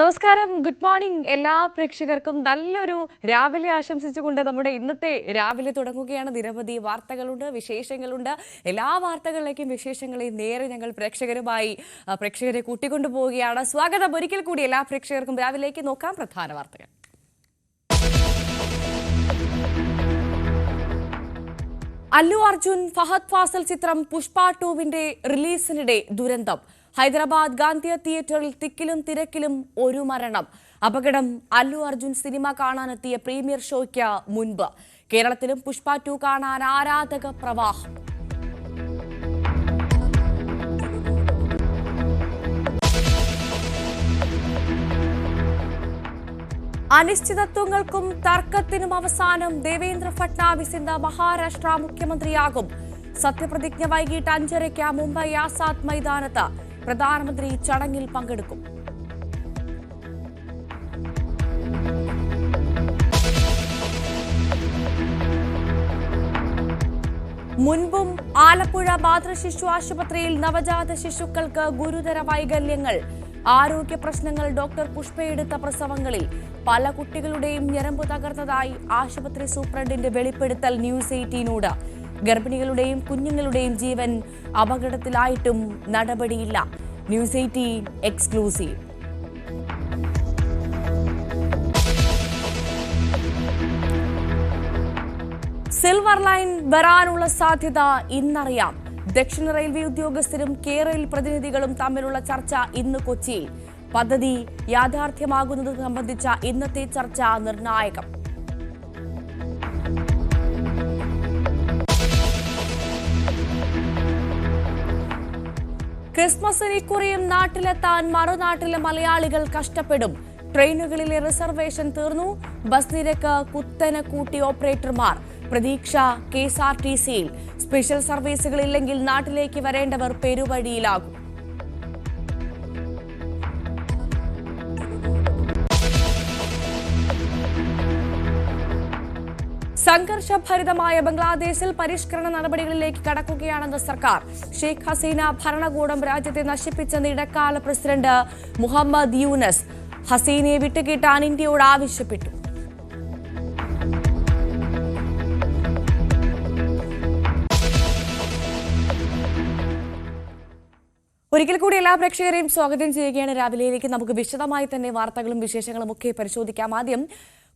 നമസ്കാരം, good morning എല്ലാ പ്രേക്ഷകർക്കും. നല്ലൊരു രാവിലെ ആശംസിച്ചുകൊണ്ട് നമ്മുടെ ഇന്നത്തെ രാവിലെ തുടങ്ങുകയാണ്. നിരവധി വാർത്തകളുണ്ട്, വിശേഷങ്ങളുണ്ട്. എല്ലാ വാർത്തകളിലേക്കും വിശേഷങ്ങളെയും നേരെ ഞങ്ങൾ പ്രേക്ഷകരെ കൂട്ടിക്കൊണ്ടു പോവുകയാണ്. സ്വാഗതം ഒരിക്കൽ കൂടി എല്ലാ പ്രേക്ഷകർക്കും. രാവിലേക്ക് നോക്കാം പ്രധാന വാർത്തകൾ. അല്ലു അർജുൻ ഫഹദ് ഫാസിൽ ചിത്രം പുഷ്പ 2 റിലീസിനിടെ ദുരന്തം. ഹൈദരാബാദ് ഗാന്ധിയ തിയേറ്ററിൽ തിക്കിലും തിരക്കിലും ഒരു മരണം. അപകടം അല്ലു അർജുൻ സിനിമ കാണാനെത്തിയ പ്രീമിയർ ഷോയ്ക്ക് മുൻപ്. കേരളത്തിലും പുഷ്പ 2 കാണാൻ ആരാധക പ്രവാഹം. അനിശ്ചിതത്വങ്ങൾക്കും തർക്കത്തിനും അവസാനം. ദേവേന്ദ്ര ഫട്നാവിസ് ഇന്ന് മഹാരാഷ്ട്ര മുഖ്യമന്ത്രിയാകും. സത്യപ്രതിജ്ഞ വൈകിട്ട് 5:30 മുംബൈ ആസാദ് മൈതാനത്ത്. പ്രധാനമന്ത്രി ചടങ്ങിൽ പങ്കെടുക്കും. മുൻപും ആലപ്പുഴ മാതൃശിശു ആശുപത്രിയിൽ നവജാത ശിശുക്കൾക്ക് ഗുരുതര വൈകല്യങ്ങൾ. ആരോഗ്യ പ്രശ്നങ്ങൾ ഡോക്ടർ പുഷ്പയെടുത്ത പ്രസവങ്ങളിൽ. പല കുട്ടികളുടെയും ഞരമ്പ് തകർന്നതായി ആശുപത്രി സൂപ്രണ്ടിന്റെ വെളിപ്പെടുത്തൽ ന്യൂസ് 18നോട്. ഗർഭിണികളുടെയും കുഞ്ഞുങ്ങളുടെയും ജീവൻ അപകടത്തിലായിട്ടും നടപടിയില്ല. News 18 exclusive. സിൽവർ ലൈൻ വരാനുള്ള സാധ്യത ഇന്നറിയാം. ദക്ഷിണ റെയിൽവേ ഉദ്യോഗസ്ഥരും കേരള പ്രതിനിധികളും തമ്മിലുള്ള ചർച്ച ഇന്ന് കൊച്ചിയിൽ. പദ്ധതി യാഥാർത്ഥ്യമാകുന്നത് സംബന്ധിച്ച ഇന്നത്തെ ചർച്ച നിർണായകം. ക്രിസ്മസിന് ഇക്കുറിയും നാട്ടിലെത്താൻ മറുനാട്ടിലെ മലയാളികൾ കഷ്ടപ്പെടും. ട്രെയിനുകളിലെ റിസർവേഷൻ തീർന്നു. ബസ് നിരക്ക് കുത്തനെ കൂട്ടി ഓപ്പറേറ്റർമാർ. പ്രതീക്ഷ KSRTCയിൽ. സ്പെഷ്യൽ സർവീസുകളില്ലെങ്കിൽ നാട്ടിലേക്ക് വരേണ്ടവർ പെരുവഴിയിലാകും. സംഘർഷഭരിതമായ ബംഗ്ലാദേശിൽ പരിഷ്കരണ നടപടികളിലേക്ക് കടക്കുകയാണെന്ന് സർക്കാർ. ഷെയ്ഖ് ഹസീന ഭരണകൂടം രാജ്യത്തെ നശിപ്പിച്ചെന്ന് ഇടക്കാല പ്രസിഡന്റ് മുഹമ്മദ് യൂനസ്. ഹസീനയെ വിട്ടുകിട്ടാൻ ഇന്ത്യയോട് ആവശ്യപ്പെട്ടു. ഒരിക്കൽ കൂടി എല്ലാ പ്രേക്ഷകരെയും സ്വാഗതം ചെയ്യുകയാണ് രാവിലെയിലേക്ക്. നമുക്ക് വിശദമായി തന്നെ വാർത്തകളും വിശേഷങ്ങളും ഒക്കെ പരിശോധിക്കാം. ആദ്യം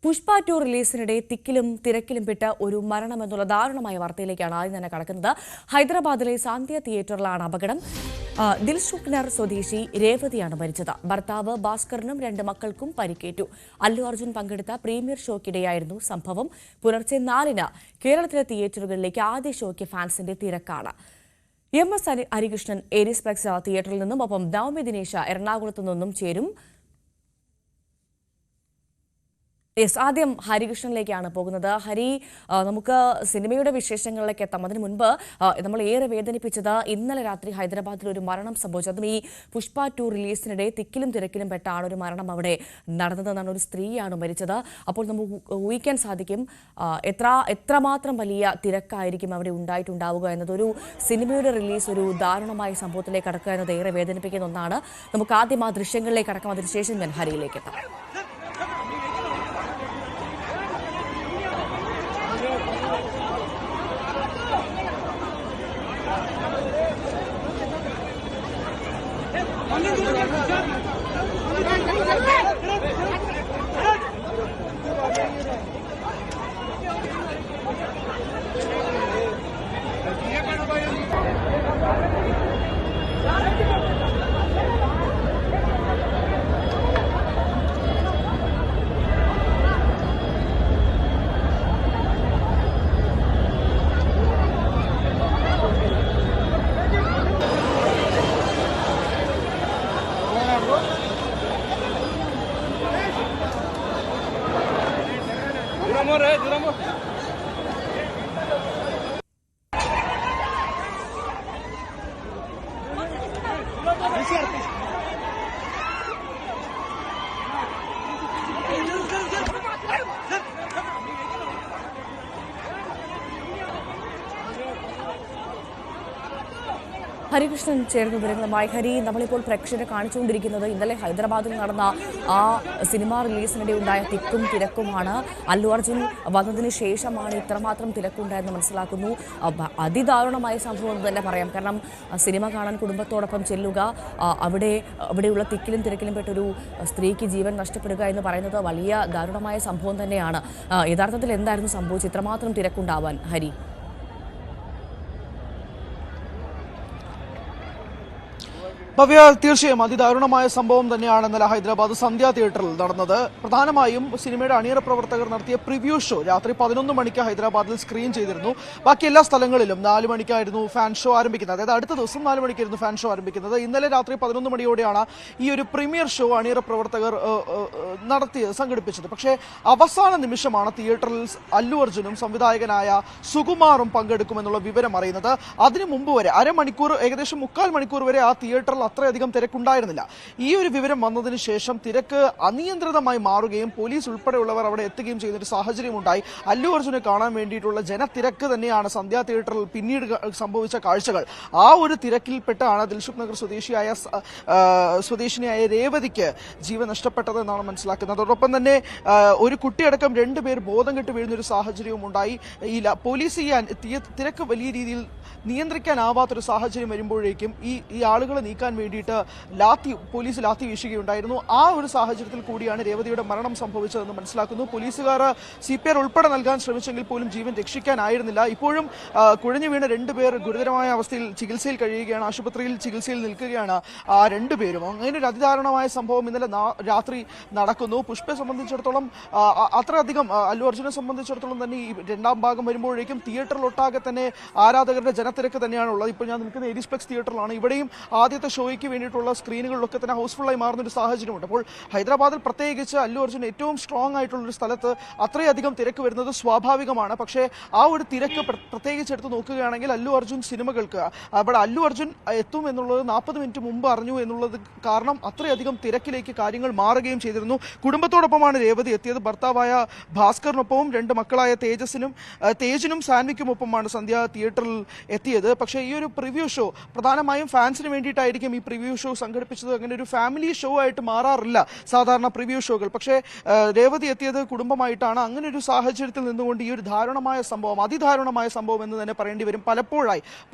പുഷ്പ 2 റിലീസിനിടെ തിക്കിലും തിരക്കിലും പെട്ട് ഒരു മരണം എന്നുള്ള ദാരുണമായ വാർത്തയിലേക്കാണ് ആദ്യം തന്നെ കടക്കുന്നത്. ഹൈദരാബാദിലെ സാന്ധ്യ തിയേറ്ററിലാണ് അപകടം. ദിൽസുഖ്നഗർ സ്വദേശി രേവതിയാണ് മരിച്ചത്. ഭർത്താവ് ഭാസ്കറിനും 2 മക്കൾക്കും പരിക്കേറ്റു. അല്ലു അർജുൻ പങ്കെടുത്ത പ്രീമിയർ ഷോയ്ക്കിടെയായിരുന്നു സംഭവം. പുലർച്ചെ 4-ന് കേരളത്തിലെ തിയേറ്ററുകളിലേക്ക് ആദ്യ ഷോയ്ക്ക് ഫാൻസിന്റെ തിരക്കാണ്. MS ഹരികൃഷ്ണൻ ഏരീസ് പ്ലക്സ് തിയേറ്ററിൽ നിന്നും, ഒപ്പം നവമി ദിനേശ എറണാകുളത്തു നിന്നും ചേരും. ആദ്യം ഹരികൃഷ്ണനിലേക്കാണ് പോകുന്നത്. ഹരി, നമുക്ക് സിനിമയുടെ വിശേഷങ്ങളിലേക്ക് എത്താം. അതിനു മുൻപ് നമ്മൾ ഏറെ വേദനിപ്പിച്ചത് ഇന്നലെ രാത്രി ഹൈദരാബാദിൽ ഒരു മരണം സംഭവിച്ചു. അതും ഈ പുഷ്പ 2 റിലീസിനിടെ തിക്കിലും തിരക്കിലും പെട്ടാണ് ഒരു മരണം അവിടെ നടന്നതെന്നാണ്. ഒരു സ്ത്രീയാണ് മരിച്ചത്. അപ്പോൾ നമുക്ക് ഊഹിക്കാൻ സാധിക്കും എത്രമാത്രം വലിയ തിരക്കായിരിക്കും അവിടെ ഉണ്ടായിട്ടുണ്ടാവുക എന്നത്. ഒരു സിനിമയുടെ റിലീസ് ഒരു ദാരുണമായ സംഭവത്തിലേക്ക് കടക്കുക എന്നത് ഏറെ വേദനിപ്പിക്കുന്ന ഒന്നാണ്. നമുക്ക് ആദ്യം ആ ദൃശ്യങ്ങളിലേക്ക് കടക്കാം. അതിനുശേഷം ഞാൻ ഹരിയിലേക്ക് എത്താം. ഹരികൃഷ്ണൻ ചേർന്ന വിവരങ്ങളുമായി. ഹരി, നമ്മളിപ്പോൾ പ്രേക്ഷകരെ കാണിച്ചുകൊണ്ടിരിക്കുന്നത് ഇന്നലെ ഹൈദരാബാദിൽ നടന്ന ആ സിനിമ റിലീസിനിടെ ഉണ്ടായ തിക്കും തിരക്കുമാണ്. അല്ലു അർജുൻ വന്നതിന് ശേഷമാണ് ഇത്രമാത്രം തിരക്കുണ്ടായെന്ന് മനസ്സിലാക്കുന്നു. അതിദാരുണമായ സംഭവം എന്ന് തന്നെ പറയാം. കാരണം സിനിമ കാണാൻ കുടുംബത്തോടൊപ്പം ചെല്ലുക, അവിടെയുള്ള തിക്കിലും തിരക്കിലും പെട്ടൊരു സ്ത്രീക്ക് ജീവൻ നഷ്ടപ്പെടുക എന്ന് പറയുന്നത് വലിയ ദാരുണമായ സംഭവം തന്നെയാണ്. യഥാർത്ഥത്തിൽ എന്തായിരുന്നു സംഭവിച്ചത് ഇത്രമാത്രം തിരക്കുണ്ടാവാൻ, ഹരി? ഭവ്യ, തീർച്ചയായും അതിദാരുണമായ സംഭവം തന്നെയാണ് ഇന്നലെ ഹൈദരാബാദ് സന്ധ്യ തിയേറ്ററിൽ നടന്നത്. പ്രധാനമായും സിനിമയുടെ അണിയറ പ്രവർത്തകർ നടത്തിയ പ്രിവ്യൂ ഷോ രാത്രി 11 മണിക്ക് ഹൈദരാബാദിൽ സ്ക്രീൻ ചെയ്തിരുന്നു. ബാക്കി എല്ലാ സ്ഥലങ്ങളിലും 4 മണിക്കായിരുന്നു ഫാൻ ഷോ ആരംഭിക്കുന്നത്. അതായത് അടുത്ത ദിവസം 4 മണിക്കായിരുന്നു ഫാൻ ഷോ ആരംഭിക്കുന്നത്. ഇന്നലെ രാത്രി 11 മണിയോടെയാണ് ഈ ഒരു പ്രീമിയർ ഷോ അണിയറ പ്രവർത്തകർ സംഘടിപ്പിച്ചത്. പക്ഷേ അവസാന നിമിഷമാണ് തിയേറ്ററിൽ അല്ലു അർജുനും സംവിധായകനായ സുകുമാറും പങ്കെടുക്കുമെന്നുള്ള വിവരം അറിയുന്നത്. അതിനു മുമ്പ് വരെ ഏകദേശം 3/4 മണിക്കൂർ വരെ ആ തിയേറ്ററിൽ അത്രയധികം തിരക്കുണ്ടായിരുന്നില്ല. ഈ ഒരു വിവരം വന്നതിന് ശേഷം തിരക്ക് അനിയന്ത്രിതമായി മാറുകയും പോലീസ് ഉൾപ്പെടെയുള്ളവർ അവിടെ എത്തുകയും ചെയ്യുന്നൊരു സാഹചര്യം ഉണ്ടായി. അല്ലു അർജുനെ കാണാൻ വേണ്ടിയിട്ടുള്ള ജനത്തിരക്ക് തന്നെയാണ് സന്ധ്യ തിയേറ്ററിൽ പിന്നീട് സംഭവിച്ച കാഴ്ചകൾ. ആ ഒരു തിരക്കിൽപ്പെട്ടാണ് ദിൽസുഖ് നഗർ സ്വദേശിനിയായ രേവതിക്ക് ജീവൻ നഷ്ടപ്പെട്ടത് എന്നാണ് മനസ്സിലാക്കുന്നത്. അതോടൊപ്പം തന്നെ ഒരു കുട്ടിയടക്കം 2 പേർ ബോധം കെട്ട് വീഴുന്നൊരു സാഹചര്യവും ഉണ്ടായി. പോലീസ് തിരക്ക് വലിയ രീതിയിൽ നിയന്ത്രിക്കാനാവാത്തൊരു സാഹചര്യം വരുമ്പോഴേക്കും ഈ ആളുകളെ നീക്കാൻ വേണ്ടിയിട്ട് പോലീസ് ലാത്തി വീശുകയുണ്ടായിരുന്നു. ആ ഒരു സാഹചര്യത്തിൽ കൂടിയാണ് രേവതിയുടെ മരണം സംഭവിച്ചതെന്ന് മനസ്സിലാക്കുന്നു. പോലീസുകാർ CPR ഉൾപ്പെടെ നൽകാൻ ശ്രമിച്ചെങ്കിൽ പോലും ജീവൻ രക്ഷിക്കാനായിരുന്നില്ല. ഇപ്പോഴും കുഴഞ്ഞു വീണ 2 പേർ ഗുരുതരമായ അവസ്ഥയിൽ ചികിത്സയിൽ കഴിയുകയാണ്. ആശുപത്രിയിൽ ചികിത്സയിൽ നിൽക്കുകയാണ് ആ 2 പേരും. അങ്ങനെ ഒരു അതിദാരുണമായ സംഭവം ഇന്നലെ രാത്രി നടക്കുന്നു. പുഷ്പയെ സംബന്ധിച്ചിടത്തോളം അത്രയധികം അല്ലു അർജുനെ സംബന്ധിച്ചിടത്തോളം തന്നെ ഈ 2ാം ഭാഗം വരുമ്പോഴേക്കും തിയേറ്ററിലൊട്ടാകെ തന്നെ ആരാധകരുടെ ജനത്തിരക്ക് തന്നെയാണുള്ളത്. ഇപ്പോൾ ഞാൻ നിൽക്കുന്ന എരിസ്പ്ലെക്സ് തിയേറ്ററിലാണ്. ഇവിടെയും ആദ്യത്തെ ഷോയ്ക്ക് വേണ്ടിയിട്ടുള്ള സ്ക്രീനുകളിലൊക്കെ തന്നെ ഹൗസ്ഫുള്ളായി മാറുന്നൊരു സാഹചര്യമുണ്ട്. അപ്പോൾ ഹൈദരാബാദിൽ പ്രത്യേകിച്ച് അല്ലു അർജുൻ ഏറ്റവും സ്ട്രോങ് ആയിട്ടുള്ളൊരു സ്ഥലത്ത് അത്രയധികം തിരക്ക് വരുന്നത് സ്വാഭാവികമാണ്. പക്ഷേ ആ ഒരു തിരക്ക് പ്രത്യേകിച്ച് എടുത്ത് നോക്കുകയാണെങ്കിൽ അല്ലു അർജുൻ സിനിമകൾക്ക് അവിടെ അല്ലു അർജുൻ എത്തും എന്നുള്ളത് 40 മിനിറ്റ് മുമ്പ് അറിഞ്ഞു എന്നുള്ളത് കാരണം അത്രയധികം തിരക്കിലേക്ക് കാര്യങ്ങൾ മാറുകയും ചെയ്തിരുന്നു. കുടുംബത്തോടൊപ്പമാണ് രേവതി എത്തിയത്. ഭർത്താവായ ഭാസ്കറിനൊപ്പവും 2 മക്കളായ തേജിനും സാൻവിക്കുമൊപ്പമാണ് സന്ധ്യ തിയേറ്ററിൽ എത്തിയത്. പക്ഷേ ഈ ഒരു പ്രിവ്യൂ ഷോ പ്രധാനമായും ഫാൻസിന് വേണ്ടിയിട്ടായിരിക്കും ഈ പ്രിവ്യൂ ഷോ സംഘടിപ്പിച്ചത്. അങ്ങനെ ഒരു ഫാമിലി ഷോ ആയിട്ട് മാറാറില്ല സാധാരണ പ്രിവ്യൂ ഷോകൾ. പക്ഷേ രേവതി എത്തിയത് കുടുംബമായിട്ടാണ്. അങ്ങനെ ഒരു സാഹചര്യത്തിൽ നിന്നുകൊണ്ട് ഈ ഒരു അതിദാരുണമായ സംഭവം എന്ന് തന്നെ പറയേണ്ടി വരും.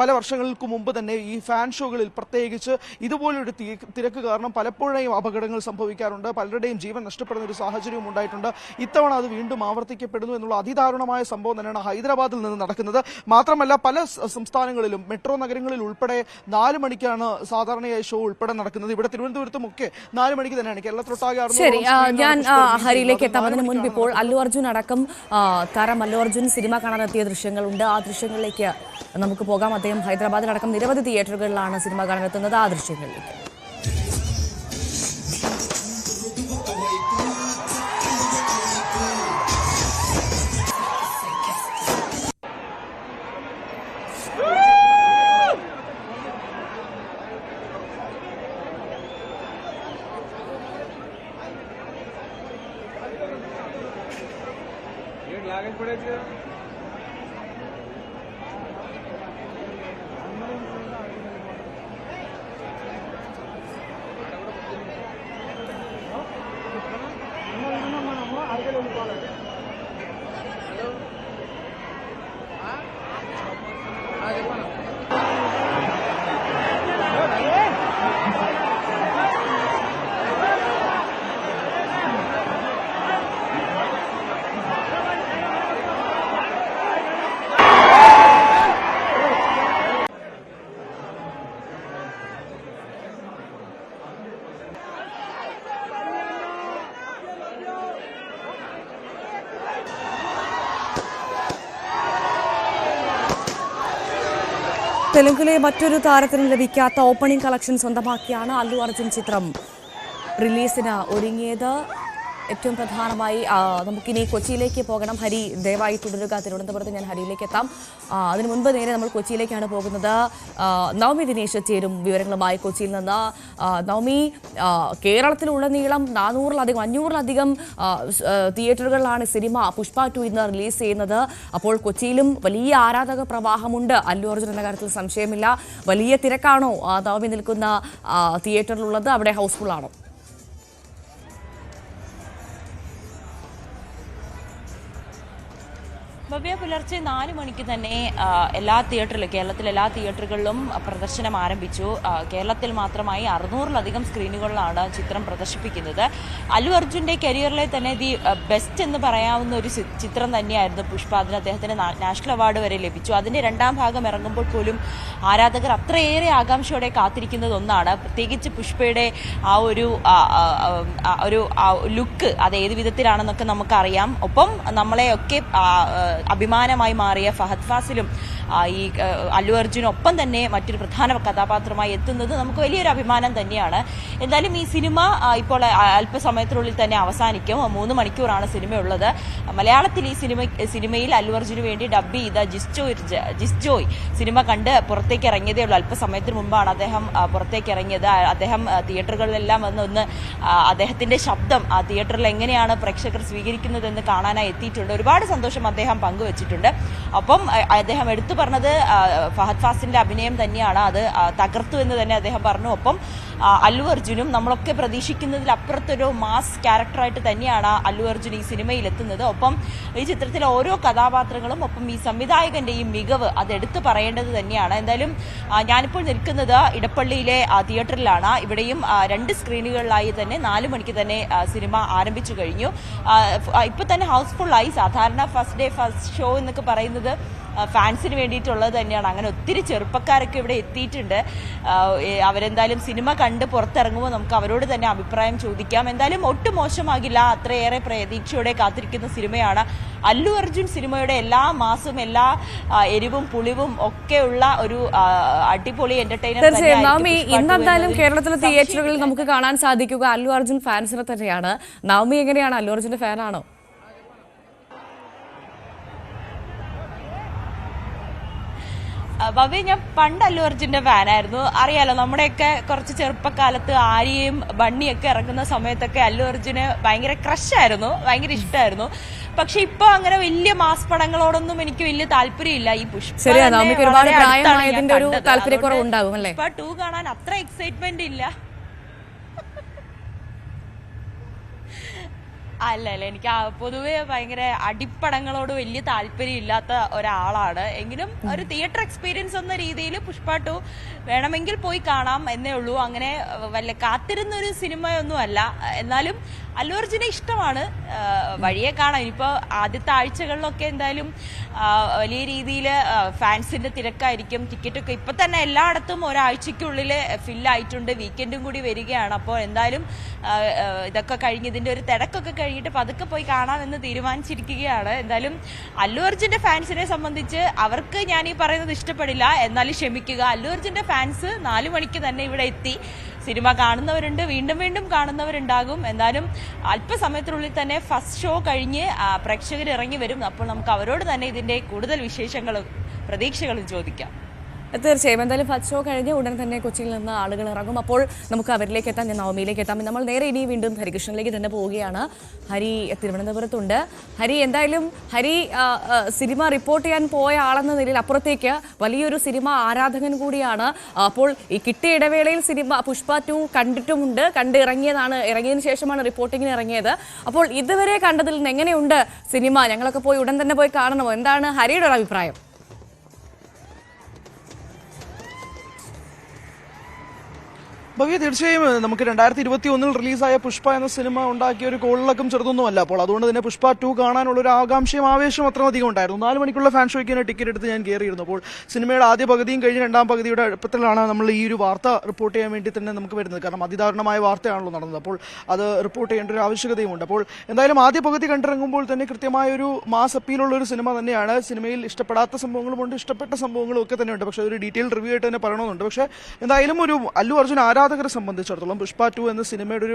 പല വർഷങ്ങൾക്ക് മുമ്പ് തന്നെ ഈ ഫാൻ ഷോകളിൽ പ്രത്യേകിച്ച് ഇതുപോലൊരു തിരക്ക് കാരണം പലപ്പോഴും അപകടങ്ങൾ സംഭവിക്കാറുണ്ട്. പലരുടെയും ജീവൻ നഷ്ടപ്പെടുന്ന ഒരു സാഹചര്യവും ഉണ്ടായിട്ടുണ്ട്. ഇത്തവണ അത് വീണ്ടും ആവർത്തിക്കപ്പെടുന്നു എന്നുള്ള അതിദാരുണമായ സംഭവം തന്നെയാണ് ഹൈദരാബാദിൽ നിന്ന് നടക്കുന്നത്. മാത്രമല്ല പല സംസ്ഥാനങ്ങളിലും മെട്രോ നഗരങ്ങളിൽ ഉൾപ്പെടെ 4 മണിക്കാണ് സാധാരണയായി ഷോ ഉൾപ്പെടെ നടക്കുന്നത്. ഇവിടെ തിരുവനന്തപുരത്തും ഒക്കെ 4 മണിക്ക് തന്നെയാണ്. കേരളത്തിലൊട്ടാകെ. ശരി, ഞാൻ ഹരിയിലേക്ക് എത്താം. മുൻപ് ഇപ്പോൾ അല്ലു അർജുൻ അടക്കം താരം അല്ലു അർജുൻ സിനിമ കാണാനെത്തിയ ദൃശ്യങ്ങളുണ്ട്. ആ ദൃശ്യങ്ങളിലേക്ക് നമുക്ക് പോകാം. അദ്ദേഹം ഹൈദരാബാദിലടക്കം നിരവധി തിയേറ്ററുകളിലാണ് സിനിമ കാണാനെത്തുന്നത്. ആ ദൃശ്യങ്ങളിലേക്ക്. लागत पड़े തെലുങ്കിലെ മറ്റൊരു താരത്തിന് ലഭിക്കാത്ത ഓപ്പണിംഗ് കളക്ഷൻ സ്വന്തമാക്കിയാണ് അല്ലു അർജുൻ ചിത്രം റിലീസിന് ഒരുങ്ങിയത്. ഏറ്റവും പ്രധാനമായി നമുക്കിനി കൊച്ചിയിലേക്ക് പോകണം. ഹരി ദയവായി തുടരുക. തിരുവനന്തപുരത്ത് ഞാൻ ഹരിയിലേക്ക് എത്താം. അതിനു മുൻപ് നേരെ നമ്മൾ കൊച്ചിയിലേക്കാണ് പോകുന്നത്. നവമി ദിനേശ് ചേരും വിവരങ്ങളുമായി കൊച്ചിയിൽ നിന്ന്. നവമി, കേരളത്തിലുടനീളം 500-ലധികം തിയേറ്ററുകളിലാണ് സിനിമ പുഷ്പ 2 ഇന്ന് റിലീസ് ചെയ്യുന്നത്. അപ്പോൾ കൊച്ചിയിലും വലിയ ആരാധക പ്രവാഹമുണ്ട്. അല്ലു അർജുൻ എന്ന കാര്യത്തിൽ സംശയമില്ല. വലിയ തിരക്കാണോ നവമി നിൽക്കുന്ന തിയേറ്ററിലുള്ളത്? അവിടെ ഹൗസ്ഫുൾ ആണോ? ഭവ്യ, പുലർച്ചെ 4 മണിക്ക് തന്നെ എല്ലാ തിയേറ്ററിലും, കേരളത്തിലെ എല്ലാ തിയേറ്ററുകളിലും പ്രദർശനം ആരംഭിച്ചു. കേരളത്തിൽ മാത്രമായി 600-ലധികം സ്ക്രീനുകളിലാണ് ചിത്രം പ്രദർശിപ്പിക്കുന്നത്. അല്ലു അർജുൻ്റെ കരിയറിലെ തന്നെ ദി ബെസ്റ്റ് എന്ന് പറയാവുന്ന ഒരു ചിത്രം തന്നെയായിരുന്നു പുഷ്പ. അതിന് അദ്ദേഹത്തിന് നാഷണൽ അവാർഡ് വരെ ലഭിച്ചു. അതിൻ്റെ 2ാം ഭാഗം ഇറങ്ങുമ്പോൾ പോലും ആരാധകർ അത്രയേറെ ആകാംക്ഷയോടെ കാത്തിരിക്കുന്നത് ഒന്നാണ്. പ്രത്യേകിച്ച് പുഷ്പയുടെ ആ ഒരു ലുക്ക് അത് ഏത് വിധത്തിലാണെന്നൊക്കെ നമുക്കറിയാം. ഒപ്പം നമ്മളെയൊക്കെ അഭിമാനമായി മാറിയ ഫഹദ് ഫാസിലും ഈ അല്ലു അർജുനൊപ്പം തന്നെ മറ്റൊരു പ്രധാന കഥാപാത്രമായി എത്തുന്നത് നമുക്ക് വലിയൊരു അഭിമാനം തന്നെയാണ്. എന്തായാലും ഈ സിനിമ ഇപ്പോൾ അല്പസമയത്തിനുള്ളിൽ തന്നെ അവസാനിക്കും. 3 മണിക്കൂറാണ് സിനിമയുള്ളത്. മലയാളത്തിൽ ഈ സിനിമയിൽ അല്ലു അർജുന് വേണ്ടി ഡബ് ചെയ്ത ജിസ്ജോയ് സിനിമ കണ്ട് പുറത്തേക്ക് ഇറങ്ങിയതേ ഉള്ളൂ. അല്പസമയത്തിന് മുമ്പാണ് അദ്ദേഹം പുറത്തേക്ക് ഇറങ്ങിയത്. അദ്ദേഹം തിയേറ്ററുകളിലെല്ലാം ഒന്ന് അദ്ദേഹത്തിന്റെ ശബ്ദം ആ തിയേറ്ററിൽ എങ്ങനെയാണ് പ്രേക്ഷകർ സ്വീകരിക്കുന്നതെന്ന് കാണാനായി എത്തിയിട്ടുണ്ട്. ഒരുപാട് സന്തോഷം അദ്ദേഹം പങ്കുവച്ചിട്ടുണ്ട്. ഒപ്പം അദ്ദേഹം എടുത്തു പറഞ്ഞത് ഫഹദ് ഫാസിലിന്റെ അഭിനയം തന്നെയാണ്, അത് തകർത്തു എന്ന് തന്നെ അദ്ദേഹം പറഞ്ഞു. ഒപ്പം അല്ലു അർജുനും നമ്മളൊക്കെ പ്രതീക്ഷിക്കുന്നതിൽ അപ്പുറത്തൊരു മാസ് ക്യാരക്ടറായിട്ട് തന്നെയാണ് അല്ലു അർജുൻ ഈ സിനിമയിൽ എത്തുന്നത്. ഒപ്പം ഈ ചിത്രത്തിലെ ഓരോ കഥാപാത്രങ്ങളും ഒപ്പം ഈ സംവിധായകന്റെ ഈ മികവ് അത് എടുത്തു പറയേണ്ടത് തന്നെയാണ്. എന്തായാലും ഞാനിപ്പോൾ നിൽക്കുന്നത് ഇടപ്പള്ളിയിലെ തിയേറ്ററിലാണ്. ഇവിടെയും 2 സ്ക്രീനുകളിലായി തന്നെ 4 മണിക്ക് തന്നെ സിനിമ ആരംഭിച്ചു കഴിഞ്ഞു. ഇപ്പൊ തന്നെ ഹൗസ്ഫുൾ ആയി. സാധാരണ ഫസ്റ്റ് ഡേ ഫസ്റ്റ് ഷോ എന്നൊക്കെ പറയുന്നത് ഫാൻസിന് വേണ്ടിയിട്ടുള്ളത് തന്നെയാണ്. അങ്ങനെ ഒത്തിരി ചെറുപ്പക്കാരൊക്കെ ഇവിടെ എത്തിയിട്ടുണ്ട്. അവരെന്തായാലും സിനിമ കണ്ട് പുറത്തിറങ്ങുമ്പോൾ നമുക്ക് അവരോട് തന്നെ അഭിപ്രായം ചോദിക്കാം. എന്തായാലും ഒട്ടും മോശമാകില്ല. അത്രയേറെ പ്രതീക്ഷയോടെ കാത്തിരിക്കുന്ന സിനിമയാണ്. അല്ലു അർജുൻ സിനിമയുടെ എല്ലാ മാസും എല്ലാ എരിവും പുളിവും ഒക്കെയുള്ള ഒരു അടിപൊളി എന്റർടൈനർ. ഇന്നെന്തായാലും കേരളത്തിലെ തിയേറ്ററുകളിൽ നമുക്ക് കാണാൻ സാധിക്കുക അല്ലു അർജുൻ ഫാൻസിനെ തന്നെയാണ്. നവമി എങ്ങനെയാണ്? അല്ലു അർജുന്റെ ഫാനാണോ? ഭവ്യ, ഞാൻ പണ്ട് അല്ലു അർജുന്റെ ഫാനായിരുന്നു. അറിയാലോ, നമ്മുടെയൊക്കെ കുറച്ച് ചെറുപ്പകാലത്ത് ആര്യയും ബണ്ണിയൊക്കെ ഇറങ്ങുന്ന സമയത്തൊക്കെ അല്ലു അർജുന് ഭയങ്കര ക്രഷായിരുന്നു, ഭയങ്കര ഇഷ്ടമായിരുന്നു. പക്ഷെ ഇപ്പൊ അങ്ങനെ വലിയ മാസ് പടങ്ങളോടൊന്നും എനിക്ക് വലിയ താല്പര്യമില്ല. ഈ പുഷ്പ 2 കാണാൻ അത്ര എക്സൈറ്റ്മെന്റ് ഇല്ല. അല്ല, എനിക്ക് പൊതുവെ ഭയങ്കര അടിപ്പടങ്ങളോട് വലിയ താല്പര്യമില്ലാത്ത ഒരാളാണ്. എങ്കിലും ഒരു തിയേറ്റർ എക്സ്പീരിയൻസ് എന്ന രീതിയിൽ പുഷ്പ 2 വേണമെങ്കിൽ പോയി കാണാം എന്നേ ഉള്ളൂ. അങ്ങനെ വല്ല കാത്തിരുന്നൊരു സിനിമയൊന്നുമല്ല. എന്നാലും അല്ലു അർജുനെ ഇഷ്ടമാണ്. വഴിയെ കാണാം. ഇനിയിപ്പോൾ ആദ്യത്തെ ആഴ്ചകളിലൊക്കെ എന്തായാലും വലിയ രീതിയിൽ ഫാൻസിന്റെ തിരക്കായിരിക്കും. ടിക്കറ്റൊക്കെ ഇപ്പൊ തന്നെ എല്ലായിടത്തും ഒരാഴ്ചക്കുള്ളിൽ ഫില്ലായിട്ടുണ്ട്. വീക്കെൻഡും കൂടി വരികയാണ്. അപ്പോൾ എന്തായാലും ഇതൊക്കെ കഴിഞ്ഞ് ഇതിന്റെ ഒരു തിരക്കൊക്കെ കഴിഞ്ഞിട്ട് പതുക്കെ പോയി കാണാമെന്ന് തീരുമാനിച്ചിരിക്കുകയാണ്. എന്തായാലും അല്ലു അർജുന്റെ ഫാൻസിനെ സംബന്ധിച്ച് അവർക്ക് ഞാൻ ഈ പറയുന്നത് ഇഷ്ടപ്പെടില്ല. എന്നാലും ക്ഷമിക്കുക. അല്ലു അർജുന്റെ ഫാൻസ് 4 മണിക്ക് തന്നെ ഇവിടെ എത്തി. സിനിമ കാണുന്നവരുണ്ട്, വീണ്ടും വീണ്ടും കാണുന്നവരുണ്ടാകും. എന്നാലും അല്പസമയത്തിനുള്ളിൽ തന്നെ ഫസ്റ്റ് ഷോ കഴിഞ്ഞ് പ്രേക്ഷകർ ഇറങ്ങി വരും. അപ്പോൾ നമുക്ക് അവരോട് തന്നെ ഇതിന്റെ കൂടുതൽ വിശേഷങ്ങളും പ്രതീക്ഷകളും ചോദിക്കാം. തീർച്ചയായും. എന്തായാലും ഫസ്റ്റ് ഷോ കഴിഞ്ഞ് ഉടൻ തന്നെ കൊച്ചിയിൽ നിന്ന് ആളുകൾ ഇറങ്ങും. അപ്പോൾ നമുക്ക് അവരിലേക്ക് എത്താം. ഞാൻ നവമിയിലേക്ക് എത്താം. നമ്മൾ നേരെ ഇനി വീണ്ടും ഹരികൃഷ്ണനിലേക്ക് തന്നെ പോവുകയാണ്. ഹരി തിരുവനന്തപുരത്തുണ്ട്. ഹരി, എന്തായാലും ഹരി സിനിമ റിപ്പോർട്ട് ചെയ്യാൻ പോയ ആളെന്ന നിലയിൽ അപ്പുറത്തേക്ക് വലിയൊരു സിനിമ ആരാധകൻ കൂടിയാണ്. അപ്പോൾ ഈ കിട്ടിയ ഇടവേളയിൽ സിനിമ പുഷ്പ 2 കണ്ടിട്ടുമുണ്ട്. ഇറങ്ങിയതിന് ശേഷമാണ് റിപ്പോർട്ടിങ്ങിന് ഇറങ്ങിയത്. അപ്പോൾ ഇതുവരെ കണ്ടതിൽ നിന്ന് എങ്ങനെയുണ്ട് സിനിമ? ഞങ്ങളൊക്കെ പോയി ഉടൻ തന്നെ പോയി കാണണമോ? എന്താണ് ഹരിയുടെ ഒരു അഭിപ്രായം? ഭവ്യ, തീർച്ചയായും നമുക്ക് 2021 റിലീസായ പുഷ്പ എന്ന സിനിമ ഉണ്ടാക്കിയ ഒരു കോളിളക്കം ചെറുതൊന്നുമല്ല. അപ്പോൾ അതുകൊണ്ട് തന്നെ പുഷ്പ 2 കാണാനുള്ള ഒരു ആകാംക്ഷയും ആവേശവും അത്രയധികം ഉണ്ടായിരുന്നു. 4 മണിക്കുള്ള ഫാൻ ഷോയ്ക്ക് തന്നെ ടിക്കറ്റ് എടുത്ത് ഞാൻ കയറിയിരുന്നു. അപ്പോൾ സിനിമയുടെ ആദ്യ പകുതിയും കഴിഞ്ഞ് 2ാം പകുതിയുടെ എളുപ്പത്തിലാണ് നമ്മൾ ഈ ഒരു വാർത്ത റിപ്പോർട്ട് ചെയ്യാൻ വേണ്ടി തന്നെ നമുക്ക് വരുന്നത്. കാരണം അതിദാരുണമായ വാർത്തയാണല്ലോ നടന്നത്. അപ്പോൾ അത് റിപ്പോർട്ട് ചെയ്യേണ്ട ഒരു ആവശ്യകതയുമുണ്ട്. അപ്പോൾ എന്തായാലും ആദ്യ പകുതി കണ്ടിറങ്ങുമ്പോൾ തന്നെ കൃത്യമായൊരു മാസ് അപ്പീലുള്ള ഒരു സിനിമ തന്നെയാണ്. സിനിമയിൽ ഇഷ്ടപ്പെടാത്ത സംഭവങ്ങളുമുണ്ട്, ഇഷ്ടപ്പെട്ട സംഭവങ്ങളും ഒക്കെ തന്നെയുണ്ട്. പക്ഷേ ഒരു ഡീറ്റെയിൽ റിവ്യൂ ആയിട്ട് തന്നെ പറയണമെന്നുണ്ട്. പക്ഷേ എന്തായാലും ഒരു അല്ലു അർജുൻ ആരാധന ആരാധകരെ സംബന്ധിച്ചിടത്തോളം പുഷ്പ 2 എന്ന സിനിമയുടെ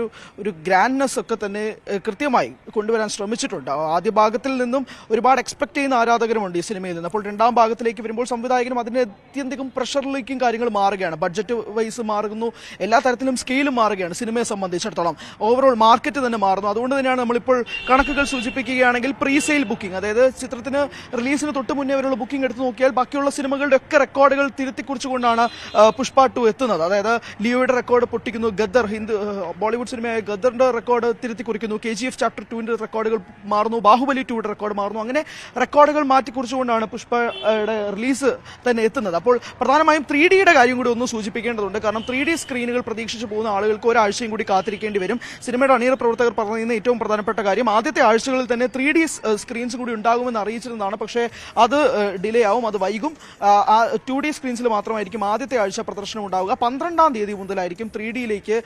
ഒരു ഗ്രാൻഡ്നെസ് ഒക്കെ തന്നെ കൃത്യമായി കൊണ്ടുവരാൻ ശ്രമിച്ചിട്ടുണ്ട്. ആദ്യ ഭാഗത്തിൽ നിന്നും ഒരുപാട് എക്സ്പെക്ട് ചെയ്യുന്ന ആരാധകരുമുണ്ട് ഈ സിനിമയിൽ നിന്ന്. അപ്പോൾ രണ്ടാം ഭാഗത്തിലേക്ക് വരുമ്പോൾ സംവിധായകനും അതിൻ്റെ അത്യധികം പ്രഷറിലേക്കും കാര്യങ്ങൾ മാറുകയാണ്. ബഡ്ജറ്റ് വൈസ് മാറുന്നു, എല്ലാ തരത്തിലും സ്കെയിലും മാറുകയാണ് സിനിമയെ സംബന്ധിച്ചിടത്തോളം. ഓവറോൾ മാർക്കറ്റ് തന്നെ മാറുന്നു. അതുകൊണ്ട് തന്നെയാണ് നമ്മളിപ്പോൾ കണക്കുകൾ സൂചിപ്പിക്കുകയാണെങ്കിൽ പ്രീ സെയിൽ ബുക്കിംഗ്, അതായത് ചിത്രത്തിന് റിലീസിന് തൊട്ട് മുന്നേ വരെയുള്ള ബുക്കിംഗ് എടുത്ത് നോക്കിയാൽ ബാക്കിയുള്ള സിനിമകളുടെ ഒക്കെ റെക്കോർഡുകൾ തിരുത്തിക്കുറിച്ചുകൊണ്ടാണ് പുഷ്പ 2 എത്തുന്നത്. അതായത് ലിയോയുടെ റെക്കോർഡ് പൊട്ടിക്കുന്നു, ഗദർ ബോളിവുഡ് സിനിമയായ ഗദറിന്റെ റെക്കോർഡ് തിരുത്തിക്കുറിക്കുന്നു, KGF ചാപ്റ്റർ 2ന്റെ റെക്കോർഡുകൾ മാറുന്നു, ബാഹുബലി 2യുടെ റെക്കോർഡ് മാറുന്നു. അങ്ങനെ റെക്കോർഡുകൾ മാറ്റിക്കുറിച്ചുകൊണ്ടാണ് പുഷ്പയുടെ റിലീസ് തന്നെ എത്തുന്നത്. അപ്പോൾ പ്രധാനമായും 3Dയുടെ കാര്യം കൂടി ഒന്ന് സൂചിപ്പിക്കേണ്ടതുണ്ട്. കാരണം 3D സ്ക്രീനുകൾ പ്രതീക്ഷിച്ച് പോകുന്ന ആളുകൾക്ക് ഒരാഴ്ചയും കൂടി കാത്തിരിക്കേണ്ടി വരും. സിനിമയുടെ അണിയറ പ്രവർത്തകർ പറയുന്ന ഏറ്റവും പ്രധാനപ്പെട്ട കാര്യം ആദ്യത്തെ ആഴ്ചകളിൽ തന്നെ 3D സ്ക്രീൻസ് കൂടി ഉണ്ടാകുമെന്ന് അറിയിച്ചിരുന്നതാണ്. പക്ഷേ അത് ഡിലേ ആവും, അത് വൈകും. 2D സ്ക്രീൻസിൽ മാത്രമായിരിക്കും ആദ്യത്തെ ആഴ്ച പ്രദർശനം ഉണ്ടാവുക. 12-ാം തീയതി മുതലായിരിക്കും 3Dയിലേക്ക്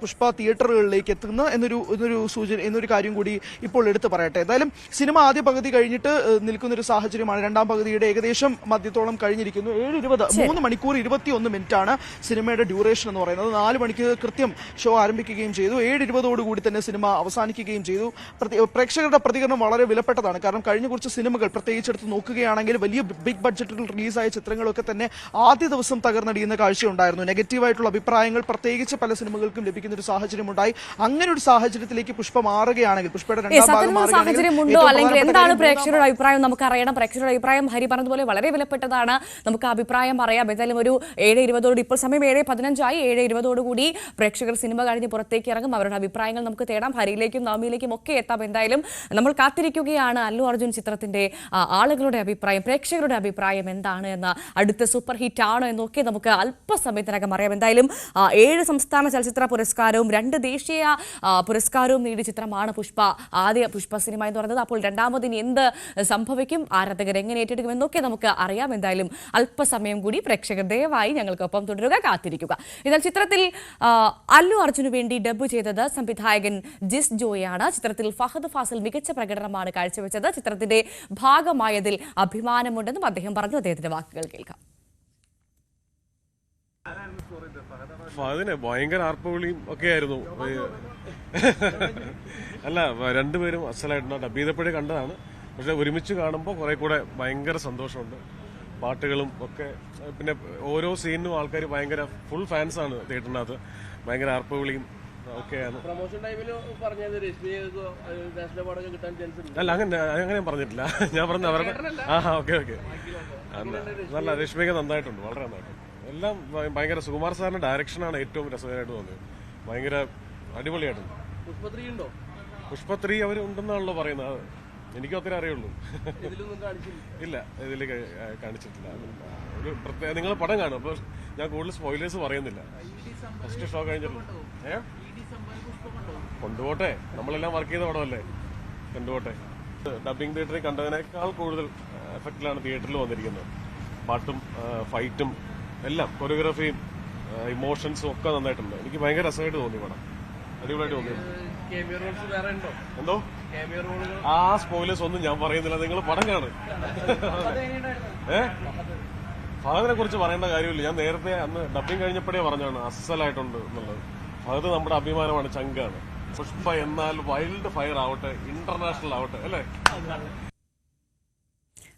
പുഷ്പ തിയേറ്ററുകളിലേക്ക് എത്തുന്ന എന്നൊരു കാര്യം കൂടി ഇപ്പോൾ എടുത്തു പറയട്ടെ. എന്തായാലും സിനിമ ആദ്യ പകുതി കഴിഞ്ഞിട്ട് നിൽക്കുന്ന ഒരു സാഹചര്യമാണ്. രണ്ടാം പകുതിയുടെ ഏകദേശം മധ്യത്തോളം കഴിഞ്ഞിരിക്കുന്നു. 3 മണിക്കൂർ 21 മിനിറ്റാണ് സിനിമയുടെ ഡ്യൂറേഷൻ എന്ന് പറയുന്നത്. 4 മണിക്ക് കൃത്യം ഷോ ആരംഭിക്കുകയും ചെയ്തു. 7:20 തന്നെ സിനിമ അവസാനിക്കുകയും ചെയ്തു. പ്രേക്ഷകരുടെ പ്രതികരണം വളരെ വിലപ്പെട്ടതാണ്. കാരണം കഴിഞ്ഞ കുറച്ച് സിനിമകൾ പ്രത്യേകിച്ച് എടുത്ത് നോക്കുകയാണെങ്കിൽ വലിയ ബിഗ് ബഡ്ജറ്റിൽ റിലീസായ ചിത്രങ്ങളൊക്കെ തന്നെ ആദ്യ ദിവസം തകർന്നടിയുന്ന കാഴ്ചയുണ്ടായിരുന്നു. നെഗറ്റീവായിട്ടുള്ള അഭിപ്രായങ്ങൾ പ്രത്യേകിച്ച് പല സിനിമകൾക്കും ലഭിക്കുന്ന ഒരു സാഹചര്യം ഉണ്ടായി. അങ്ങനെ ഒരു സാഹചര്യത്തിലേക്ക് പുഷ്പ മാറുകയാണെങ്കിൽ, പുഷ്പയുടെ രണ്ടാം ഭാഗം സാഹചര്യമുണ്ടോ അല്ലെങ്കിൽ എന്താണ് പ്രേക്ഷകരുടെ അഭിപ്രായം നമുക്ക് അറിയണം. പ്രേക്ഷകരുടെ അഭിപ്രായം ഹരി പറഞ്ഞതുപോലെ വളരെ വിലപ്പെട്ടതാണ്. നമുക്ക് അഭിപ്രായം പറയാം. എന്തായാലും ഒരു 7:20 ഇപ്പോൾ സമയം 7:15 7:20 പ്രേക്ഷകർ സിനിമ കഴിഞ്ഞ് പുറത്തേക്ക് ഇറങ്ങും. അവരുടെ അഭിപ്രായങ്ങൾ നമുക്ക് തേടാം. ഹരിയിലേക്കും നവമിയിലേക്കും ഒക്കെ എത്താം. എന്തായാലും നമ്മൾ കാത്തിരിക്കുകയാണ് അല്ലു അർജുൻ ചിത്രത്തിന്റെ ആളുകളുടെ അഭിപ്രായം, പ്രേക്ഷകരുടെ അഭിപ്രായം എന്താണ് എന്ന്. അടുത്ത സൂപ്പർ ഹിറ്റ് ആണോ എന്നൊക്കെ നമുക്ക് അല്പസമയത്തിനകം അറിയാം. എന്തായാലും 7 സംസ്ഥാന ചലച്ചിത്ര പുരസ്കാരവും 2 ദേശീയ പുരസ്കാരവും നേടിയ ചിത്രമാണ് പുഷ്പ. ആദ്യ പുഷ്പ സിനിമ എന്ന് പറയുന്നത്. അപ്പോൾ രണ്ടാമതിന് എന്ത് സംഭവിക്കും, ആരാധകർ എങ്ങനെ ഏറ്റെടുക്കും എന്നൊക്കെ നമുക്ക് അറിയാം. എന്തായാലും അല്പസമയം കൂടി പ്രേക്ഷകർ ദയവായി ഞങ്ങൾക്കൊപ്പം തുടരുക, കാത്തിരിക്കുക. എന്നാൽ ചിത്രത്തിൽ അല്ലു അർജുനു വേണ്ടി ഡബ് ചെയ്തത് സംവിധായകൻ ജിസ് ജോയാണ്. ചിത്രത്തിൽ ഫഹദ് ഫാസിൽ മികച്ച പ്രകടനമാണ് കാഴ്ചവെച്ചത്. ചിത്രത്തിന്റെ ഭാഗമായതിൽ അഭിമാനമുണ്ടെന്നും അദ്ദേഹം പറഞ്ഞു. അദ്ദേഹത്തിന്റെ വാക്കുകൾ കേൾക്കാം. ഫഹദിനെ ഭയങ്കര ആർപ്പവിളിയും ഒക്കെ ആയിരുന്നു. അല്ല, രണ്ടുപേരും അസലായിട്ടുണ്ട്. ഡബ് ചെയ്തപ്പോഴേ കണ്ടതാണ്. പക്ഷെ ഒരുമിച്ച് കാണുമ്പോൾ കുറെ കൂടെ ഭയങ്കര സന്തോഷമുണ്ട്. പാട്ടുകളും ഒക്കെ, പിന്നെ ഓരോ സീനിനും ആൾക്കാർ ഭയങ്കര ഫുൾ ഫാൻസാണ് തിയേറ്ററിനകത്ത്. ഭയങ്കര ആർപ്പവിളിയും ഒക്കെയാണ്. അല്ല, അങ്ങനെ പറഞ്ഞിട്ടില്ല. ഞാൻ പറഞ്ഞ അവരുടെ ഓക്കെ നല്ല രശ്മിക നന്നായിട്ടുണ്ട്, വളരെ നന്നായിട്ടുണ്ട്. എല്ലാം ഭയങ്കര സുകുമാർ സാറിന്റെ ഡയറക്ഷനാണ് ഏറ്റവും രസകരമായിട്ട് തോന്നിയത്. ഭയങ്കര അടിപൊളിയായിട്ടുണ്ട്. പുഷ്പ 3 അവർ ഉണ്ടെന്നാണല്ലോ പറയുന്നത്. എനിക്കും അത്രേ അറിയുള്ളൂ. ഇല്ല, ഇതിൽ കാണിച്ചിട്ടില്ല. ഒരു പ്രത്യേക നിങ്ങൾ പടം കാണും. അപ്പോൾ ഞാൻ കൂടുതൽ സ്പോയിലേഴ്സ് പറയുന്നില്ല. ഫസ്റ്റ് ഷോ കഴിഞ്ഞിട്ടുള്ളൂ. കൊണ്ടുപോട്ടെ, നമ്മളെല്ലാം വർക്ക് ചെയ്ത പടമല്ലേ, കൊണ്ടുപോട്ടെ. ഡബിംഗ് തിയേറ്ററിൽ കണ്ടതിനേക്കാൾ കൂടുതൽ എഫക്റ്റിലാണ് തിയേറ്ററിൽ വന്നിരിക്കുന്നത്. പാട്ടും ഫൈറ്റും എല്ലാം, കൊറിയോഗ്രാഫിയും ഇമോഷൻസും ഒക്കെ നന്നായിട്ടുണ്ട്. എനിക്ക് ഭയങ്കര രസമായിട്ട് തോന്നി പടം. അടിപൊളിയായിട്ട് തോന്നി. എന്തോ ആ സ്പോയിലേഴ്സ് ഒന്നും ഞാൻ പറയുന്നില്ല, നിങ്ങൾ പടം കാണും. ഫഹദിനെ കുറിച്ച് പറയേണ്ട കാര്യമില്ല. ഞാൻ നേരത്തെ അന്ന് ഡബിംഗ് കഴിഞ്ഞപ്പോഴേ പറഞ്ഞാണ് അസലായിട്ടുണ്ട് എന്നുള്ളത്. ഫഹദ് നമ്മുടെ അഭിമാനമാണ്, ചങ്കാണ്. പുഷ്പ എന്നാൽ വൈൽഡ് ഫയർ ആവട്ടെ, ഇന്റർനാഷണൽ ആവട്ടെ, അല്ലേ?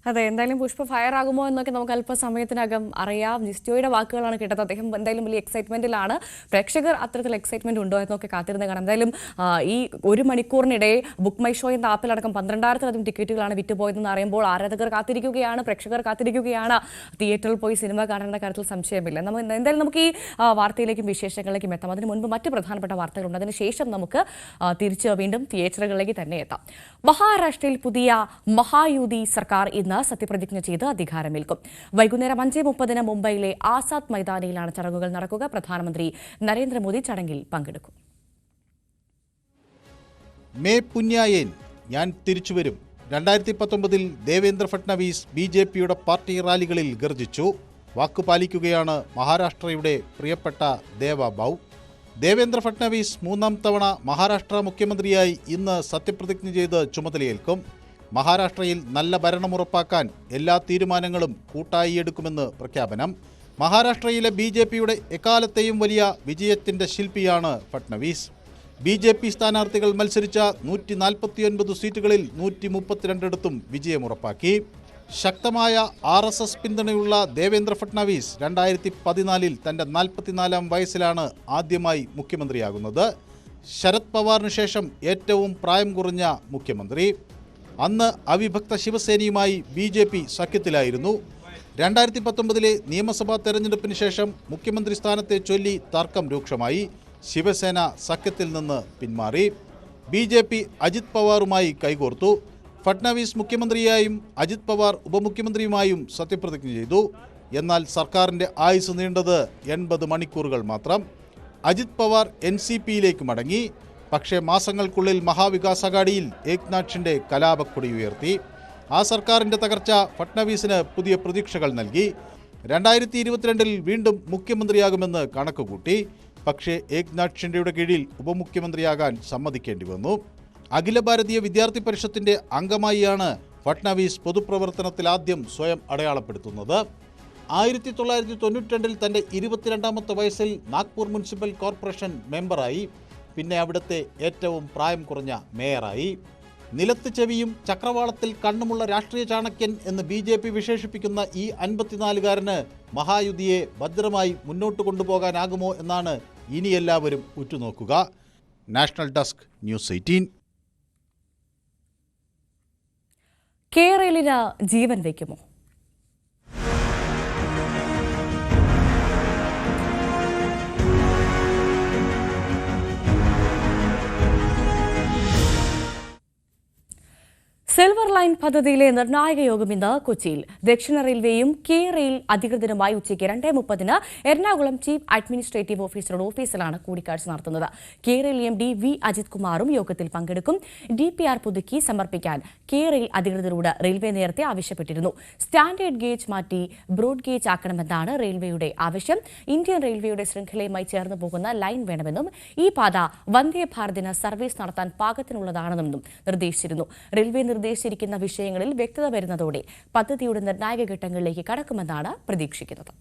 അതെ, എന്തായാലും പുഷ്പ ഫയർ ആകുമോ എന്നൊക്കെ നമുക്ക് അല്പസമയത്തിനകം അറിയാം. ജിസ്റ്റോയുടെ വാക്കുകളാണ് കേട്ടത്. അദ്ദേഹം എന്തായാലും വലിയ എക്സൈറ്റ്മെന്റിലാണ്. പ്രേക്ഷകർ അത്തരത്തിൽ എക്സൈറ്റ്മെന്റ് ഉണ്ടോ എന്നൊക്കെ കാത്തിരുന്ന് കാണാം. എന്തായാലും ഈ 1 മണിക്കൂറിനിടെ ബുക്ക് മൈ ഷോ എന്ന ആപ്പിലടക്കം 12,000-ലധികം ടിക്കറ്റുകളാണ് വിറ്റുപോയതെന്ന് അറിയുമ്പോൾ ആരാധകർ കാത്തിരിക്കുകയാണ്, പ്രേക്ഷകർ കാത്തിരിക്കുകയാണ്. തിയേറ്ററിൽ പോയി സിനിമ കാണേണ്ട കാര്യത്തിൽ സംശയമില്ല. എന്തായാലും നമുക്ക് ഈ വാർത്തയിലേക്കും വിശേഷങ്ങളിലേക്കും എത്താം. അതിന് മുൻപ് മറ്റ് പ്രധാനപ്പെട്ട വാർത്തകളുണ്ട്. അതിനുശേഷം നമുക്ക് തിരിച്ച് വീണ്ടും തിയേറ്ററുകളിലേക്ക് തന്നെ എത്താം. മഹാരാഷ്ട്രയിൽ പുതിയ മഹായുതി സർക്കാർ ഇന്ന് സത്യപ്രതിജ്ഞ ചെയ്ത് അധികാരമേൽക്കും. വൈകുന്നേരം 5:30 മുംബൈയിലെ ആസാദ് മൈതാനിയിലാണ് ചടങ്ങുകൾ നടക്കുക. പ്രധാനമന്ത്രി നരേന്ദ്രമോദി ചടങ്ങിൽ പങ്കെടുക്കും. മേ പുണ്യായേൻ, ഞാൻ തിരിച്ചുവരും. 2019 ദേവേന്ദ്ര ഫട്നവിസ് BJPയുടെ പാർട്ടി റാലികളിൽ ഗർജിച്ചു. വാക്കുപാലിക്കുകയാണ് മഹാരാഷ്ട്രയുടെ പ്രിയപ്പെട്ട ദേവബാബു. ദേവേന്ദ്ര ഫട്നവിസ് 3ാം തവണ മഹാരാഷ്ട്ര മുഖ്യമന്ത്രിയായി ഇന്ന് സത്യപ്രതിജ്ഞ ചെയ്ത് ചുമതലയേൽക്കും. മഹാരാഷ്ട്രയിൽ നല്ല ഭരണം ഉറപ്പാക്കാൻ എല്ലാ തീരുമാനങ്ങളും കൂട്ടായി എടുക്കുമെന്ന് പ്രഖ്യാപനം. മഹാരാഷ്ട്രയിലെ BJPയുടെ എക്കാലത്തെയും വലിയ വിജയത്തിൻ്റെ ശില്പിയാണ് ഫട്നവിസ്. BJP സ്ഥാനാർത്ഥികൾ മത്സരിച്ച 149 സീറ്റുകളിൽ 132 വിജയമുറപ്പാക്കി. ശക്തമായ RSS പിന്തുണയുള്ള ദേവേന്ദ്ര ഫട്നവിസ് 2014 തൻ്റെ 44-ാം വയസ്സിലാണ് ആദ്യമായി മുഖ്യമന്ത്രിയാകുന്നത്. ശരത് പവാറിന് ശേഷം ഏറ്റവും പ്രായം കുറഞ്ഞ മുഖ്യമന്ത്രി. അന്ന് അവിഭക്ത ശിവസേനയുമായി BJP സഖ്യത്തിലായിരുന്നു. 2019 നിയമസഭാ തെരഞ്ഞെടുപ്പിന് ശേഷം മുഖ്യമന്ത്രി സ്ഥാനത്തെ ചൊല്ലി തർക്കം രൂക്ഷമായി. ശിവസേന സഖ്യത്തിൽ നിന്ന് പിന്മാറി. BJP അജിത് പവാറുമായി കൈകോർത്തു. ഫട്നവിസ് മുഖ്യമന്ത്രിയായും അജിത് പവാർ ഉപമുഖ്യമന്ത്രിയുമായും സത്യപ്രതിജ്ഞ ചെയ്തു. എന്നാൽ സർക്കാരിൻ്റെ ആയുസ് നീണ്ടത് 80 മണിക്കൂറുകൾ മാത്രം. അജിത് പവാർ NCPയിലേക്ക് മടങ്ങി. പക്ഷേ മാസങ്ങൾക്കുള്ളിൽ മഹാവികാസ് അഘാഡിയിൽ ഏക്നാഥ് ഷിൻഡെ കലാപക്കൊടി ഉയർത്തി. ആ സർക്കാരിൻ്റെ തകർച്ച ഫട്നവിസിന് പുതിയ പ്രതീക്ഷകൾ നൽകി. 2022 വീണ്ടും മുഖ്യമന്ത്രിയാകുമെന്ന് കണക്കുകൂട്ടി. പക്ഷേ ഏക്നാഥ് ഷിൻഡെയുടെ കീഴിൽ ഉപമുഖ്യമന്ത്രിയാകാൻ സമ്മതിക്കേണ്ടി വന്നു. അഖില ഭാരതീയ വിദ്യാർത്ഥി പരിഷത്തിൻ്റെ അംഗമായിയാണ് ഫട്നവിസ് പൊതുപ്രവർത്തനത്തിൽ ആദ്യം സ്വയം അടയാളപ്പെടുത്തുന്നത്. 1992 തൻ്റെ 22ാമത്തെ വയസ്സിൽ നാഗ്പൂർ മുനിസിപ്പൽ കോർപ്പറേഷൻ മെമ്പറായി. പിന്നെ അവിടുത്തെ ഏറ്റവും പ്രായം കുറഞ്ഞ മേയറായി. നിലത്ത് ചെവിയും ചക്രവാളത്തിൽ കണ്ണുമുള്ള രാഷ്ട്രീയ ചാണക്യൻ എന്ന് BJP വിശേഷിപ്പിക്കുന്ന ഈ 54-കാരന് മഹായുതിയെ ഭദ്രമായി മുന്നോട്ട് കൊണ്ടുപോകാനാകുമോ എന്നാണ് ഇനി എല്ലാവരും ഉറ്റുനോക്കുക. National desk, News 18. കേരളിന് ജീവൻ വയ്ക്കുമോ? സിൽവർ ലൈൻ പദ്ധതിയിലെ നിർണായക യോഗം ഇന്ന് കൊച്ചിയിൽ. ദക്ഷിണ റെയിൽവേയും KRail അധികൃതരുമായി ഉച്ചയ്ക്ക് 2:30 എറണാകുളം ചീഫ് അഡ്മിനിസ്ട്രേറ്റീവ് ഓഫീസറുടെ ഓഫീസിലാണ് കൂടിക്കാഴ്ച നടത്തുന്നത്. KRail MD V അജിത് കുമാറും യോഗത്തിൽ പങ്കെടുക്കും. DPR പുതുക്കി സമർപ്പിക്കാൻ KRail അധികൃതരോട് റെയിൽവേ നേരത്തെ ആവശ്യപ്പെട്ടിരുന്നു. സ്റ്റാൻഡേർഡ് ഗേജ് മാറ്റി ബ്രോഡ് ഗേജ് ആക്കണമെന്നാണ് റെയിൽവേയുടെ ആവശ്യം. ഇന്ത്യൻ റെയിൽവേയുടെ ശൃംഖലയുമായി ചേർന്ന് പോകുന്ന ലൈൻ വേണമെന്നും ഈ പാത വന്ദേ ഭാരതിന് സർവീസ് നടത്താൻ പാകത്തിനുള്ളതാണെന്നും നിർദ്ദേശിച്ചിരുന്നു. റെയിൽവേ നിർദ്ദേശിച്ചിരിക്കുന്ന വിഷയങ്ങളിൽ വ്യക്തത വരുന്നതോടെ പദ്ധതിയുടെ നിർണായക ഘട്ടങ്ങളിലേക്ക് കടക്കുമെന്നാണ് പ്രതീക്ഷിക്കുന്നത്.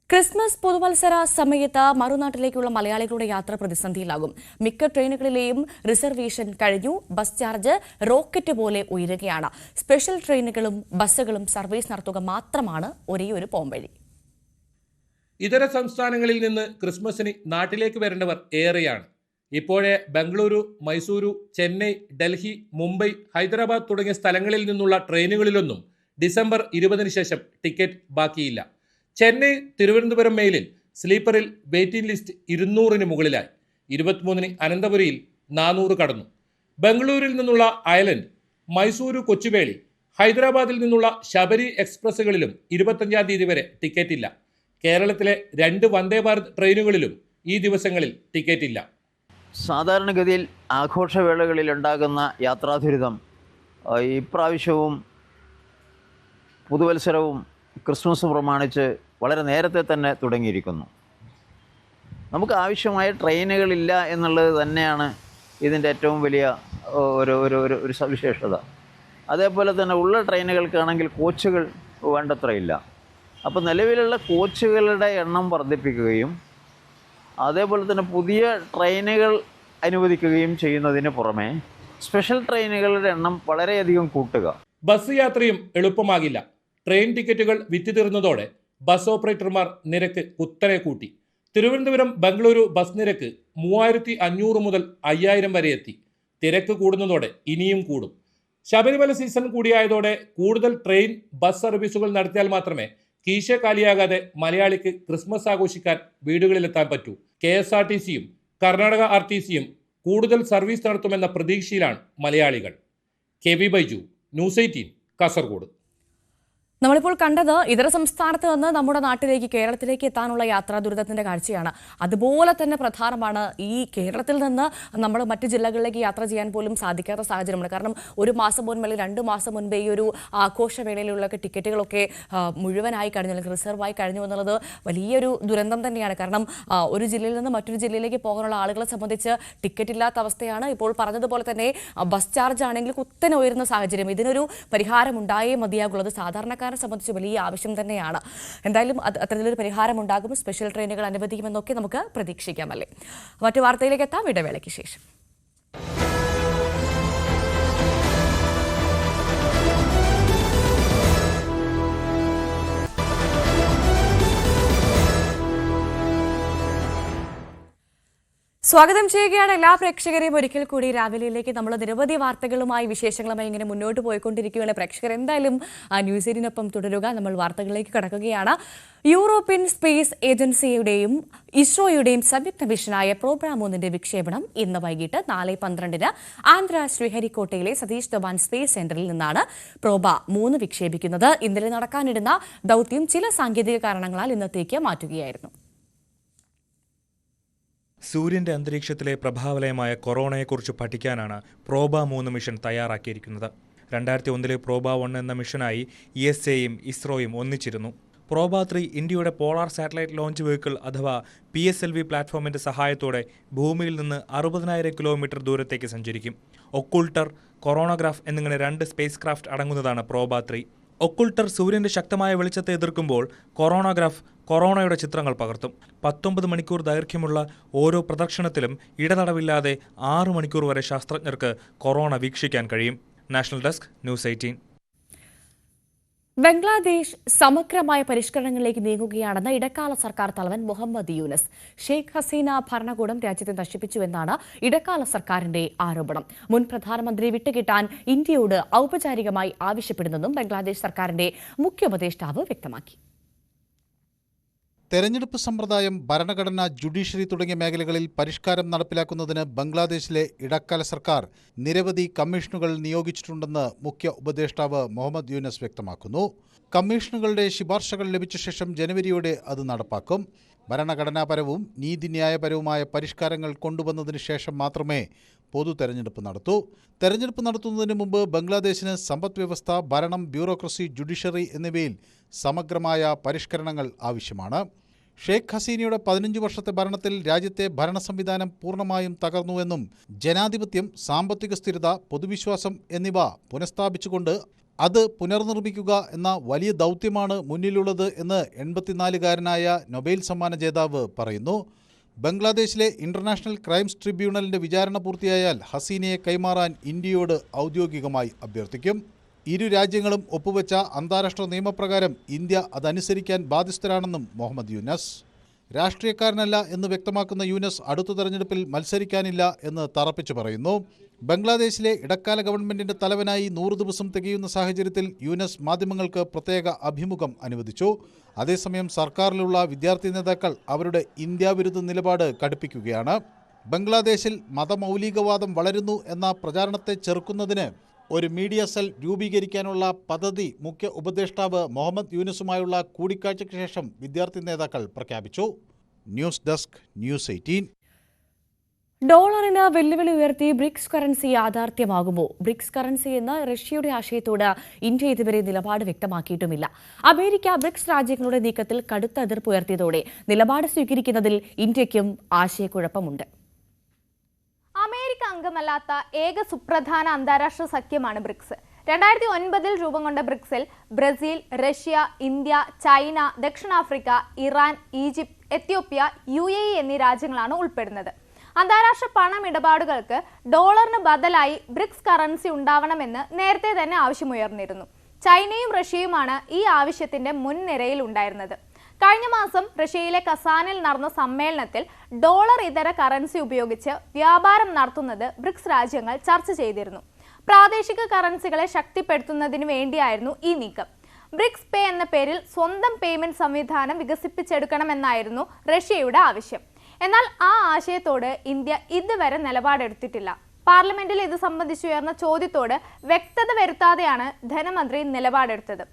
ക്രിസ്മസ് പുതുവത്സര സമയത്ത് മറുനാട്ടിലേക്കുള്ള മലയാളികളുടെ യാത്ര പ്രതിസന്ധിയിലാകും. മിക്ക ട്രെയിനുകളിലെയും റിസർവേഷൻ കഴിഞ്ഞു. ബസ് ചാർജ് റോക്കറ്റ് പോലെ ഉയരുകയാണ്. സ്പെഷ്യൽ ട്രെയിനുകളും ബസ്സുകളും സർവീസ് നടത്തുക മാത്രമാണ് ഒരേയൊരു പോംവഴി. ഇതര സംസ്ഥാനങ്ങളിൽ നിന്ന് ക്രിസ്മസിന് നാട്ടിലേക്ക് വരേണ്ടവർ ഏറെയാണ്. ഇപ്പോഴേ ബംഗളൂരു, മൈസൂരു, ചെന്നൈ, ഡൽഹി, മുംബൈ, ഹൈദരാബാദ് തുടങ്ങിയ സ്ഥലങ്ങളിൽ നിന്നുള്ള ട്രെയിനുകളിലൊന്നും ഡിസംബർ 20 ശേഷം ടിക്കറ്റ് ബാക്കിയില്ല. ചെന്നൈ തിരുവനന്തപുരം മെയിലിൽ സ്ലീപ്പറിൽ വെയിറ്റിംഗ് ലിസ്റ്റ് 200 മുകളിലായി. 23 അനന്തപുരിയിൽ 400 കടന്നു. ബംഗളൂരിൽ നിന്നുള്ള ഐലൻഡ്, മൈസൂരു കൊച്ചുവേളി, ഹൈദരാബാദിൽ നിന്നുള്ള ശബരി എക്സ്പ്രസ്സുകളിലും 25-ാം തീയതി വരെ ടിക്കറ്റില്ല. കേരളത്തിലെ 2 വന്ദേ ഭാരത് ട്രെയിനുകളിലും ഈ ദിവസങ്ങളിൽ ടിക്കറ്റില്ല. സാധാരണഗതിയിൽ ആഘോഷവേളകളിൽ ഉണ്ടാകുന്ന യാത്രാദുരിതം ഇപ്രാവശ്യവും പുതുവത്സരവും ക്രിസ്മസ് പ്രമാണിച്ച് വളരെ നേരത്തെ തന്നെ തുടങ്ങിയിരിക്കുന്നു. നമുക്ക് ആവശ്യമായ ട്രെയിനുകളില്ല എന്നുള്ളത് തന്നെയാണ് ഇതിൻ്റെ ഏറ്റവും വലിയ ഒരു സവിശേഷത. അതേപോലെ തന്നെ ഉള്ള ട്രെയിനുകൾക്കാണെങ്കിൽ കോച്ചുകൾ വേണ്ടത്രയില്ല. അപ്പോൾ നിലവിലുള്ള കോച്ചുകളുടെ എണ്ണം വർദ്ധിപ്പിക്കുകയും അതേപോലെ തന്നെ പുതിയ ട്രെയിനുകൾ അനുവദിക്കുകയും ചെയ്യുന്നതിന് പുറമെ സ്പെഷ്യൽ ട്രെയിനുകളുടെ എണ്ണം വളരെയധികം കൂട്ടുക. ബസ് യാത്രയും എളുപ്പമാകില്ല. ട്രെയിൻ ടിക്കറ്റുകൾ വിറ്റുതീർന്നതോടെ ബസ് ഓപ്പറേറ്റർമാർ നിരക്ക് കുത്തനെ കൂട്ടി. തിരുവനന്തപുരം ബംഗളൂരു ബസ് നിരക്ക് 3500 മുതൽ 5000 വരെ എത്തി. തിരക്ക് കൂടുന്നതോടെ ഇനിയും കൂടും. ശബരിമല സീസൺ കൂടിയായതോടെ കൂടുതൽ ട്രെയിൻ, ബസ് സർവീസുകൾ നടത്തിയാൽ മാത്രമേ കീശ കാലിയാകാതെ മലയാളിക്ക് ക്രിസ്മസ് ആഘോഷിക്കാൻ വീടുകളിലെത്താൻ പറ്റൂ. KSRTCയും കർണാടക RTCയും കൂടുതൽ സർവീസ് നടത്തുമെന്ന പ്രതീക്ഷയിലാണ് മലയാളികൾ. KV Baiju, news 18, Kasaragod. നമ്മളിപ്പോൾ കണ്ടത് ഇതര സംസ്ഥാനത്ത് നിന്ന് നമ്മുടെ നാട്ടിലേക്ക് കേരളത്തിലേക്ക് എത്താനുള്ള യാത്രാ ദുരിതത്തിന്റെ കാഴ്ചയാണ്. അതുപോലെ തന്നെ പ്രധാനമാണ് ഈ കേരളത്തിൽ നിന്ന് നമ്മൾ മറ്റ് ജില്ലകളിലേക്ക് യാത്ര ചെയ്യാൻ പോലും സാധിക്കാത്ത സാഹചര്യമാണ്. കാരണം ഒരു മാസം മുൻപ് അല്ലെങ്കിൽ 2 മാസം മുൻപേ ഈ ഒരു ആഘോഷവേളയിലുള്ള ടിക്കറ്റുകളൊക്കെ മുഴുവനായി കഴിഞ്ഞു, അല്ലെങ്കിൽ റിസർവായി കഴിഞ്ഞു എന്നുള്ളത് വലിയൊരു ദുരന്തം തന്നെയാണ്. കാരണം ഒരു ജില്ലയിൽ നിന്ന് മറ്റൊരു ജില്ലയിലേക്ക് പോകാനുള്ള ആളുകളെ സംബന്ധിച്ച് ടിക്കറ്റ് ഇല്ലാത്ത അവസ്ഥയാണ്. ഇപ്പോൾ പറഞ്ഞതുപോലെ തന്നെ ബസ് ചാർജ് ആണെങ്കിൽ കുത്തനെ ഉയരുന്ന സാഹചര്യം. ഇതിനൊരു പരിഹാരം ഉണ്ടായേ മതിയാകുള്ളത് സാധാരണക്കാരെ സംബന്ധിച്ച് വലിയ ആവശ്യം തന്നെയാണ്. എന്തായാലും അത്തരത്തിലൊരു പരിഹാരം ഉണ്ടാകും, സ്പെഷ്യൽ ട്രെയിനുകൾ അനുവദിക്കുമെന്നൊക്കെ നമുക്ക് പ്രതീക്ഷിക്കാമല്ലേ. മറ്റു വാർത്തയിലേക്ക് എത്താം ഇടവേളയ്ക്ക് ശേഷം. സ്വാഗതം ചെയ്യുകയാണ് എല്ലാ പ്രേക്ഷകരെയും ഒരിക്കൽ കൂടി രാവിലെയിലേക്ക്. നമ്മൾ നിരവധി വാർത്തകളുമായി വിശേഷങ്ങളുമായി ഇങ്ങനെ മുന്നോട്ട് പോയിക്കൊണ്ടിരിക്കുകയാണ്. പ്രേക്ഷകർ എന്തായാലും ന്യൂസ് 18 തുടരുക. നമ്മൾ വാർത്തകളിലേക്ക് കടക്കുകയാണ്. യൂറോപ്യൻ സ്പേസ് ഏജൻസിയുടെയും ഇസ്രോയുടെയും സംയുക്ത മിഷനായ പ്രോഗ്രാം 3 വിക്ഷേപണം ഇന്ന് വൈകിട്ട് 4:12 ആന്ധ്ര ശ്രീഹരിക്കോട്ടയിലെ സതീഷ് ധവാൻ സ്പേസ് സെന്ററിൽ നിന്നാണ് പ്രോബ 3 വിക്ഷേപിക്കുന്നത്. ഇന്നലെ നടക്കാനിരുന്ന ദൗത്യം ചില സാങ്കേതിക കാരണങ്ങളാൽ ഇന്നത്തേക്ക് മാറ്റുകയായിരുന്നു. സൂര്യന്റെ അന്തരീക്ഷത്തിലെ പ്രഭാവലയമായ കൊറോണയെക്കുറിച്ച് പഠിക്കാനാണ് പ്രോബ 3 മിഷൻ തയ്യാറാക്കിയിരിക്കുന്നത്. 2001 പ്രോബ 1 എന്ന മിഷനായി ESAയും ഇസ്രോയും ഒന്നിച്ചിരുന്നു. പ്രോബ 3 ഇന്ത്യയുടെ പോളാർ സാറ്റലൈറ്റ് ലോഞ്ച് വെഹിക്കിൾ അഥവാ PSLV പ്ലാറ്റ്ഫോമിന്റെ സഹായത്തോടെ ഭൂമിയിൽ നിന്ന് 60,000 കിലോമീറ്റർ ദൂരത്തേക്ക് സഞ്ചരിക്കും. ഒക്കുൾട്ടർ, കൊറോണഗ്രാഫ് എന്നിങ്ങനെ 2 സ്പേസ് ക്രാഫ്റ്റ് അടങ്ങുന്നതാണ് പ്രോബ 3. ഒക്കുൾട്ടർ സൂര്യന്റെ ശക്തമായ വെളിച്ചത്തെ എതിർക്കുമ്പോൾ കൊറോണഗ്രാഫ് കൊറോണയുടെ ചിത്രങ്ങൾ പകർത്തും. 19 മണിക്കൂർ ദൈർഘ്യമുള്ള ഓരോ പ്രദക്ഷിണത്തിലും ഇടതടവില്ലാതെ 6 മണിക്കൂർ വരെ ശാസ്ത്രജ്ഞർക്ക് കൊറോണ വീക്ഷിക്കാൻ കഴിയും. National desk, News 18. ബംഗ്ലാദേശ് സമഗ്രമായ പരിഷ്കരണങ്ങളിലേക്ക് നീങ്ങുകയാണെന്ന് ഇടക്കാല സർക്കാർ തലവൻ മുഹമ്മദ് യൂനസ്. ഷെയ്ഖ് ഹസീന ഭരണകൂടം രാജ്യത്തെ നശിപ്പിച്ചുവെന്നാണ് ഇടക്കാല സർക്കാരിന്റെ ആരോപണം. മുൻ പ്രധാനമന്ത്രി വിട്ടുകിട്ടാൻ ഇന്ത്യയോട് ഔപചാരികമായി ആവശ്യപ്പെടുന്നെന്നും ബംഗ്ലാദേശ് സർക്കാരിന്റെ മുഖ്യ ഉപദേഷ്ടാവ് വ്യക്തമാക്കി. തെരഞ്ഞെടുപ്പ് സമ്പ്രദായം, ഭരണഘടന, ജുഡീഷ്യറി തുടങ്ങിയ മേഖലകളിൽ പരിഷ്കാരം നടപ്പിലാക്കുന്നതിന് ബംഗ്ലാദേശിലെ ഇടക്കാല സർക്കാർ നിരവധി കമ്മീഷനുകൾ നിയോഗിച്ചിട്ടുണ്ടെന്ന് മുഖ്യ ഉപദേഷ്ടാവ് മുഹമ്മദ് യൂനസ് വ്യക്തമാക്കുന്നു. കമ്മീഷനുകളുടെ ശുപാർശകൾ ലഭിച്ച ശേഷം ജനുവരിയോടെ അത് നടപ്പാക്കും. ഭരണഘടനാപരവും നീതിന്യായപരവുമായ പരിഷ്കാരങ്ങൾ കൊണ്ടുവന്നതിന് ശേഷം മാത്രമേ പൊതു തെരഞ്ഞെടുപ്പ് നടത്തൂ. തെരഞ്ഞെടുപ്പ് നടത്തുന്നതിന് മുമ്പ് ബംഗ്ലാദേശിന് സമ്പദ് വ്യവസ്ഥ, ഭരണം, ബ്യൂറോക്രസി, ജുഡീഷ്യറി എന്നിവയിൽ സമഗ്രമായ പരിഷ്കരണങ്ങൾ ആവശ്യമാണ്. ഷെയ്ഖ് ഹസീനയുടെ 15 വർഷത്തെ ഭരണത്തിൽ രാജ്യത്തെ ഭരണ സംവിധാനം പൂർണ്ണമായും തകർന്നുവെന്നും ജനാധിപത്യം, സാമ്പത്തിക സ്ഥിരത, പൊതുവിശ്വാസം എന്നിവ പുനഃസ്ഥാപിച്ചുകൊണ്ട് അത് പുനർനിർമ്മിക്കുക എന്ന വലിയ ദൗത്യമാണ് മുന്നിലുള്ളത് എന്ന് 84-കാരനായ നൊബേൽ സമ്മാന ജേതാവ് പറയുന്നു. ബംഗ്ലാദേശിലെ ഇന്റർനാഷണൽ ക്രൈംസ് ട്രിബ്യൂണലിന്റെ വിചാരണ പൂർത്തിയായാൽ ഹസീനയെ കൈമാറാൻ ഇന്ത്യയോട് ഔദ്യോഗികമായി അഭ്യർത്ഥിക്കും. ഇരു രാജ്യങ്ങളും ഒപ്പുവെച്ച അന്താരാഷ്ട്ര നിയമപ്രകാരം ഇന്ത്യ അതനുസരിക്കാൻ ബാധ്യസ്ഥരാണെന്നും മുഹമ്മദ് യൂനസ്. രാഷ്ട്രീയക്കാരനല്ല എന്ന് വ്യക്തമാക്കുന്ന യൂനസ് അടുത്ത തെരഞ്ഞെടുപ്പിൽ മത്സരിക്കാനില്ല എന്ന് തറപ്പിച്ചു പറയുന്നു. ബംഗ്ലാദേശിലെ ഇടക്കാല ഗവൺമെന്റിന്റെ തലവനായി 100 ദിവസം തികയുന്ന സാഹചര്യത്തിൽ യൂനസ് മാധ്യമങ്ങൾക്ക് പ്രത്യേക അഭിമുഖം അനുവദിച്ചു. അതേസമയം സർക്കാരിലുള്ള വിദ്യാർത്ഥി നേതാക്കൾ അവരുടെ ഇന്ത്യാവിരുദ്ധ നിലപാട് കടുപ്പിക്കുകയാണ്. ബംഗ്ലാദേശിൽ മതമൗലികവാദം വളരുന്നു എന്ന പ്രചാരണത്തെ ചെറുക്കുന്നതിന് ഒരു മീഡിയ സെൽ രൂപീകരിക്കാനുള്ള പദ്ധതി മുഖ്യ ഉപദേഷ്ടാവ് മുഹമ്മദ് യൂനസുമായുള്ള കൂടിക്കാഴ്ചയ്ക്ക് ശേഷം വിദ്യാർത്ഥി നേതാക്കൾ പ്രഖ്യാപിച്ചു. News desk, News 18. ഡോളറിന് വെല്ലുവിളി ഉയർത്തി ബ്രിക്സ് കറൻസി യാഥാർത്ഥ്യമാകുമോ? ബ്രിക്സ് കറൻസി എന്ന റഷ്യയുടെ ആശയത്തോട് ഇന്ത്യ ഇതുവരെ നിലപാട് വ്യക്തമാക്കിയിട്ടുമില്ല. അമേരിക്ക ബ്രിക്സ് രാജ്യങ്ങളുടെ നീക്കത്തിൽ കടുത്ത എതിർപ്പ് ഉയർത്തിയതോടെ നിലപാട് സ്വീകരിക്കുന്നതിൽ ഇന്ത്യയ്ക്കും ആശയക്കുഴപ്പമുണ്ട്. അമേരിക്ക അംഗമല്ലാത്ത ഏക സുപ്രധാന അന്താരാഷ്ട്ര സഖ്യമാണ് ബ്രിക്സ്. 2009 രൂപം കൊണ്ട ബ്രിക്സിൽ ബ്രസീൽ, റഷ്യ, ഇന്ത്യ, ചൈന, ദക്ഷിണാഫ്രിക്ക, ഇറാൻ, ഈജിപ്ത്, എത്യോപ്യ, UAE എന്നീ രാജ്യങ്ങളാണ് ഉൾപ്പെടുന്നത്. അന്താരാഷ്ട്ര പണമിടപാടുകൾക്ക് ഡോളറിന് ബദലായി ബ്രിക്സ് കറൻസി ഉണ്ടാവണമെന്ന് നേരത്തെ തന്നെ ആവശ്യമുയർന്നിരുന്നു. ചൈനയും റഷ്യയുമാണ് ഈ ആവശ്യത്തിന്റെ മുൻനിരയിൽ ഉണ്ടായിരുന്നത്. കഴിഞ്ഞ മാസം റഷ്യയിലെ കസാനിൽ നടന്ന സമ്മേളനത്തിൽ ഡോളർ ഇതര കറൻസി ഉപയോഗിച്ച് വ്യാപാരം നടത്തുന്നത് ബ്രിക്സ് രാജ്യങ്ങൾ ചർച്ച ചെയ്തിരുന്നു. പ്രാദേശിക കറൻസികളെ ശക്തിപ്പെടുത്തുന്നതിന് വേണ്ടിയായിരുന്നു ഈ നീക്കം. ബ്രിക്സ് പേ എന്ന പേരിൽ സ്വന്തം പേയ്മെന്റ് സംവിധാനം വികസിപ്പിച്ചെടുക്കണമെന്നായിരുന്നു റഷ്യയുടെ ആവശ്യം. എന്നാൽ ആ ആശയത്തോട് ഇന്ത്യ ഇതുവരെ നിലപാടെടുത്തിട്ടില്ല. പാർലമെന്റിൽ ഇത് സംബന്ധിച്ചുയർന്ന ചോദ്യത്തോട് വ്യക്തത വരുത്താതെയാണ് ധനമന്ത്രി നിലപാടെടുത്തത്.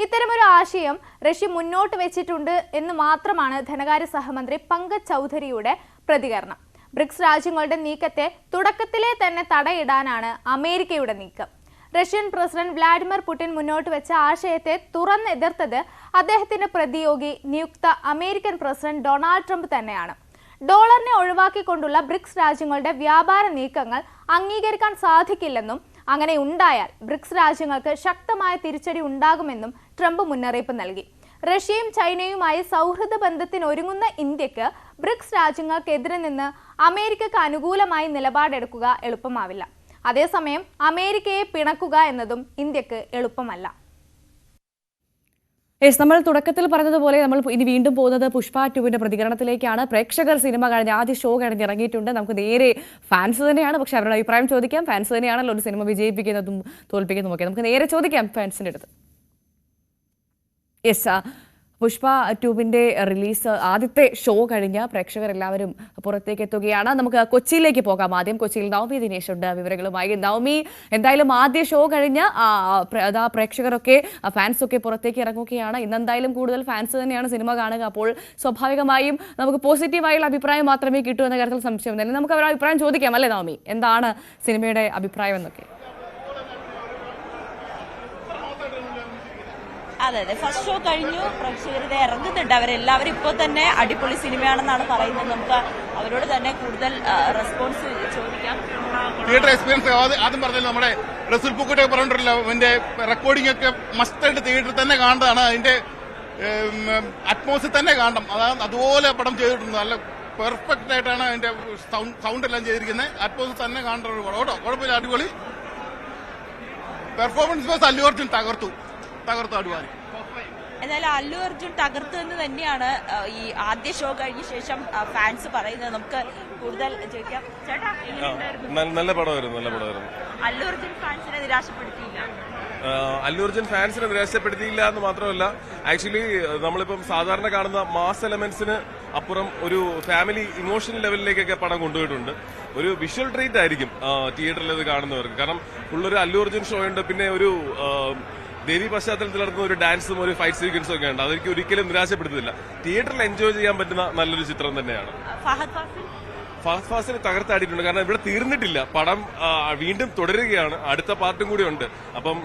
ഇത്തരമൊരു ആശയം റഷ്യ മുന്നോട്ട് വെച്ചിട്ടുണ്ട് എന്ന് മാത്രമാണ് ധനകാര്യ സഹമന്ത്രി പങ്കജ് ചൗധരിയുടെ പ്രതികരണം. ബ്രിക്സ് രാജ്യങ്ങളുടെ നീക്കത്തെ തുടക്കത്തിലെ തന്നെ തടയിടാനാണ് അമേരിക്കയുടെ നീക്കം. റഷ്യൻ പ്രസിഡന്റ് വ്ളാഡിമിർ പുടിൻ മുന്നോട്ട് വെച്ച ആശയത്തെ തുറന്നെതിർത്തത് അദ്ദേഹത്തിന്റെ പ്രതിയോഗി നിയുക്ത അമേരിക്കൻ പ്രസിഡന്റ് ഡൊണാൾഡ് ട്രംപ് തന്നെയാണ്. ഡോളറിനെ ഒഴിവാക്കിക്കൊണ്ടുള്ള ബ്രിക്സ് രാജ്യങ്ങളുടെ വ്യാപാര നീക്കങ്ങൾ അംഗീകരിക്കാൻ സാധിക്കില്ലെന്നും അങ്ങനെ ഉണ്ടായാൽ ബ്രിക്സ് രാജ്യങ്ങൾക്ക് ശക്തമായ തിരിച്ചടി ഉണ്ടാകുമെന്നും ട്രംപ് മുന്നറിയിപ്പ് നൽകി. റഷ്യയും ചൈനയുമായി സൗഹൃദ ബന്ധത്തിനൊരുങ്ങുന്ന ഇന്ത്യക്ക് ബ്രിക്സ് രാജ്യങ്ങൾക്കെതിരെ നിന്ന് അമേരിക്കക്ക് അനുകൂലമായി നിലപാടെടുക്കുക എളുപ്പമാവില്ല. അതേസമയം അമേരിക്കയെ പിണക്കുക എന്നതും ഇന്ത്യക്ക് എളുപ്പമല്ല. നമ്മൾ തുടക്കത്തിൽ പറഞ്ഞതുപോലെ നമ്മൾ ഇനി വീണ്ടും പോകുന്നത് പുഷ്പ 2 പ്രതികരണത്തിലേക്കാണ്. പ്രേക്ഷകർ സിനിമ കഴിഞ്ഞ് ആദ്യ ഷോ കഴിഞ്ഞിറങ്ങിയിട്ടുണ്ട്. നമുക്ക് നേരെ ഫാൻസ് തന്നെയാണ്, പക്ഷെ അവരുടെ അഭിപ്രായം ചോദിക്കാം. ഫാൻസ് തന്നെയാണല്ലോ ഒരു സിനിമ വിജയിപ്പിക്കുന്നതും തോൽപ്പിക്കുന്നതും ഒക്കെ. നമുക്ക് നേരെ ചോദിക്കാം ഫാൻസിൻ്റെ അടുത്ത്. യെസ്, പുഷ്പ 2 റിലീസ് ആദ്യത്തെ ഷോ കഴിഞ്ഞ് പ്രേക്ഷകരെല്ലാവരും പുറത്തേക്ക് എത്തുകയാണ്. നമുക്ക് കൊച്ചിയിലേക്ക് പോകാം. ആദ്യം കൊച്ചിയിൽ നവമി ദിനേശ് ഉണ്ട് വിവരങ്ങളുമായി. നവമി, എന്തായാലും ആദ്യ ഷോ കഴിഞ്ഞ് പ്രേക്ഷകരൊക്കെ ഫാൻസൊക്കെ പുറത്തേക്ക് ഇറങ്ങുകയാണ്. ഇന്നെന്തായാലും കൂടുതൽ ഫാൻസ് തന്നെയാണ് സിനിമ കാണുക. അപ്പോൾ സ്വാഭാവികമായും നമുക്ക് പോസിറ്റീവായുള്ള അഭിപ്രായം മാത്രമേ കിട്ടൂ എന്ന കാര്യത്തിൽ സംശയം തന്നെ. നമുക്ക് അവരുടെ അഭിപ്രായം ചോദിക്കാം അല്ലേ നവമി? എന്താണ് സിനിമയുടെ അഭിപ്രായം എന്നൊക്കെ? അതെ, ഫസ്റ്റ് ഷോ കഴിഞ്ഞു, പ്രേക്ഷകരുടെ ഇറങ്ങുന്നുണ്ട്. അവരെല്ലാവരും ഇപ്പോൾ തന്നെ അടിപൊളി സിനിമയാണെന്നാണ് പറയുന്നത്. നമുക്ക് അവരോട് തന്നെ കൂടുതൽ റെസ്പോൺസ് ചോദിക്കാം. തിയേറ്റർ എക്സ്പീരിയൻസ് ആദ്യം പറഞ്ഞല്ലോ, നമ്മുടെ റസൂൽ പൂക്കുട്ടിയൊക്കെ പറഞ്ഞിട്ടുണ്ടല്ലോ, അതിന്റെ റെക്കോർഡിംഗ് ഒക്കെ മസ്റ്റായിട്ട് തിയേറ്ററിൽ തന്നെ കാണേണ്ടതാണ്. അതിന്റെ അറ്റ്മോസ്ഫിയർ തന്നെ കാണണം. അതാണ് അതുപോലെ പടം ചെയ്തിട്ടുണ്ട്. നല്ല പെർഫെക്റ്റ് ആയിട്ടാണ് അതിന്റെ സൗണ്ട് എല്ലാം ചെയ്തിരിക്കുന്നത്. അറ്റ്മോസ്ഫിയർ തന്നെ കാണേണ്ട ഒരു പടം കേട്ടോ. കുഴപ്പമില്ല, അടിപൊളി പെർഫോമൻസ് ബേസ്. അല്ലു അർജുൻ തകർത്തു അടിവാരി. എന്നാലും അല്ലു അർജുൻ തകർത്തു എന്ന് തന്നെയാണ് ഈ ആദ്യ ഷോ കഴിഞ്ഞ ശേഷം ഫാൻസ് പറയുന്നത്. നമുക്ക് കൂടുതൽ ചോദിക്കാം. ചേട്ടാ, നല്ല പടമായിരുന്നു. അല്ലു അർജുൻ ഫാൻസിനെ നിരാശപ്പെടുത്തിയില്ല. അല്ലു അർജുൻ ഫാൻസിനെ നിരാശപ്പെടുത്തിയില്ല എന്ന് മാത്രമല്ല, ആക്ച്വലി നമ്മളിപ്പം സാധാരണ കാണുന്ന മാസ് എലമെന്റ്സിന് അപ്പുറം ഒരു ഫാമിലി ഇമോഷണൽ ലെവലിലേക്കൊക്കെ പടം കൊണ്ടുപോയിട്ടുണ്ട്. ഒരു വിഷ്വൽ ട്രീറ്റ് ആയിരിക്കും തിയേറ്ററിൽ ഇത് കാണുന്നവർക്ക്. കാരണം ഫുള്ളൊരു അല്ലു അർജുൻ ഷോ ഉണ്ട്, പിന്നെ ഒരു ദേവി പശ്ചാത്തലത്തിൽ നടക്കുന്ന ഒരു ഡാൻസും ഒരു ഫൈറ്റ് സീക്വൻസും ഒക്കെ ഉണ്ട്. അതെനിക്ക് ഒരിക്കലും നിരാശപ്പെടുത്തില്ല. തിയേറ്ററിൽ എൻജോയ് ചെയ്യാൻ പറ്റുന്ന നല്ലൊരു ചിത്രം തന്നെയാണ്. ഫഹദ് ഫാസിൽ തകർത്താടിയിട്ടുണ്ട്. കാരണം ഇവിടെ തീർന്നിട്ടില്ല, പടം വീണ്ടും തുടരുകയാണ്. അടുത്ത പാർട്ടും കൂടി ഉണ്ട്. അപ്പം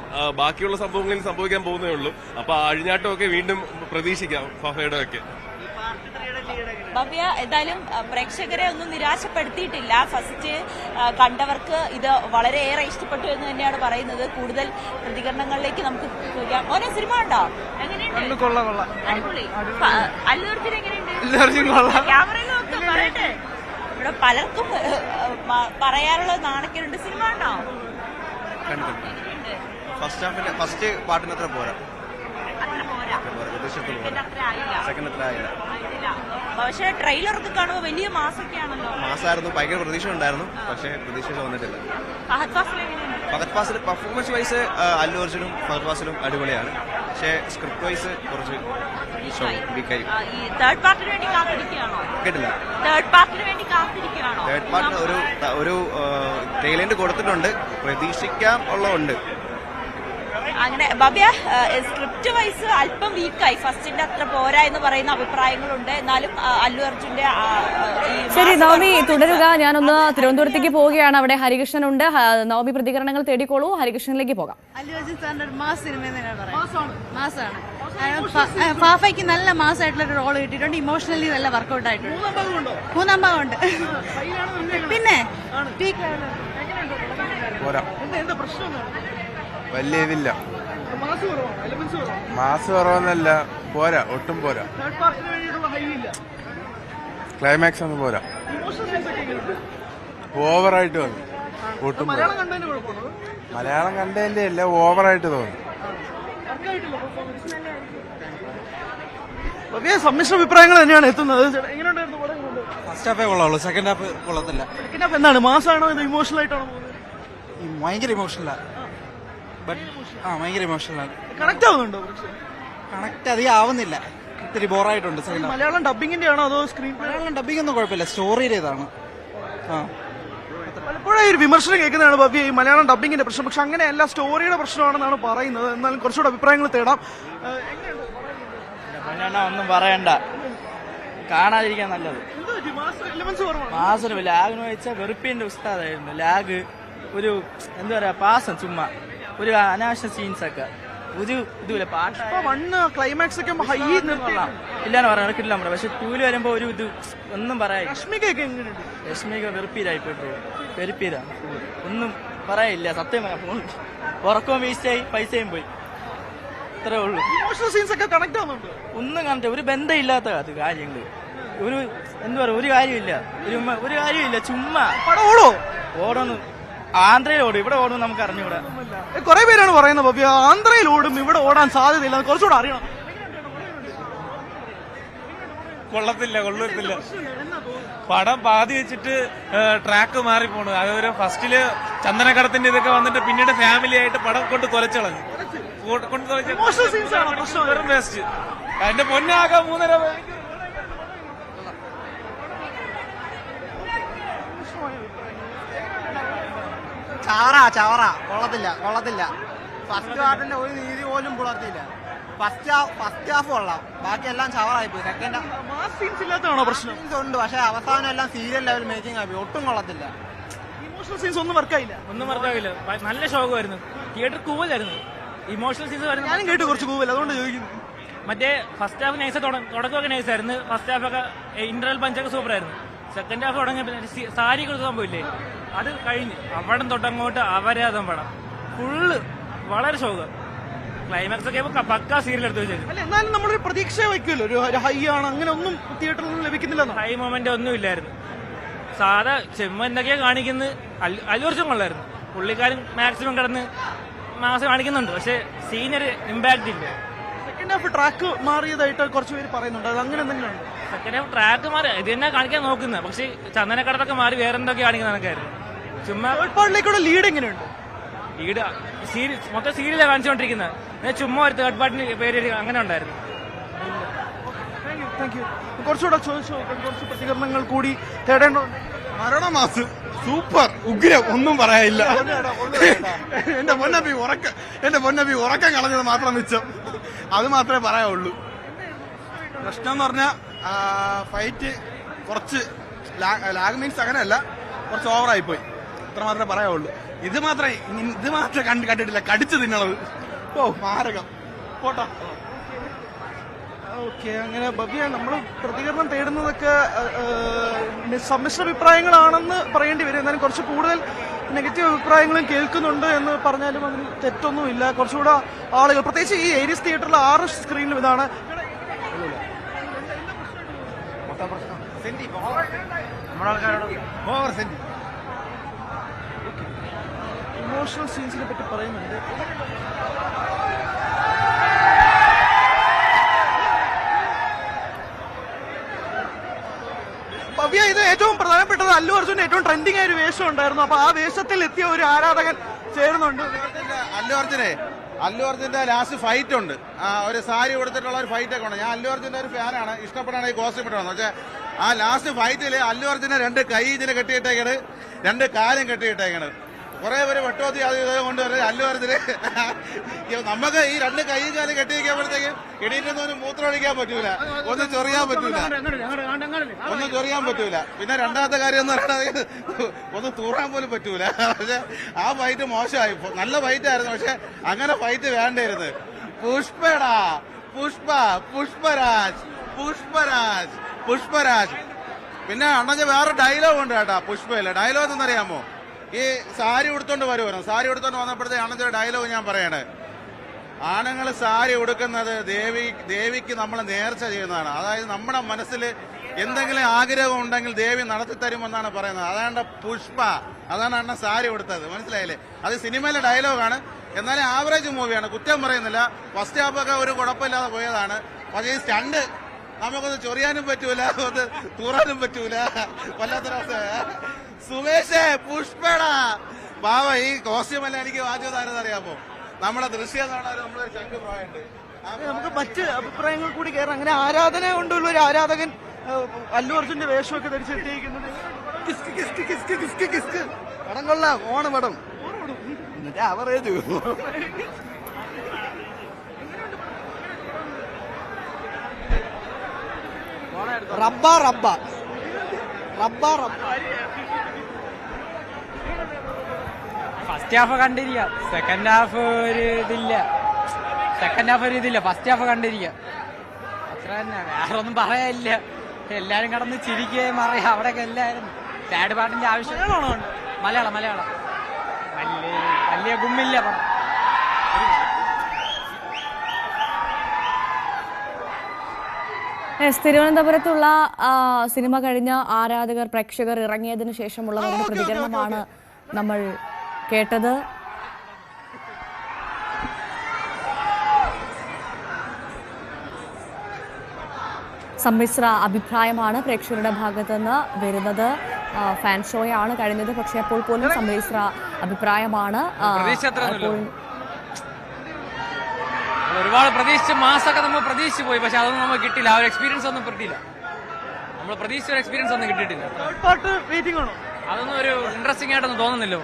ബാക്കിയുള്ള സംഭവങ്ങളിൽ സംഭവിക്കാൻ പോകുന്നേ ഉള്ളൂ. അപ്പൊ അഴിഞ്ഞാട്ടമൊക്കെ വീണ്ടും പ്രതീക്ഷിക്കാം ഫഹയുടെ ഒക്കെ. ഭവ്യ, എന്തായാലും പ്രേക്ഷകരെ ഒന്നും നിരാശപ്പെടുത്തിയിട്ടില്ല. ഫസ്റ്റ് കണ്ടവർക്ക് ഇത് വളരെയേറെ ഇഷ്ടപ്പെട്ടു എന്ന് തന്നെയാണ് പറയുന്നത്. കൂടുതൽ പ്രതികരണങ്ങളിലേക്ക് നമുക്ക് പോകാം. ഓരോ സിനിമ ഉണ്ടോ? എങ്ങനെയുണ്ട്? അടിപൊളി. അല്ലു അർജുൻ എങ്ങനെയുണ്ട്? ക്യാമറയിൽ നോക്ക്, പറയട്ടെ. ഇവിടെ പലർക്കും പറയാനുള്ളത് നാണക്കേടുണ്ട്. സിനിമ ഉണ്ടോ? ഫസ്റ്റ് പാട്ടിന് അത്ര പോരാ. പക്ഷേ ട്രെയിലറൊക്കെ കാണുമ്പോൾ വലിയ മാസമായിരുന്നു. ഭയങ്കര പ്രതീക്ഷ ഉണ്ടായിരുന്നു, പക്ഷേ പ്രതീക്ഷ വന്നിട്ടില്ല. ഫഹദ് ഫാസിൽ പെർഫോമൻസ് വൈസ് അല്ലു അർജുനും ഫഹദ് ഫാസിലും അടിപൊളിയാണ്. പക്ഷേ സ്ക്രിപ്റ്റ് വൈസ് കുറച്ച് വീക്കായി. തേർഡ് പാർട്ടിന് വേണ്ടി കാത്തിരിക്കുകയാണോ? കേട്ടില്ല. തേർഡ് പാർട്ടിന് വേണ്ടി കാത്തിരിക്കുകയാണോ? തേർഡ് പാർട്ടിന് ഒരു ട്രെയിലൻഡ് കൊടുത്തിട്ടുണ്ട്, പ്രതീക്ഷിക്കാൻ ഉള്ളതുണ്ട്. അങ്ങനെ ഭവ്യ, സ്ക്രിപ്റ്റ് വൈസ് അല്പം വീക്കായി, ഫസ്റ്റിന്റെ അത്ര പോരാ എന്ന് പറയുന്ന അഭിപ്രായങ്ങളുണ്ട്. എന്നാലും അല്ലു അർജുന്റെ ശരി നവമി തുടരുക. ഞാനൊന്ന് തിരുവനന്തപുരത്തേക്ക് പോവുകയാണ്. അവിടെ ഹരികൃഷ്ണൻ ഉണ്ട്. നവമി പ്രതികരണങ്ങൾ തേടിക്കോളൂ. ഹരികൃഷ്ണനിലേക്ക് പോകാം. അല്ലു അർജുൻ സാറിന്റെ ഒരു മാസ് സിനിമ മാസാണ്. ഫാഫയ്ക്ക് നല്ല മാസമായിട്ടുള്ള ഒരു റോൾ കിട്ടിയിട്ടുണ്ട്. ഇമോഷണലി നല്ല വർക്ക്ഔട്ട് ആയിട്ടുണ്ട്. 3 ഭാഗമുണ്ട്. പിന്നെ വലിയ ഇതില്ല, മാസ് കുറവെന്നല്ല, പോരാ, ഒട്ടും പോരാ. ക്ലൈമാക്സ് ഒന്നും പോരാ, ഓവറായിട്ട് തോന്നി. ഒട്ടും മലയാളം കണ്ടതിന്റെ അല്ല, ഓവറായിട്ട് തോന്നി. സമ്മിശ്ര അഭിപ്രായങ്ങൾ തന്നെയാണ് എത്തുന്നത്. ഫസ്റ്റ് ഹാഫേ കൊള്ളാവുള്ളൂ, സെക്കൻഡ് ഹാഫ് കൊള്ളത്തില്ല. സെക്കൻഡ് ഹാഫ് എന്താണ്, മാസാണോ ഇത് ഇമോഷണൽ ആയിട്ടാണോ? ഭയങ്കര ഇമോഷണലാണ്. ഭയങ്കര ഇമോഷണലാണ്. കണക്ട് ആവുന്നുണ്ടോ? കണക്ട് അധികം ആവുന്നില്ല, ഇത്തിരി ബോറായിട്ടുണ്ട്. മലയാളം ഡബിങ്ങിന്റെ ആണോ അതോ സ്ക്രീൻ? മലയാളം ഡബിംഗ് ഒന്നും കുഴപ്പമില്ല, സ്റ്റോറിയുടെ ഇതാണ്. പലപ്പോഴും പലപ്പോഴായി ഒരു വിമർശനം കേൾക്കുന്നതാണ് ഭവ്യ, ഈ മലയാളം ഡബ്ബിങ്ങിന്റെ പ്രശ്നം. പക്ഷെ അങ്ങനെയല്ല, സ്റ്റോറിയുടെ പ്രശ്നമാണെന്നാണ് പറയുന്നത്. എന്നാലും കുറച്ചുകൂടെ അഭിപ്രായങ്ങൾ തേടാം. ഒന്നും പറയണ്ട, കാണാതിരിക്കാൻ നല്ലത്. മാസം ലാഗിന് വെച്ചാൽ വെറുപ്പിന്റെ ഉസ്താദായിരുന്നു. ലാഗ്, ഒരു എന്താ പറയാ, പാസം ചുമ്മാ ഒരു അനാവശ്യ സീൻസ് ഒക്കെ ഒരു ഇതുമില്ല. പാട്ട് ക്ലൈമാക്സ് ഒക്കെ ഇല്ലാന്ന് പറയാൻ കിട്ടില്ല നമ്മുടെ. പക്ഷെ 2 വരുമ്പോ ഒരു ഇത് ഒന്നും പറയാ. രശ്മിക വെറുപ്പീരായി പോയിട്ടു, വെറുപ്പീരാ, ഒന്നും പറയാനില്ല. സത്യം പറയാം, ഉറക്കവും വേസ്റ്റായി, പൈസയും പോയി, ഇത്രേ ഉള്ളൂ. ഒന്നും കണ്ടിട്ട് ഒരു ബന്ധമില്ലാത്ത അത് കാര്യങ്ങള്. ഒരു എന്താ പറയാ, ഒരു കാര്യമില്ല, ഒരു കാര്യമില്ല. ചുമ്മാ ഓടൊന്നും ആന്ധ്രയിൽ ഓടും, ഇവിടെ ഓടും നമുക്ക് അറിഞ്ഞൂടാ. കുറെ പേരാണ് പറയുന്നത് ഭവ്യ ആന്ധ്രയിൽ ഓടും, ഇവിടെ ഓടാൻ സാധ്യതയില്ല. കുറച്ചുകൂടെ അറിയണം. കൊള്ളത്തില്ല. പടം പാതി വെച്ചിട്ട് ട്രാക്ക് മാറിപ്പോണു. അതൊരു ഫസ്റ്റില് ചന്ദനക്കടത്തിന്റെ ഇതൊക്കെ വന്നിട്ട് പിന്നീട് ഫാമിലി ആയിട്ട് പടം കൊണ്ട് തൊലച്ചളഞ്ഞു. വെറും വേസ്റ്റ്. എന്റെ പൊന്നാകാം 3.5. ചവറ കൊള്ളത്തില്ല. ഫസ്റ്റ് ഹാഫിന്റെ ഒരു നീതി പോലും പുലർത്തിയില്ല. ഫസ്റ്റ് ഹാഫ് കൊള്ളാം, ബാക്കിയെല്ലാം ചവറായി പോയി. സെക്കൻഡ് സീൻസ് ഉണ്ട്, പക്ഷെ അവസാനം എല്ലാം സീരിയൽ ലെവൽ മേക്കിംഗ് ആയി, ഒട്ടും കൊള്ളത്തില്ല. ഒന്നും വർക്കായില്ല. നല്ല ഷോക്കായിരുന്നു. തിയേറ്റർ കൂവലായിരുന്നു. ഇമോഷണൽ സീൻസ് ഞാനും കേട്ടു കുറച്ച് കൂവൽ, അതുകൊണ്ട് ചോദിക്കുന്നു. മറ്റേ ഫസ്റ്റ് ഹാഫ് നൈസ്, തുടക്കമൊക്കെ നൈസായിരുന്നു. ഫസ്റ്റ് ഹാഫ് ഒക്കെ ഇന്റർവൽ പഞ്ചൊക്കെ സൂപ്പർ ആയിരുന്നു. സെക്കൻഡ് ഹാഫ് തുടങ്ങിയ സാരി കൊടുത്ത് സംഭവില്ലേ, അത് കഴിഞ്ഞ് അവിടെ തൊട്ടങ്ങോട്ട് അവരാധം പടം ഫുള്ള് വളരെ ശോകം. ക്ലൈമാക്സ് ഒക്കെ പക്കാ സീരിയൽ എടുത്ത് വെച്ചേക്കും. എന്നാലും നമ്മളൊരു പ്രതീക്ഷ വയ്ക്കുമല്ലോ, ഒരു ഹൈ ആണ്, അങ്ങനെ ഒന്നും തിയേറ്ററിൽ നിന്ന് ലഭിക്കുന്നില്ല. ഹൈ മൊമെന്റ് ഒന്നും ഇല്ലായിരുന്നു. സാധാ ചെമ്മ എന്തൊക്കെയാ കാണിക്കുന്നത്. അല്ലു അർജുൻ കൊള്ളായിരുന്നു. പുള്ളിക്കാരൻ മാക്സിമം കിടന്ന് മാസം കാണിക്കുന്നുണ്ട്, പക്ഷെ സീനൊരു ഇമ്പാക്ട് ഇല്ല. സെക്കൻഡ് ഹാഫ് ട്രാക്ക് മാറിയതായിട്ട് കുറച്ച് പേര് പറയുന്നുണ്ട്. അത് അങ്ങനെ എന്തെങ്കിലും ഉണ്ട്? സെക്കൻഡ് ഹാഫ് ട്രാക്ക് മാറി, ഇത് തന്നെ കാണിക്കാൻ നോക്കുന്നത്. പക്ഷെ ചന്ദനക്കടത്തൊക്കെ മാറി വേറെ എന്തൊക്കെ കാണിക്കുന്ന കണക്കായിരുന്നു. ചുമ്മാ ലീഡ് എങ്ങനെയുണ്ട്? ലീഡ് മൊത്തം സീരിയലാണ് കാണിച്ചുകൊണ്ടിരിക്കുന്നത്. ചുമ്മാ ഒരു തേർഡ് പാർട്ടി പേര് അങ്ങനെ ഉണ്ടായിരുന്നു. കുറച്ചുകൂടെ ചോദിച്ചു, കുറച്ച് പ്രതികരണങ്ങൾ കൂടി തേടേണ്ടതുണ്ട്. മരണമാസ് സൂപ്പർ, ഉഗ്രം, ഒന്നും പറയാനില്ല. എന്റെ പൊന്നബി ഉറക്കം കളഞ്ഞത് മാത്രം മിച്ചം, അത് മാത്രമേ പറയാവുള്ളൂ. പ്രശ്നം എന്ന് പറഞ്ഞാൽ ഫൈറ്റ് കുറച്ച് ലാഗ് മീൻസ് അങ്ങനെയല്ല, കുറച്ച് ഓവറായി പോയി, അത്ര മാത്രമേ പറയാവുള്ളൂ. ഇത് മാത്രമേ കണ്ടിട്ടില്ല, കടിച്ചു തിന്നണത്. മാരകം. പോട്ടോ. ഓക്കെ, അങ്ങനെ ഭവ്യ, നമ്മൾ പ്രതികരണം തേടുന്നതൊക്കെ സമ്മിശ്ര അഭിപ്രായങ്ങളാണെന്ന് പറയേണ്ടി വരും. എന്നാലും കുറച്ച് കൂടുതൽ നെഗറ്റീവ് അഭിപ്രായങ്ങളും കേൾക്കുന്നുണ്ട് എന്ന് പറഞ്ഞാലും അതിന് തെറ്റൊന്നുമില്ല. കുറച്ചുകൂടെ ആളുകൾ, പ്രത്യേകിച്ച് ഈ ഏരീസ് തിയേറ്ററിൽ 6 സ്ക്രീനിലും ഇതാണ്. ഇമോഷണൽ സീൻസിനെ പറ്റി പറയുന്നുണ്ട്. ഭവ്യ, ഇത് ഏറ്റവും പ്രധാനപ്പെട്ടത് അല്ലു അർജുന്റെ ഏറ്റവും ട്രെൻഡിങ് ആയ ഒരു വേഷം ഉണ്ടായിരുന്നു. അപ്പൊ ആ വേഷത്തിൽ എത്തിയ ഒരു ആരാധകൻ ചേരുന്നുണ്ട്. അല്ലു അർജുന്റെ ലാസ്റ്റ് ഫൈറ്റ് ഉണ്ട്, ഒരു സാരി കൊടുത്തിട്ടുള്ള ഒരു ഫൈറ്റ് ഒക്കെ ഉണ്ട്. ഞാൻ അല്ലു അർജുന്റെ ഒരു ഫാനാണ്, ഇഷ്ടപ്പെടാണ് ഈ കോസ്റ്റ്യൂം ഇട്ടത്. പക്ഷെ ആ ലാസ്റ്റ് ഫൈറ്റില് അല്ലു അർജുനെ 2 കൈ ഇതിന് കെട്ടിയിട്ടേക്കണ്, 2 കാലും കെട്ടിയിട്ടേക്കണ്. കുറെ പേര് വെട്ടോത്തി അത് ഇത് കൊണ്ടുവരുന്നത് അല്ലു അർജുന്. നമുക്ക് ഈ 2 കൈയും കാലും കെട്ടിയിരിക്കുമ്പോഴത്തേക്കും ഇടീറ്റൊന്നും മൂത്രം ഒഴിക്കാൻ പറ്റൂല, ഒന്നും ചൊറിയാൻ പറ്റൂല. പിന്നെ രണ്ടാമത്തെ കാര്യം എന്ന് പറയുന്നത് ഒന്ന് തൂറാൻ പോലും പറ്റൂല. പക്ഷെ ആ ഫൈറ്റ് മോശമായി, നല്ല ഫൈറ്റ് ആയിരുന്നു, പക്ഷെ അങ്ങനെ ഫൈറ്റ് വേണ്ടായിരുന്നു. പുഷ്പടാ, പുഷ്പരാജ്. പിന്നെ അണ്ണഞ്ഞ വേറെ ഡയലോഗ് ഉണ്ട് കേട്ടാ പുഷ്പയില്ല. ഡയലോഗ് എന്നറിയാമോ? ഈ സാരി ഉടുത്തോണ്ട് വരുമായിരുന്നു, സാരി ഉടുത്തോണ്ട് വന്നപ്പോഴത്തേക്ക് അണ്ണന്റെ ഡയലോഗ് ഞാൻ പറയണേ, ആണുങ്ങൾ സാരി ഉടുക്കുന്നത് ദേവിക്ക് നമ്മൾ നേർച്ച ചെയ്യുന്നതാണ്. അതായത് നമ്മുടെ മനസ്സിൽ എന്തെങ്കിലും ആഗ്രഹം ഉണ്ടെങ്കിൽ ദേവി നടത്തി തരുമെന്നാണ് പറയുന്നത്. അതാണ് പുഷ്പ, അതാണ് അണ്ണൻ സാരി ഉടുത്തത്, മനസ്സിലായില്ലേ? അത് സിനിമയിലെ ഡയലോഗാണ്. എന്നാലും ആവറേജ് മൂവിയാണ്, കുറ്റം പറയുന്നില്ല. ഫസ്റ്റ് ഹാഫൊക്കെ ഒരു കുഴപ്പമില്ലാതെ പോയതാണ്. പക്ഷേ ഈ സ്റ്റണ്ട് നമുക്കൊന്ന് ചൊറിയാനും പറ്റൂല, ഒന്ന് തൂറാനും പറ്റൂല, വല്ലാത്തൊരവസ്ഥ. സുമേഷേ, പുഷ്പടാ ബാബ. ഈ കോസ്റ്റ്യൂം അല്ല എനിക്ക് ആദ്യം അറിയാമോ, നമ്മുടെ ദൃശ്യം കാണാൻ നമ്മളൊരു ചങ്ക് പ്രായമുണ്ട്. നമുക്ക് മറ്റ് അഭിപ്രായങ്ങൾ കൂടി കയറാം. അങ്ങനെ ആരാധന കൊണ്ടുള്ള ഒരു ആരാധകൻ അല്ലു അർജുന്റെ വേഷമൊക്കെ ധരിച്ചെത്തിയിരിക്കുന്നത് പടം കൊള്ളാം, ഓണ പടം. എന്നിട്ട് അവറേജ് റബ്ബ റബ്ബ റബ്ബ റബ്ബ. ഫസ്റ്റ് ഹാഫ് കണ്ടിരിക്കുക, സെക്കൻഡ് ഹാഫ് ഒരു ഇതില്ല. ഫസ്റ്റ് ഹാഫ് കണ്ടിരിക്കുക, അത്ര തന്നെ. വേറെ ഒന്നും പറയാനില്ല. എല്ലാരും കടന്ന് ചിരിക്കുകയും അറിയാം. അവിടെയൊക്കെ എല്ലാരും സാഡ് പാട്ടിന്റെ ആവശ്യം. മലയാളം വലിയ ഗുമ്മില്ല പടം. തിരുവനന്തപുരത്തുള്ള സിനിമ കഴിഞ്ഞ ആരാധകർ, പ്രേക്ഷകർ ഇറങ്ങിയതിനു ശേഷമുള്ളവരുടെ പ്രതികരണമാണ് നമ്മൾ കേട്ടത്. സമ്മിശ്ര അഭിപ്രായമാണ് പ്രേക്ഷകരുടെ ഭാഗത്തു നിന്ന് വരുന്നത്. ഫാൻ ഷോയാണ് കഴിഞ്ഞത്, പക്ഷേ അപ്പോൾ പോലും സമ്മിശ്ര അഭിപ്രായമാണ്. ഒരുപാട് പ്രതീക്ഷിച്ച് മാസമൊക്കെ നമ്മൾ പ്രതീക്ഷിച്ചു പോയി, പക്ഷെ അതൊന്നും നമുക്ക് കിട്ടില്ല. ആ ഒരു എക്സ്പീരിയൻസ് ഒന്നും കിട്ടിയില്ല. നമ്മൾ പ്രതീക്ഷിച്ച ഒരു എക്സ്പീരിയൻസ് ഒന്നും കിട്ടിയിട്ടില്ല. അതൊന്നും ഒരു ഇൻട്രസ്റ്റിംഗ് ആയിട്ടൊന്നും തോന്നുന്നില്ല.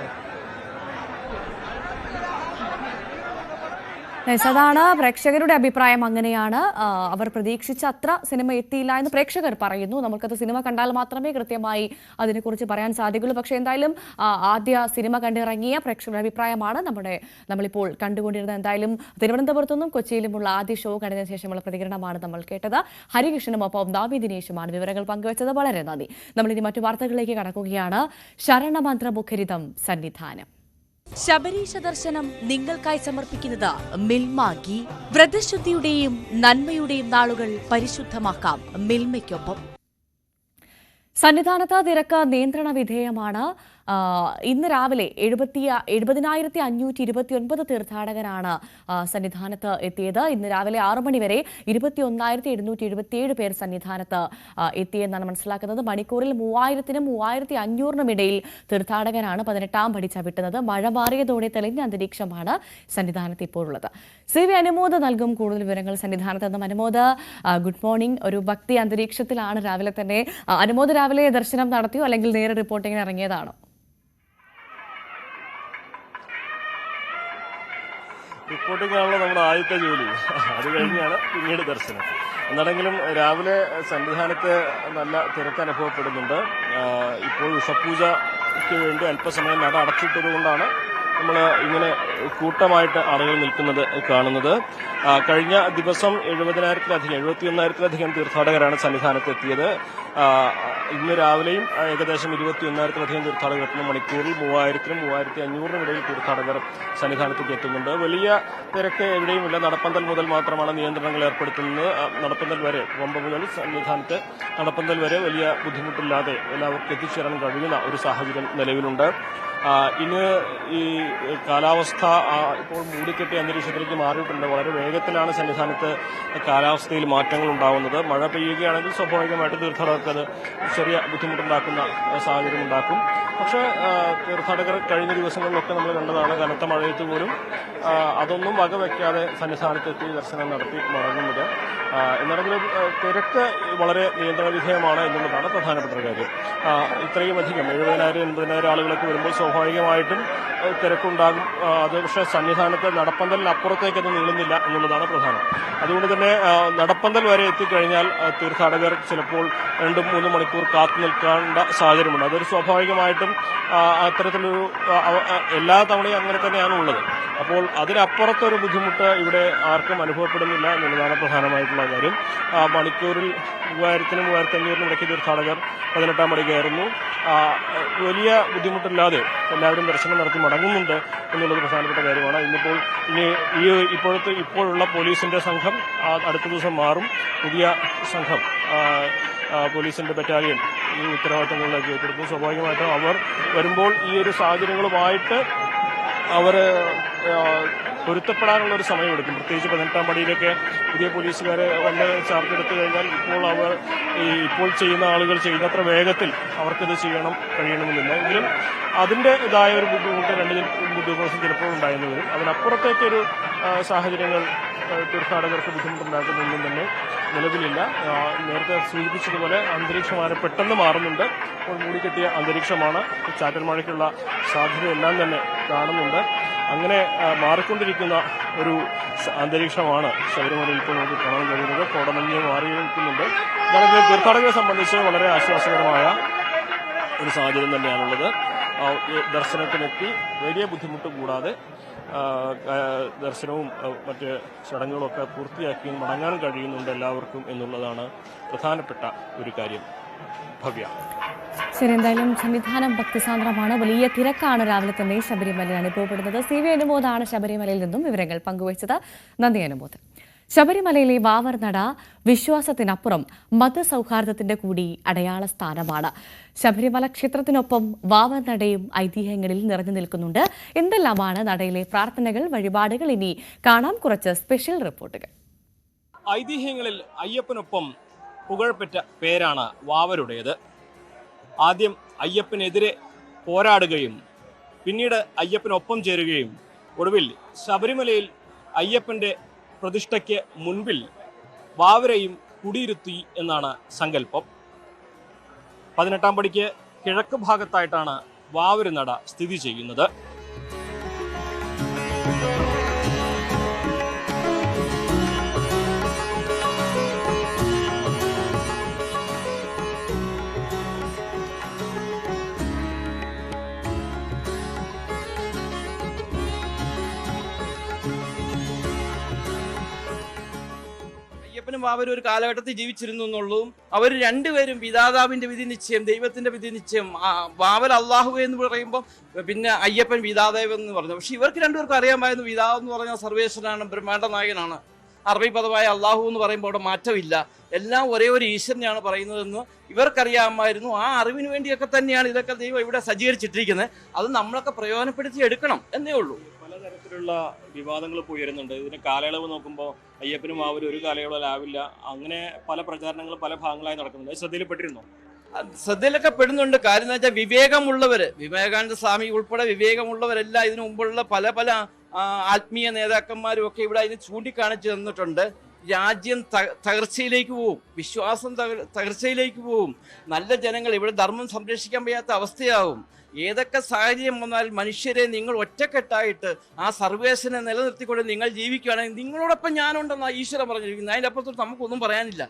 അതാണ് പ്രേക്ഷകരുടെ അഭിപ്രായം. അങ്ങനെയാണ്, അവർ പ്രതീക്ഷിച്ച അത്ര സിനിമ എത്തിയില്ല എന്ന് പ്രേക്ഷകർ പറയുന്നു. നമുക്കത് സിനിമ കണ്ടാൽ മാത്രമേ കൃത്യമായി അതിനെക്കുറിച്ച് പറയാൻ സാധിക്കുള്ളൂ. പക്ഷേ എന്തായാലും ആദ്യ സിനിമ കണ്ടിറങ്ങിയ പ്രേക്ഷകരുടെ അഭിപ്രായമാണ് നമ്മളിപ്പോൾ കണ്ടുകൊണ്ടിരുന്നത്. എന്തായാലും തിരുവനന്തപുരത്തുനിന്നും കൊച്ചിയിലുമുള്ള ആദ്യ ഷോ കഴിഞ്ഞതിന് ശേഷമുള്ള പ്രതികരണമാണ് നമ്മൾ കേട്ടത്. ഹരികൃഷ്ണനുമൊപ്പം ദാമി ദിനേശുമാണ് വിവരങ്ങൾ പങ്കുവച്ചത്. വളരെ നന്ദി. നമ്മളിനി മറ്റു വാർത്തകളിലേക്ക് കടക്കുകയാണ്. ശരണമന്ത്രമുഖരിതം സന്നിധാനം. ശബരീശ ദർശനം നിങ്ങൾക്കായി സമർപ്പിക്കുന്നത് മിൽമ ഗീ. വ്രതശുദ്ധിയുടെയും നന്മയുടെയും നാളുകൾ പരിശുദ്ധമാക്കാം മിൽമയ്ക്കൊപ്പം. സന്നിധാനത്ത് തിരക്ക് നിയന്ത്രണ വിധേയമാണ്. ഇന്ന് രാവിലെ 70,529 തീർത്ഥാടകരാണ് സന്നിധാനത്ത് എത്തിയത്. ഇന്ന് രാവിലെ 6 മണിവരെ 21,777 പേർ സന്നിധാനത്ത് എത്തിയെന്നാണ് മനസ്സിലാക്കുന്നത്. മണിക്കൂറിൽ 3000-നും 3500-നും ഇടയിൽ തീർത്ഥാടകരാണ് 18-ാം പടി ചവിട്ടുന്നത്. മഴ മാറിയതോടെ തെളിഞ്ഞ അന്തരീക്ഷമാണ് സന്നിധാനത്ത് ഇപ്പോഴുള്ളത്. CV അനുമോദ് നൽകും കൂടുതൽ വിവരങ്ങൾ സന്നിധാനത്ത് നിന്നും. Anumod, good morning. ഒരു ഭക്തി അന്തരീക്ഷത്തിലാണ് രാവിലെ തന്നെ. അനുമോദ് രാവിലെ ദർശനം നടത്തിയോ, അല്ലെങ്കിൽ നേരെ റിപ്പോർട്ടിങ്ങിന് ഇറങ്ങിയതാണോ? റിപ്പോർട്ടിംഗ് ആണല്ലോ നമ്മുടെ ആദ്യത്തെ ജോലി. അത് കഴിഞ്ഞാണ് പിന്നീട് ദർശനം. എന്നാണെങ്കിലും രാവിലെ സന്നിധാനത്ത് നല്ല തിരക്ക് അനുഭവപ്പെടുന്നുണ്ട്. ഇപ്പോൾ ഉഷപൂജയ്ക്ക് വേണ്ടി അല്പസമയം നട അടച്ചിട്ടതുകൊണ്ടാണ് നമ്മൾ ഇങ്ങനെ കൂട്ടമായിട്ട് ആളുകൾ നിൽക്കുന്നത് കാണുന്നത്. കഴിഞ്ഞ ദിവസം 71,000-ലധികം തീർത്ഥാടകരാണ് സന്നിധാനത്ത് എത്തിയത്. ഇന്ന് രാവിലെയും ഏകദേശം 21,000-ലധികം തീർത്ഥാടകർ എത്തുന്ന. മണിക്കൂറിൽ 3000-നും 3500-നും ഇടയിൽ തീർത്ഥാടകർ സന്നിധാനത്തേക്ക് എത്തുന്നുണ്ട്. വലിയ തിരക്ക് എവിടെയുമില്ല. നടപ്പന്തൽ മുതൽ മാത്രമാണ് നിയന്ത്രണങ്ങൾ ഏർപ്പെടുത്തുന്നത്. നടപ്പന്തൽ വരെ, പമ്പ മുതൽ സന്നിധാനത്ത് നടപ്പന്തൽ വരെ വലിയ ബുദ്ധിമുട്ടില്ലാതെ എല്ലാവർക്കും എത്തിച്ചേരാൻ കഴിയുന്ന ഒരു സാഹചര്യം നിലവിലുണ്ട്. ഇന്ന് ഈ കാലാവസ്ഥ ഇപ്പോൾ മൂടിക്കെട്ടിയ അന്തരീക്ഷത്തിലേക്ക് മാറിയിട്ടുണ്ട്. വളരെ വേഗത്തിലാണ് സന്നിധാനത്ത് കാലാവസ്ഥയിൽ മാറ്റങ്ങൾ ഉണ്ടാകുന്നത്. മഴ പെയ്യുകയാണെങ്കിൽ സ്വാഭാവികമായിട്ട് തീർത്ഥാടകർക്ക് അത് ചെറിയ ബുദ്ധിമുട്ടുണ്ടാക്കുന്ന സാഹചര്യം ഉണ്ടാക്കും. പക്ഷേ തീർത്ഥാടകർ കഴിഞ്ഞ ദിവസങ്ങളിലൊക്കെ നമ്മൾ കണ്ടതാണ്, കനത്ത മഴയത്ത് പോലും അതൊന്നും വകവയ്ക്കാതെ സന്നിധാനത്തെത്തി ദർശനം നടത്തി മടങ്ങുന്നത്. എന്നാണെങ്കിലും തിരക്ക് വളരെ നിയന്ത്രണ വിധേയമാണ് എന്നുള്ളതാണ് പ്രധാനപ്പെട്ട കാര്യം. ഇത്രയും അധികം 70,000-80,000 ആളുകളൊക്കെ വരുമ്പോൾ സ്വാഭാവികമായിട്ടും തിരക്കുണ്ടാകും. അത് പക്ഷേ സന്നിധാനത്ത് നടപ്പന്തലിനപ്പുറത്തേക്ക് അത് നീളുന്നില്ല എന്നുള്ളതാണ് പ്രധാനം. അതുകൊണ്ട് തന്നെ നടപ്പന്തൽ വരെ എത്തിക്കഴിഞ്ഞാൽ തീർത്ഥാടകർ ചിലപ്പോൾ 2-3 മണിക്കൂർ കാത്തു നിൽക്കേണ്ട സാഹചര്യമുണ്ട്. അതൊരു സ്വാഭാവികമായിട്ടും അത്തരത്തിലൊരു എല്ലാ തവണയും അങ്ങനെ തന്നെയാണ് ഉള്ളത്. അപ്പോൾ അതിനപ്പുറത്തൊരു ബുദ്ധിമുട്ട് ഇവിടെ ആർക്കും അനുഭവപ്പെടുന്നില്ല എന്നുള്ളതാണ് പ്രധാനമായിട്ടുള്ള കാര്യം. മണിക്കൂറിൽ 3000-നും 3500-നും ഇടയ്ക്ക് തീർത്ഥാടകർ 18-ാം പടി കയറുന്നു. വലിയ ബുദ്ധിമുട്ടില്ലാതെ എല്ലാവരും ദർശനം നടത്തി മടങ്ങുന്നുണ്ട് എന്നുള്ളത് പ്രധാനപ്പെട്ട കാര്യമാണ്. ഇപ്പോഴുള്ള പോലീസിന്റെ സംഘം അടുത്ത ദിവസം മാറും. പുതിയ സംഘം പോലീസിന്റെ ബറ്റാലിയൻ ഈ ഉത്തരവാദിത്തങ്ങളിലേക്ക് ഏറ്റെടുത്തു. സ്വാഭാവികമായിട്ടും അവർ വരുമ്പോൾ ഈ ഒരു സാഹചര്യങ്ങളുമായിട്ട് അവർ പൊരുത്തപ്പെടാനുള്ള ഒരു സമയമെടുക്കും. പ്രത്യേകിച്ച് 18-ാം പടിയിലൊക്കെ പുതിയ പോലീസുകാർ വന്ന് ചാർജ് എടുത്തു കഴിഞ്ഞാൽ ഇപ്പോൾ ചെയ്യുന്ന ആളുകൾ ചെയ്യുന്നത്ര വേഗത്തിൽ അവർക്കിത് കഴിയണമെന്നില്ല. എങ്കിലും അതിൻ്റെതായ ഒരു ബുദ്ധിമുട്ട് 2 ദിവസം ചിലപ്പോൾ ഉണ്ടായെന്ന് വരും. അതിനപ്പുറത്തേക്കൊരു സാഹചര്യങ്ങൾ തീർത്ഥാടകർക്ക് ബുദ്ധിമുട്ടുണ്ടാക്കുന്നൊന്നും തന്നെ നിലവിലില്ല. നേരത്തെ സൂചിപ്പിച്ചതുപോലെ അന്തരീക്ഷം വളരെ പെട്ടെന്ന് മാറുന്നുണ്ട്. ഇപ്പോൾ മൂടിക്കെട്ടിയ അന്തരീക്ഷമാണ്. ചാറ്റൽ മഴയ്ക്കുള്ള സാധ്യതയെല്ലാം തന്നെ കാണുന്നുണ്ട്. അങ്ങനെ മാറിക്കൊണ്ടിരിക്കുന്ന ഒരു അന്തരീക്ഷമാണ് ശബരിമലയിൽ ഇപ്പോൾ നമുക്ക് കാണാൻ കഴിയുന്നത്. കോടമഞ്ഞ് മാറി നിൽക്കുന്നുണ്ട്. ഇതാണ് തീർത്ഥാടകരെ സംബന്ധിച്ച് വളരെ ആശ്വാസകരമായ ഒരു സാഹചര്യം തന്നെയാണുള്ളത്. ദർശനത്തിനെത്തി വലിയ ബുദ്ധിമുട്ട് കൂടാതെ ദർശനവും മറ്റ് ചടങ്ങുകളൊക്കെ പൂർത്തിയാക്കി മടങ്ങാൻ കഴിയുന്നുണ്ട് എല്ലാവർക്കും എന്നുള്ളതാണ് പ്രധാനപ്പെട്ട ഒരു കാര്യം. ഭവ്യ. ശരി, എന്തായാലും സന്നിധാനം ഭക്തിസാന്ദ്രമാണ്. വലിയ തിരക്കാണ് രാവിലെ തന്നെ ശബരിമലയിൽ അനുഭവപ്പെടുന്നത്. CV അനുമോദാണ് ശബരിമലയിൽ നിന്നും വിവരങ്ങൾ പങ്കുവച്ചത്. നന്ദി അനുമോദ്. ശബരിമലയിലെ വാവർ നട വിശ്വാസത്തിനപ്പുറം മതസൗഹാർദ്ദത്തിന്റെ കൂടി അടയാള സ്ഥാനമാണ്. ശബരിമല ക്ഷേത്രത്തിനൊപ്പം വാവർ നടയും ഐതിഹ്യങ്ങളിൽ നിറഞ്ഞു നിൽക്കുന്നുണ്ട്. എന്തെല്ലാമാണ് നടയിലെ പ്രാർത്ഥനകൾ, വഴിപാടുകൾ? ഇനി കാണാം കുറച്ച് സ്പെഷ്യൽ റിപ്പോർട്ടുകൾ. ഐതിഹ്യങ്ങളിൽ അയ്യപ്പനൊപ്പം പുകഴ്പെറ്റ പേരാണ് വാവരുടേത്. ആദ്യം അയ്യപ്പനെതിരെ പോരാടുകയും പിന്നീട് അയ്യപ്പനൊപ്പം ചേരുകയും ഒടുവിൽ ശബരിമലയിൽ അയ്യപ്പന്റെ പ്രതിഷ്ഠയ്ക്ക് മുൻപിൽ വാവരെയും കുടിയിരുത്തി എന്നാണ് സങ്കല്പം. 18-ാം പടിക്ക് കിഴക്ക് ഭാഗത്തായിട്ടാണ് വാവര് നട സ്ഥിതി ചെയ്യുന്നത്. അയ്യപ്പനും വാവരും ഒരു കാലഘട്ടത്തിൽ ജീവിച്ചിരുന്നു എന്നുള്ളതും അവർ രണ്ടുപേരും വിധാതാവിന്റെ വിധി നിശ്ചയം, ദൈവത്തിന്റെ വിധി നിശ്ചയം. വാവൽ അള്ളാഹു എന്ന് പറയുമ്പോൾ പിന്നെ അയ്യപ്പൻ വിധാദേവ് എന്ന് പറഞ്ഞു. പക്ഷെ ഇവർക്ക് രണ്ടുപേർക്കും അറിയാമായിരുന്നു വിധാവ് എന്ന് പറഞ്ഞാൽ സർവേശ്വരനാണ്, ബ്രഹ്മാണ്ഡ നായകനാണ്. അറബിപദമായ അള്ളാഹു എന്ന് പറയുമ്പോൾ അവിടെ മാറ്റമില്ല. എല്ലാം ഒരേ ഒരു ഈശ്വരനെയാണ് പറയുന്നതെന്ന് ഇവർക്കറിയാമായിരുന്നു. ആ അറിവിന് വേണ്ടിയൊക്കെ തന്നെയാണ് ഇതൊക്കെ ദൈവം ഇവിടെ സജ്ജീകരിച്ചിട്ടിരിക്കുന്നത്. അത് നമ്മളൊക്കെ പ്രയോജനപ്പെടുത്തി എടുക്കണം എന്നേ ഉള്ളൂ. പലതരത്തിലുള്ള വിവാദങ്ങൾ ഇപ്പോൾ ഉയരുന്നുണ്ട്. ഇതിന്റെ കാലയളവ് നോക്കുമ്പോൾ അയ്യപ്പനും വാവരും ഒരു കാലയളവിലാവില്ല. അങ്ങനെ പല പ്രചാരണങ്ങളും പല ഭാഗങ്ങളായി നടക്കുന്നുണ്ട്. ശ്രദ്ധയിൽപ്പെട്ടിരുന്നോ? ശ്രദ്ധയിലൊക്കെ പെടുന്നുണ്ട്. കാര്യം എന്ന് വെച്ചാൽ വിവേകമുള്ളവര്, വിവേകാനന്ദ സ്വാമി ഉൾപ്പെടെ വിവേകമുള്ളവരെല്ലാം ഇതിനു മുമ്പുള്ള പല പല ആത്മീയ നേതാക്കന്മാരും ഒക്കെ ഇവിടെ അതിന് ചൂണ്ടിക്കാണിച്ചു തന്നിട്ടുണ്ട്. രാജ്യം തകർച്ചയിലേക്ക് പോവും, വിശ്വാസം തകർച്ചയിലേക്ക് പോവും, നല്ല ജനങ്ങൾ ഇവിടെ ധർമ്മം സംരക്ഷിക്കാൻ വയ്യാത്ത അവസ്ഥയാവും. ഏതൊക്കെ സാഹചര്യം വന്നാൽ മനുഷ്യരെ നിങ്ങൾ ഒറ്റക്കെട്ടായിട്ട് ആ സർവേശ്വരനെ നിലനിർത്തിക്കൊണ്ട് നിങ്ങൾ ജീവിക്കുകയാണെങ്കിൽ നിങ്ങളോടൊപ്പം ഞാനുണ്ടെന്നാണ് ഈശ്വരൻ പറഞ്ഞിരിക്കുന്നത്. അതിൻ്റെ അപ്പുറത്തോട്ട് നമുക്കൊന്നും പറയാനില്ല.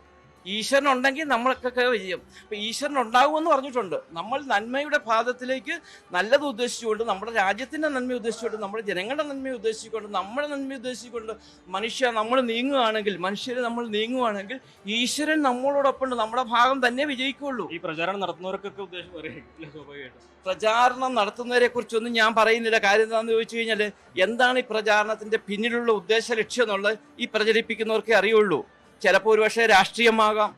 ഈശ്വരൻ ഉണ്ടെങ്കിൽ നമ്മളൊക്കെ വിജയം. അപ്പം ഈശ്വരൻ ഉണ്ടാകുമെന്ന് പറഞ്ഞിട്ടുണ്ട്. നമ്മൾ നന്മയുടെ പാദത്തിലേക്ക് നല്ലത് ഉദ്ദേശിച്ചുകൊണ്ട്, നമ്മുടെ രാജ്യത്തിൻ്റെ നന്മ ഉദ്ദേശിച്ചുകൊണ്ട്, നമ്മുടെ ജനങ്ങളുടെ നന്മ ഉദ്ദേശിച്ചുകൊണ്ട്, നമ്മുടെ നന്മ ഉദ്ദേശിച്ചുകൊണ്ട് നമ്മൾ നീങ്ങുകയാണെങ്കിൽ ഈശ്വരൻ നമ്മളോടൊപ്പം നമ്മുടെ ഭാഗം തന്നെ വിജയിക്കുള്ളൂ. ഈ പ്രചാരണം നടത്തുന്നവർക്കൊക്കെ ഉദ്ദേശം സ്വാഭാവികമായിട്ടും പ്രചാരണം നടത്തുന്നവരെ കുറിച്ചൊന്നും ഞാൻ പറയുന്നില്ല. കാര്യം എന്താണെന്ന് ചോദിച്ചു കഴിഞ്ഞാൽ എന്താണ് ഈ പ്രചാരണത്തിന്റെ പിന്നിലുള്ള ഉദ്ദേശ ലക്ഷ്യം എന്നുള്ളത് ഈ പ്രചരിപ്പിക്കുന്നവർക്കേ അറിയുള്ളൂ. ചിലപ്പോൾ ഒരുപക്ഷെ രാഷ്ട്രീയമാകാം,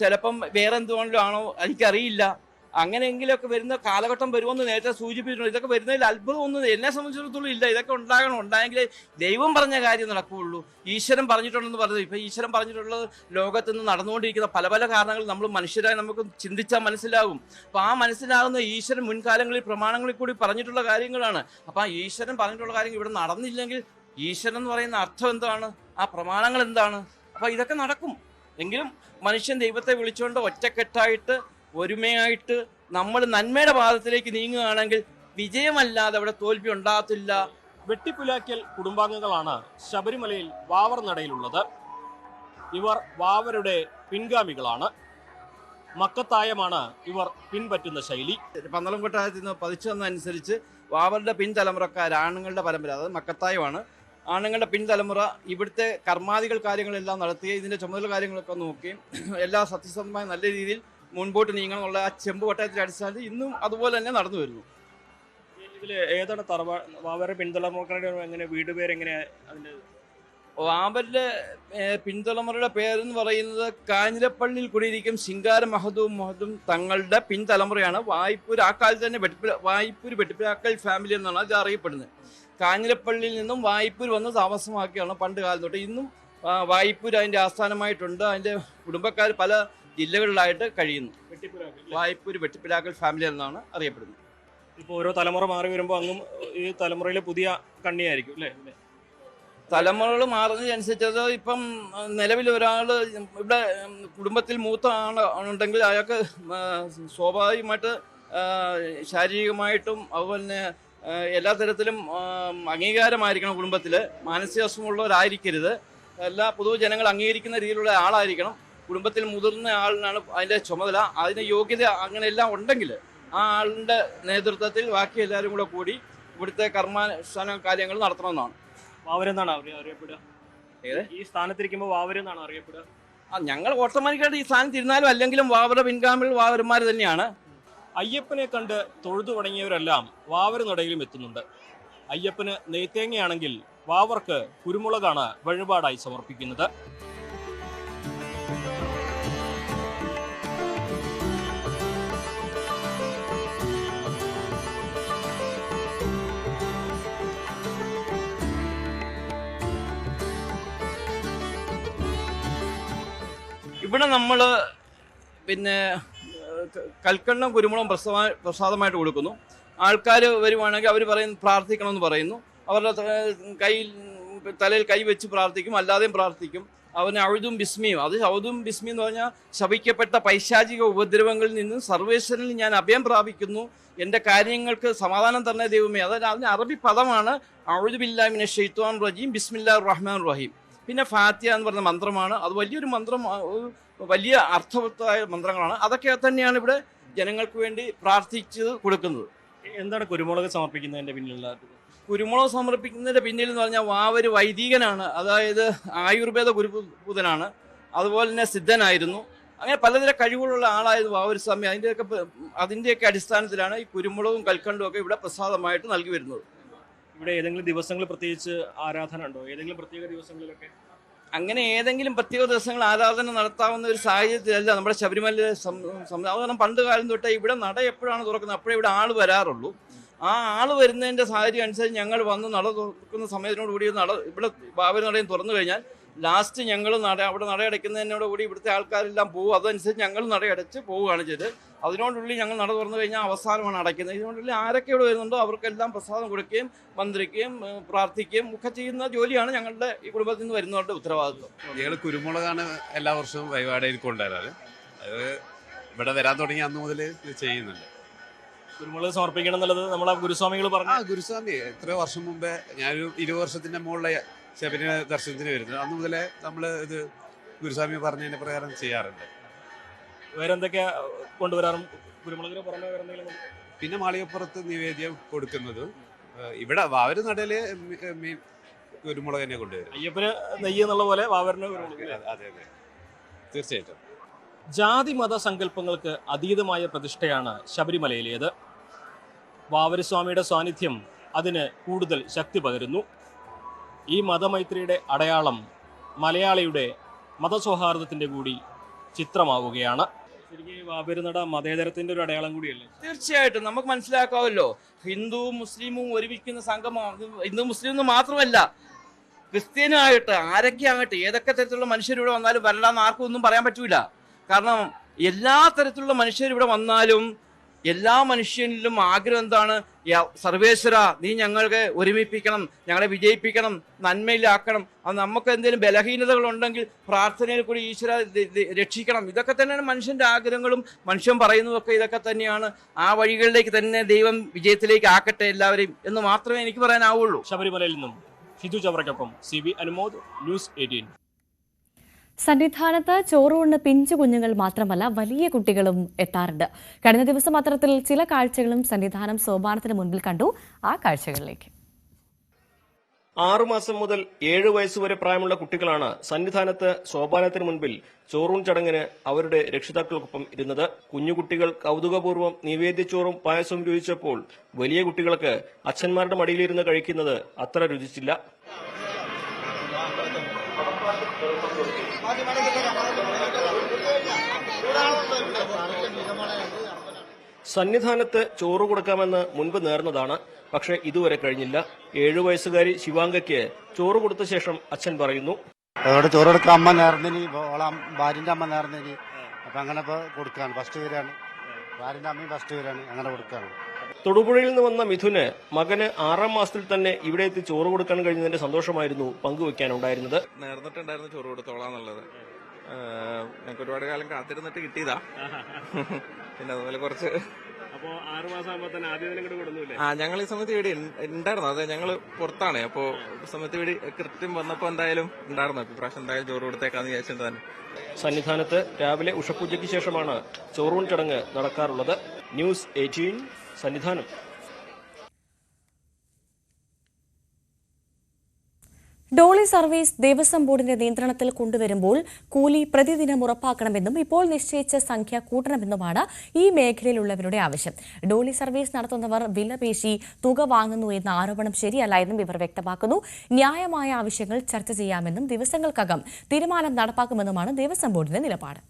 ചിലപ്പം വേറെ എന്തുകൊണ്ടും ആണോ എനിക്കറിയില്ല. അങ്ങനെയെങ്കിലൊക്കെ വരുന്ന കാലഘട്ടം വരുമെന്ന് നേരത്തെ സൂചിപ്പിച്ചിട്ടുണ്ട്. ഇതൊക്കെ വരുന്നതിൽ അത്ഭുതമൊന്നും എന്നെ സംബന്ധിച്ചിടത്തോളം ഇല്ല. ഇതൊക്കെ ഉണ്ടായെങ്കിലേ ദൈവം പറഞ്ഞ കാര്യം നടക്കുകയുള്ളൂ. ഈശ്വരൻ പറഞ്ഞിട്ടുണ്ടെന്ന് പറഞ്ഞത് ഇപ്പം ഈശ്വരൻ പറഞ്ഞിട്ടുള്ളത് ലോകത്ത് നിന്ന് നടന്നുകൊണ്ടിരിക്കുന്ന പല പല കാരണങ്ങൾ നമ്മൾ മനുഷ്യരായി നമുക്ക് ചിന്തിച്ചാൽ മനസ്സിലാകും. അപ്പം ആ മനസ്സിലാകുന്ന ഈശ്വരൻ മുൻകാലങ്ങളിൽ പ്രമാണങ്ങളിൽ കൂടി പറഞ്ഞിട്ടുള്ള കാര്യങ്ങളാണ്. അപ്പം ആ ഈശ്വരൻ പറഞ്ഞിട്ടുള്ള കാര്യങ്ങൾ ഇവിടെ നടന്നില്ലെങ്കിൽ ഈശ്വരൻ എന്ന് പറയുന്ന അർത്ഥം എന്താണ്, ആ പ്രമാണങ്ങൾ എന്താണ്? അപ്പം ഇതൊക്കെ നടക്കും. എങ്കിലും മനുഷ്യൻ ദൈവത്തെ വിളിച്ചുകൊണ്ട് ഒറ്റക്കെട്ടായിട്ട് ഒരുമയായിട്ട് നമ്മൾ നന്മയുടെ പാദത്തിലേക്ക് നീങ്ങുകയാണെങ്കിൽ വിജയമല്ലാതെ അവിടെ തോൽവി ഉണ്ടാകത്തില്ല. വെട്ടിപ്പുലാക്കൽ കുടുംബാംഗങ്ങളാണ് ശബരിമലയിൽ വാവർ നടയിലുള്ളത്. ഇവർ വാവരുടെ പിൻഗാമികളാണ്. മക്കത്തായമാണ് ഇവർ പിൻപറ്റുന്ന ശൈലി. പന്തളം കൊട്ടാരത്തിൽ നിന്ന് പതിച്ചു വന്നതനുസരിച്ച് വാവരുടെ പിൻതലമുറക്കാർ ആണുങ്ങളുടെ പരമ്പര, അത് മക്കത്തായമാണ്. ആണുങ്ങളുടെ പിൻതലമുറ ഇവിടുത്തെ കർമാദികൾ കാര്യങ്ങളെല്ലാം നടത്തുകയും ഇതിൻ്റെ ചുമതല കാര്യങ്ങളൊക്കെ നോക്കുകയും എല്ലാം സത്യസന്ധമായി നല്ല രീതിയിൽ മുൻപോട്ട് നീങ്ങണം എന്നുള്ള ആ ചെമ്പ് കൊട്ടാരത്തിൻ്റെ അടിസ്ഥാനത്തിൽ ഇന്നും അതുപോലെ തന്നെ നടന്നു വരുന്നു. ഇതിൽ ഏതാണ് വാവരുടെ പിൻതലമുറക്കാരുടെ എങ്ങനെ വീട് പേരെങ്ങനെ? അതിൻ്റെ വാവരുടെ പിൻതലമുറയുടെ പേരെന്ന് പറയുന്നത് കാഞ്ഞിരപ്പള്ളിയിൽ കുടിയിരിക്കും ശിങ്കാര മഹദും തങ്ങളുടെ പിൻതലമുറയാണ്. വായ്പൂർ ആ കാലത്ത് തന്നെ വായ്പൂർ വെട്ടിപ്പിലാക്കൽ ഫാമിലി എന്നാണ് അത് അറിയപ്പെടുന്നത്. കാഞ്ഞിരപ്പള്ളിയിൽ നിന്നും വായ്പൂർ വന്ന് താമസമാക്കിയാണ് പണ്ട് കാലം തൊട്ട്. ഇന്നും വായ്പൂർ അതിൻ്റെ ആസ്ഥാനമായിട്ടുണ്ട്. അതിൻ്റെ കുടുംബക്കാർ പല ജില്ലകളിലായിട്ട് കഴിയുന്നു. വായ്പൂർ വെട്ടിപ്പിലാക്കൽ ഫാമിലി എന്നാണ് അറിയപ്പെടുന്നത്. ഇപ്പോൾ ഓരോ തലമുറ മാറി വരുമ്പോൾ അങ്ങും ഈ തലമുറയിലെ പുതിയ കണ്ണിയായിരിക്കും അല്ലേ? തലമുറകൾ മാറുന്നതിനനുസരിച്ച് ഇപ്പം നിലവിൽ ഒരാൾ ഇവിടെ കുടുംബത്തിൽ മൂത്ത ആളുണ്ടെങ്കിൽ അയാൾക്ക് സ്വാഭാവികമായിട്ട് ശാരീരികമായിട്ടും അതുപോലെ തന്നെ എല്ലാ തരത്തിലും അംഗീകാരമായിരിക്കണം. കുടുംബത്തിൽ മാനസികാസ്വമുള്ളവരായിരിക്കരുത്. എല്ലാ പൊതുജനങ്ങൾ അംഗീകരിക്കുന്ന രീതിയിലുള്ള ആളായിരിക്കണം. കുടുംബത്തിൽ മുതിർന്ന ആളിനാണ് അതിൻ്റെ ചുമതല. അതിന് യോഗ്യത അങ്ങനെയെല്ലാം ഉണ്ടെങ്കിൽ ആ ആളിൻ്റെ നേതൃത്വത്തിൽ ബാക്കി എല്ലാവരും കൂടെ കൂടി ഇവിടുത്തെ കർമാനുഷ്ഠാന കാര്യങ്ങൾ നടത്തണമെന്നാണ്. വാവരെന്നാണ് അറിയപ്പെടുക. ഈ സ്ഥാനത്തിരിക്കുമ്പോൾ വാവരെന്നാണ് അറിയപ്പെടുക. ഞങ്ങൾ ഓട്ടോമാറ്റിക്കായിട്ട് ഈ സ്ഥാനത്ത് ഇരുന്നാലും അല്ലെങ്കിലും വാവരുടെ പിൻഗാമികൾ വാവരന്മാർ തന്നെയാണ്. അയ്യപ്പനെ കണ്ട് തൊഴുതു തുടങ്ങിയവരെല്ലാം വാവരനടയിലും എത്തുന്നുണ്ട്. അയ്യപ്പന് നെയ്ത്തേങ്ങയാണെങ്കിൽ വാവർക്ക് കുരുമുളകാണ് വഴിപാടായി സമർപ്പിക്കുന്നത്. ഇവിടെ നമ്മൾ പിന്നെ കൽക്കണ്ണും കുരുമുളകും പ്രസാദമായിട്ട് കൊടുക്കുന്നു. ആൾക്കാർ വരുവാണെങ്കിൽ അവർ പറയുന്നു പ്രാർത്ഥിക്കണമെന്ന് പറയുന്നു. അവരുടെ തലയിൽ കൈ വെച്ച് പ്രാർത്ഥിക്കും, അല്ലാതെയും പ്രാർത്ഥിക്കും. അവന് ഔദും ബിസ്മിയും, അത് ഔദും ബിസ്മി എന്ന് പറഞ്ഞാൽ ശപിക്കപ്പെട്ട പൈശാചിക ഉപദ്രവങ്ങളിൽ നിന്നും സർവേശ്വരനിൽ ഞാൻ അഭയം പ്രാപിക്കുന്നു, എൻ്റെ കാര്യങ്ങൾക്ക് സമാധാനം തരണ ദൈവമേ. അതായത് അതിന് അറബി പദമാണ് ഔദു ബില്ലാഹി മിനശ് ശൈത്വാനിർ റജീം ബിസ്മില്ലാഹിർ റഹ്മാനിർ റഹീം. പിന്നെ ഫാത്തിഹ എന്ന് പറഞ്ഞ മന്ത്രമാണ്. അത് വലിയൊരു മന്ത്രം, വലിയ അർത്ഥവത്തായ മന്ത്രങ്ങളാണ്. അതൊക്കെ തന്നെയാണ് ഇവിടെ ജനങ്ങൾക്ക് വേണ്ടി പ്രാർത്ഥിച്ച് കൊടുക്കുന്നത്. എന്താണ് കുരുമുളക് സമർപ്പിക്കുന്നതിന്റെ പിന്നിലുള്ള? കുരുമുളക് സമർപ്പിക്കുന്നതിന്റെ പിന്നിൽ എന്ന് പറഞ്ഞാൽ വാവര് വൈദികനാണ്, അതായത് ആയുർവേദ ഗുരുഭൂതനാണ്, അതുപോലെ തന്നെ സിദ്ധനായിരുന്നു. അങ്ങനെ പലതരം കഴിവുകളുള്ള ആളായിരുന്നു വാവര് സ്വാമി. അതിൻ്റെയൊക്കെ അടിസ്ഥാനത്തിലാണ് ഈ കുരുമുളകും കൽക്കണ്ടും ഒക്കെ ഇവിടെ പ്രസാദമായിട്ട് നൽകി വരുന്നത്. ഇവിടെ ഏതെങ്കിലും ദിവസങ്ങൾ പ്രത്യേകിച്ച് ആരാധന ഉണ്ടോ? ഏതെങ്കിലും പ്രത്യേക ദിവസങ്ങളിലൊക്കെ? അങ്ങനെ ഏതെങ്കിലും പ്രത്യേക ദിവസങ്ങൾ ആരാധന നടത്താവുന്ന ഒരു സാഹചര്യത്തിലല്ല നമ്മുടെ ശബരിമല കാരണം പണ്ട് കാലം തൊട്ടേ ഇവിടെ നട എപ്പോഴാണ് തുറക്കുന്നത് അപ്പോഴേ ഇവിടെ ആൾ വരാറുള്ളൂ. ആ ആൾ വരുന്നതിൻ്റെ സാഹചര്യം അനുസരിച്ച് ഞങ്ങൾ വന്ന് നട തുറക്കുന്ന സമയത്തിനോട് കൂടി ഇവിടെ ബാബരി നടയും തുറന്നു കഴിഞ്ഞാൽ ലാസ്റ്റ് ഞങ്ങൾ അവിടെ നടയടയ്ക്കുന്നതിനോട് കൂടി ഇവിടുത്തെ ആൾക്കാരെല്ലാം പോകും. അതനുസരിച്ച് ഞങ്ങൾ നടയടച്ച് പോവുകയാണ് ചെയ്ത്. അതിനോടുള്ളിൽ ഞങ്ങൾ നട തുറന്നു കഴിഞ്ഞാൽ അവസാനമാണ് അടയ്ക്കുന്നത്. ഇതിനോടുള്ളിൽ ആരൊക്കെ ഇവിടെ വരുന്നുണ്ടോ അവർക്കെല്ലാം പ്രസാദം കൊടുക്കുകയും മന്ത്രിക്കുകയും പ്രാർത്ഥിക്കുകയും ഒക്കെ ചെയ്യുന്ന ജോലിയാണ് ഞങ്ങളുടെ ഈ കുടുംബത്തിൽ നിന്ന് വരുന്നവരുടെ ഉത്തരവാദിത്വം. ഞങ്ങൾ കുരുമുളകാണ് എല്ലാ വർഷവും വഴിപാടായി കൊണ്ടുവരാറ്. അത് ഇവിടെ വരാൻ തുടങ്ങി അന്ന് മുതൽ ഇത് ചെയ്യുന്നുണ്ട്. കുരുമുളക് സമർപ്പിക്കണം എന്നുള്ളത് നമ്മളെ ഗുരുസ്വാമികൾ പറഞ്ഞു. ഗുരുസ്വാമി എത്രയോ വർഷം മുമ്പേ ഞാനൊരു 20 വർഷത്തിന്റെ മുകളിലെ ശബരിമല ദർശനത്തിന് വരുന്നത്. അന്ന് മുതലേ നമ്മൾ ഇത് ഗുരുസ്വാമി പറഞ്ഞതിന്റെ പ്രകാരം ചെയ്യാറുണ്ട്. വേറെ എന്തൊക്കെയാ കൊണ്ടുവരാറും കുരുമുളകിന് പുറമെ വേറെ എന്തെങ്കിലും? പിന്നെ മാളികപ്പുറത്ത് നിവേദ്യം കൊടുക്കുന്നതും ഇവിടെ വാവര് നടയില് കുരുമുളക് തന്നെ കൊണ്ടുവരും. അയ്യപ്പന് നെയ്യ് എന്നുള്ള പോലെ വാവരന് കുരുമുളക്. അതെ അതെ, തീർച്ചയായിട്ടും. ജാതി മത സങ്കല്പങ്ങൾക്ക് അതീതമായ പ്രതിഷ്ഠയാണ് ശബരിമലയിലേത്. വാവരുസ്വാമിയുടെ സാന്നിധ്യം അതിന് കൂടുതൽ ശക്തി പകരുന്നു. ഈ മതമൈത്രിയുടെ അടയാളം മലയാളിയുടെ മതസൗഹാർദ്ദത്തിൻ്റെ കൂടി ചിത്രമാവുകയാണ്. ശരിക്കും വാവരുനട മതേതരത്തിന്റെ ഒരു അടയാളം കൂടിയല്ലേ? തീർച്ചയായിട്ടും നമുക്ക് മനസ്സിലാക്കാമല്ലോ, ഹിന്ദുവും മുസ്ലിമും ഒരുമിക്കുന്ന സംഗമമാണ്. ഹിന്ദു മുസ്ലിം മാത്രമല്ല, ക്രിസ്ത്യനായിട്ട് ആരൊക്കെ ആകട്ടെ ഏതൊക്കെ തരത്തിലുള്ള മനുഷ്യരിവിടെ വന്നാലും വരലാന്ന് ആർക്കും ഒന്നും പറയാൻ പറ്റൂല. കാരണം എല്ലാ തരത്തിലുള്ള മനുഷ്യരിവിടെ വന്നാലും എല്ലാ മനുഷ്യനിലും ആഗ്രഹം എന്താണ്? സർവേശ്വര, നീ ഞങ്ങൾക്ക് ഒരുമിപ്പിക്കണം, ഞങ്ങളെ വിജയിപ്പിക്കണം, നന്മയിലാക്കണം. അത് നമുക്ക് എന്തെങ്കിലും ബലഹീനതകളുണ്ടെങ്കിൽ പ്രാർത്ഥനയിൽ കൂടി ഈശ്വര രക്ഷിക്കണം. ഇതൊക്കെ തന്നെയാണ് മനുഷ്യന്റെ ആഗ്രഹങ്ങളും മനുഷ്യൻ പറയുന്നതൊക്കെ ഇതൊക്കെ തന്നെയാണ്. ആ വഴികളിലേക്ക് തന്നെ ദൈവം വിജയത്തിലേക്ക് ആക്കട്ടെ എല്ലാവരെയും എന്ന് മാത്രമേ എനിക്ക് പറയാനാവുള്ളൂ. ശബരിമലയിൽ നിന്നും ഷിജു ചവറയ്ക്കൊപ്പം CB അനുമോദ്, ന്യൂസ് 18. സന്നിധാനത്ത് ചോറൂണ് പിഞ്ചു കുഞ്ഞുങ്ങൾ മാത്രമല്ല വലിയ കുട്ടികളും എത്താറുണ്ട്. കഴിഞ്ഞ ദിവസം അത്തരത്തിൽ ചില കാഴ്ചകളും സന്നിധാനം സോപാനത്തിന് മുൻപിൽ കണ്ടു. ആ കാഴ്ചകളിലേക്ക്. 6 മാസം മുതൽ 7 വയസ്സുവരെ പ്രായമുള്ള കുട്ടികളാണ് സന്നിധാനത്ത് സോപാനത്തിന് മുൻപിൽ ചോറൂൺ ചടങ്ങിന് അവരുടെ രക്ഷിതാക്കൾക്കൊപ്പം ഇരുന്നത്. കുഞ്ഞുകുട്ടികൾ കൗതുകപൂർവ്വം നിവേദ്യച്ചോറും പായസവും രുചിച്ചപ്പോൾ വലിയ കുട്ടികൾക്ക് അച്ഛന്മാരുടെ മടിയിലിരുന്ന് കഴിക്കുന്നത് അത്ര രുചിച്ചില്ല. സന്നിധാനത്ത് ചോറ് കൊടുക്കാമെന്ന് മുൻപ് നേർന്നതാണ്. പക്ഷെ ഇതുവരെ കഴിഞ്ഞില്ല. 7 വയസ്സുകാരി ശിവാംഗയ്ക്ക് ചോറ് കൊടുത്ത ശേഷം അച്ഛൻ പറയുന്നു, അവിടെ ചോറ് കൊടുക്കാൻ അമ്മ നേർന്നിനി, ഭാര്യന്റെ അമ്മ നേർന്നിനി. അപ്പൊ അങ്ങനെ ഇപ്പൊ കൊടുക്കാണ്. ഫസ്റ്റ് പേരാണ് ഭാര്യന്റെ അമ്മയും ഫസ്റ്റ് പേരാണ് അങ്ങനെ കൊടുക്കാണ്. തൊടുപുഴയിൽ നിന്ന് വന്ന മിഥുന് മകന് 6ാം മാസത്തിൽ തന്നെ ഇവിടെ എത്തി ചോറ് കൊടുക്കാൻ കഴിഞ്ഞതിന്റെ സന്തോഷമായിരുന്നു പങ്കുവെക്കാനുണ്ടായിരുന്നത്. നേർന്നിട്ടുണ്ടായിരുന്നു ചോറ് കൊടുത്തോളാന്നുള്ളത്. ഞങ്ങൾക്ക് ഒരുപാട് കാലം കാത്തിരുന്നിട്ട് കിട്ടിയതാ. പിന്നെ അതുപോലെ കുറച്ച് ഞങ്ങൾ ഈ സമയത്ത് ഇവിടെ ഉണ്ടായിരുന്നു. അതെ, ഞങ്ങള് പുറത്താണ്. അപ്പോ സമയത്ത് ഇവിടെ കൃത്യം വന്നപ്പോ എന്തായാലും ഉണ്ടായിരുന്നു. ഇപ്രാവശ്യം എന്തായാലും ചോറ് കൊടുത്തേക്കാന്ന് വിചാരിച്ചിട്ട് തന്നെ. സന്നിധാനത്ത് രാവിലെ ഉഷപൂജയ്ക്ക് ശേഷമാണ് ചോറൂൺ ചടങ്ങ് നടക്കാറുള്ളത്. ന്യൂസ് 18 സന്നിധാനം. ഡോളി സർവീസ് ദേവസ്വം ബോർഡിന്റെ നിയന്ത്രണത്തിൽ കൊണ്ടുവരുമ്പോൾ കൂലി പ്രതിദിനം ഉറപ്പാക്കണമെന്നും ഇപ്പോൾ നിശ്ചയിച്ച സംഖ്യ കൂട്ടണമെന്നുമാണ് ഈ മേഖലയിലുള്ളവരുടെ ആവശ്യം. ഡോളി സർവീസ് നടത്തുന്നവർ വിലപേശി തുക വാങ്ങുന്നു എന്ന ആരോപണം ശരിയല്ല എന്നും ഇവർ വ്യക്തമാക്കുന്നു. ന്യായമായ ആവശ്യങ്ങൾ ചർച്ച ചെയ്യാമെന്നും ദിവസങ്ങൾക്കകം തീരുമാനം നടപ്പാക്കുമെന്നുമാണ് ദേവസ്വം ബോർഡിന്റെ നിലപാട്.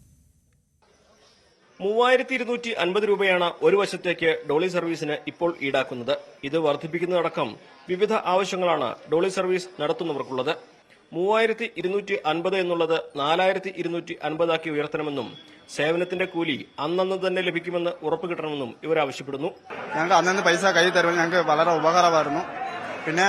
3250 രൂപയാണ് ഒരു വശത്തേക്ക് ഡോളി സർവീസിന് ഇപ്പോൾ ഈടാക്കുന്നത്. ഇത് വർദ്ധിപ്പിക്കുന്നതടക്കം വിവിധ ആവശ്യങ്ങളാണ് ഡോളി സർവീസ് നടത്തുന്നവർക്കുള്ളത്. 3250 എന്നുള്ളത് 4250 ആക്കി ഉയർത്തണമെന്നും സേവനത്തിന്റെ കൂലി അന്നന്ന് തന്നെ ലഭിക്കുമെന്ന് ഉറപ്പ് കിട്ടണമെന്നും ഇവർ ആവശ്യപ്പെടുന്നു. ഞങ്ങൾക്ക് അന്നന്ന് പൈസ കയ്യിൽ തരുമ്പോൾ ഞങ്ങൾക്ക് വളരെ ഉപകാരമായിരുന്നു. പിന്നെ